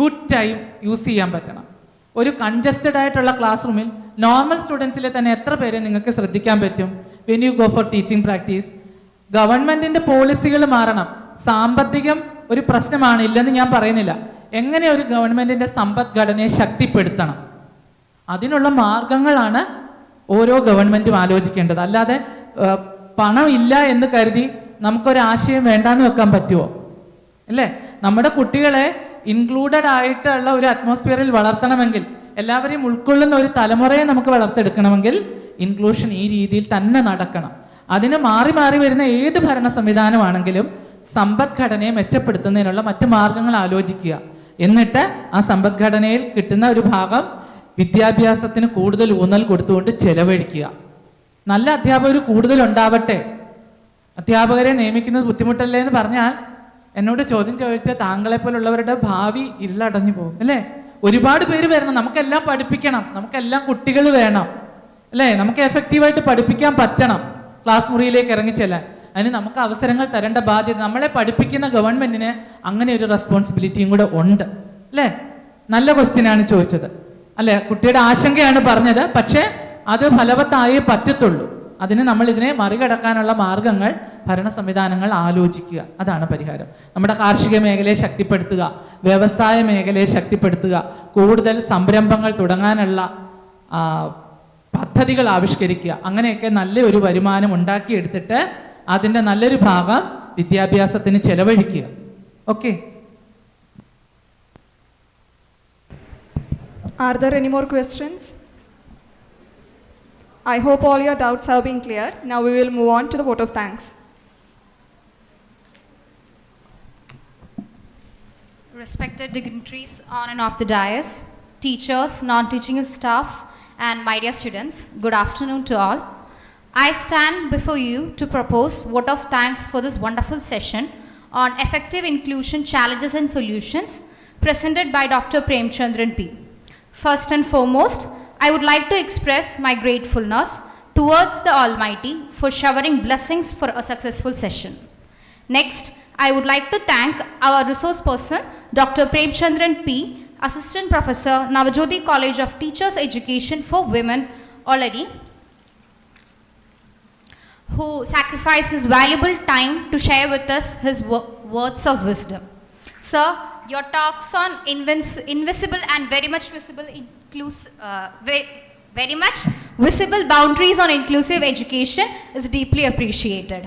good time use ചെയ്യാൻ പറ്റണം. ഒരു കൺജസ്റ്റഡ് ആയിട്ടുള്ള ക്ലാസ് റൂമിൽ നോർമൽ സ്റ്റുഡൻസിലെ തന്നെ എത്ര പേരെ നിങ്ങൾക്ക് ശ്രദ്ധിക്കാൻ പറ്റും? When you go for teaching practice. ഗവൺമെന്റിന്റെ പോളിസികൾ മാറണം. സാമ്പത്തികം ഒരു പ്രശ്നമാണ്, ഇല്ലെന്ന് ഞാൻ പറയുന്നില്ല. എങ്ങനെ ഒരു ഗവൺമെന്റിന്റെ സമ്പദ്ഘടനയെ ശക്തിപ്പെടുത്തണം, അതിനുള്ള മാർഗങ്ങളാണ് ഓരോ ഗവൺമെന്റും ആലോചിക്കേണ്ടത്. അല്ലാതെ പണം ഇല്ല എന്ന് കരുതി നമുക്കൊരാശയം വേണ്ടാന്ന് വെക്കാൻ പറ്റുമോ? അല്ലേ? നമ്മുടെ കുട്ടികളെ ഇൻക്ലൂഡഡ് ആയിട്ടുള്ള ഒരു അറ്റ്മോസ്ഫിയറിൽ വളർത്തണമെങ്കിൽ, എല്ലാവരെയും ഉൾക്കൊള്ളുന്ന ഒരു തലമുറയെ നമുക്ക് വളർത്തെടുക്കണമെങ്കിൽ ഇൻക്ലൂഷൻ ഈ രീതിയിൽ തന്നെ നടക്കണം. അതിന് മാറി മാറി വരുന്ന ഏത് ഭരണ സംവിധാനമാണെങ്കിലും സമ്പദ്ഘടനയെ മെച്ചപ്പെടുത്തുന്നതിനുള്ള മറ്റു മാർഗങ്ങൾ ആലോചിക്കുക. എന്നിട്ട് ആ സമ്പദ്ഘടനയിൽ കിട്ടുന്ന ഒരു ഭാഗം വിദ്യാഭ്യാസത്തിന് കൂടുതൽ ഊന്നൽ കൊടുത്തുകൊണ്ട് ചെലവഴിക്കുക. നല്ല അധ്യാപകർ കൂടുതൽ ഉണ്ടാവട്ടെ. അധ്യാപകരെ നിയമിക്കുന്നത് ബുദ്ധിമുട്ടല്ലേ എന്ന് പറഞ്ഞാൽ എന്നോട് ചോദ്യം ചോദിച്ച താങ്കളെ പോലുള്ളവരുടെ ഭാവി ഇരുളടഞ്ഞു പോകും. അല്ലേ? ഒരുപാട് പേര് വരണം, നമുക്കെല്ലാം പഠിപ്പിക്കണം, നമുക്കെല്ലാം കുട്ടികൾ വേണം, അല്ലേ? നമുക്ക് എഫക്റ്റീവായിട്ട് പഠിപ്പിക്കാൻ പറ്റണം. ക്ലാസ് മുറിയിലേക്ക് ഇറങ്ങിച്ചെല്ലാൻ അതിന് നമുക്ക് അവസരങ്ങൾ തരേണ്ട ബാധ്യത, നമ്മളെ പഠിപ്പിക്കുന്ന ഗവൺമെന്റിന് അങ്ങനെ ഒരു റെസ്പോൺസിബിലിറ്റിയും കൂടെ ഉണ്ട്. അല്ലേ? നല്ല ക്വസ്റ്റ്യനാണ് ചോദിച്ചത്, അല്ലെ? കുട്ടിയുടെ ആശങ്കയാണ് പറഞ്ഞത്. പക്ഷെ അത് ഫലവത്തായേ പറ്റത്തുള്ളൂ. അതിന് നമ്മൾ ഇതിനെ മറികടക്കാനുള്ള മാർഗങ്ങൾ ഭരണ സംവിധാനങ്ങൾ ആലോചിക്കുക. അതാണ് പരിഹാരം. നമ്മുടെ കാർഷിക മേഖലയെ ശക്തിപ്പെടുത്തുക, വ്യവസായ മേഖലയെ ശക്തിപ്പെടുത്തുക, കൂടുതൽ സംരംഭങ്ങൾ തുടങ്ങാനുള്ള പദ്ധതികൾ ആവിഷ്കരിക്കുക. അങ്ങനെയൊക്കെ നല്ലൊരു വരുമാനം ഉണ്ടാക്കിയെടുത്തിട്ട് അതിൻ്റെ നല്ലൊരു ഭാഗം വിദ്യാഭ്യാസത്തിന് ചെലവഴിക്കുക. Okay. Are there any more questions? I hope all your doubts have been cleared. Now we will move on to the vote of thanks. Respected dignitaries on and off the dais, teachers, non-teaching staff, and my dear students, good afternoon to all. I stand before you to propose vote of thanks for this wonderful session on effective inclusion challenges and solutions presented by Dr. Premchandran P. First and foremost, I would like to express my gratefulness towards the Almighty for showering blessings for a successful session. Next, I would like to thank our resource person, Dr. Premchandran P, Assistant Professor, Navajyoti College of Teachers Education for Women, already, who sacrificed his valuable time to share with us his words of wisdom. Sir, your talks on invisible and very much visible boundaries on inclusive education is deeply appreciated.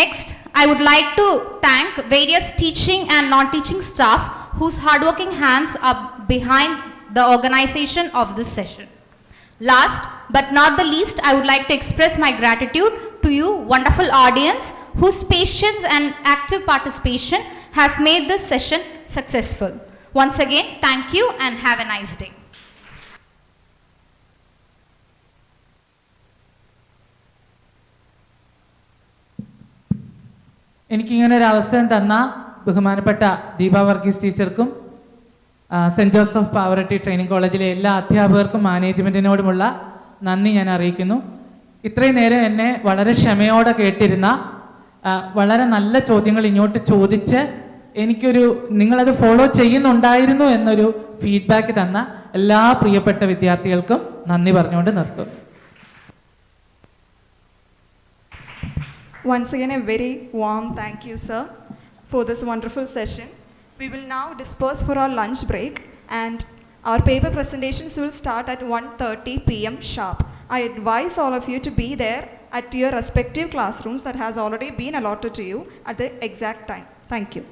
Next, I would like to thank various teaching and non-teaching staff whose hardworking hands are behind the organization of this session. Last but not the least, I would like to express my gratitude to you, wonderful audience, whose patience and active participation has made this session successful. Once again, thank you and have a nice day. എനിക്കിങ്ങനെ ഒരു അവസരം തന്ന ബഹുമാനപ്പെട്ട ദീപ വർഗീസ് ടീച്ചർക്കും saint Joseph Pavaratty training കോളേജിലെ എല്ലാ അധ്യാപകർക്കും മാനേജ്മെൻറ്റിനോടുമുള്ള നന്ദി ഞാൻ അറിയിക്കുന്നു. ഇത്രയും നേരം എന്നെ വളരെ ക്ഷമയോടെ കേട്ടിരുന്ന, വളരെ നല്ല ചോദ്യങ്ങൾ ഇങ്ങോട്ട് ചോദിച്ച് എനിക്കൊരു നിങ്ങളത് ഫോളോ ചെയ്യുന്നുണ്ടായിരുന്നു എന്നൊരു ഫീഡ്ബാക്ക് തന്ന എല്ലാ പ്രിയപ്പെട്ട വിദ്യാർത്ഥികൾക്കും നന്ദി പറഞ്ഞുകൊണ്ട് നിർത്തുന്നു. Once again, a very warm thank you, sir, for this wonderful session. We will now disperse for our lunch break, and our paper presentations will start at 1:30 p.m. sharp. I advise all of you to be there at your respective classrooms that has already been allotted to you at the exact time. Thank you.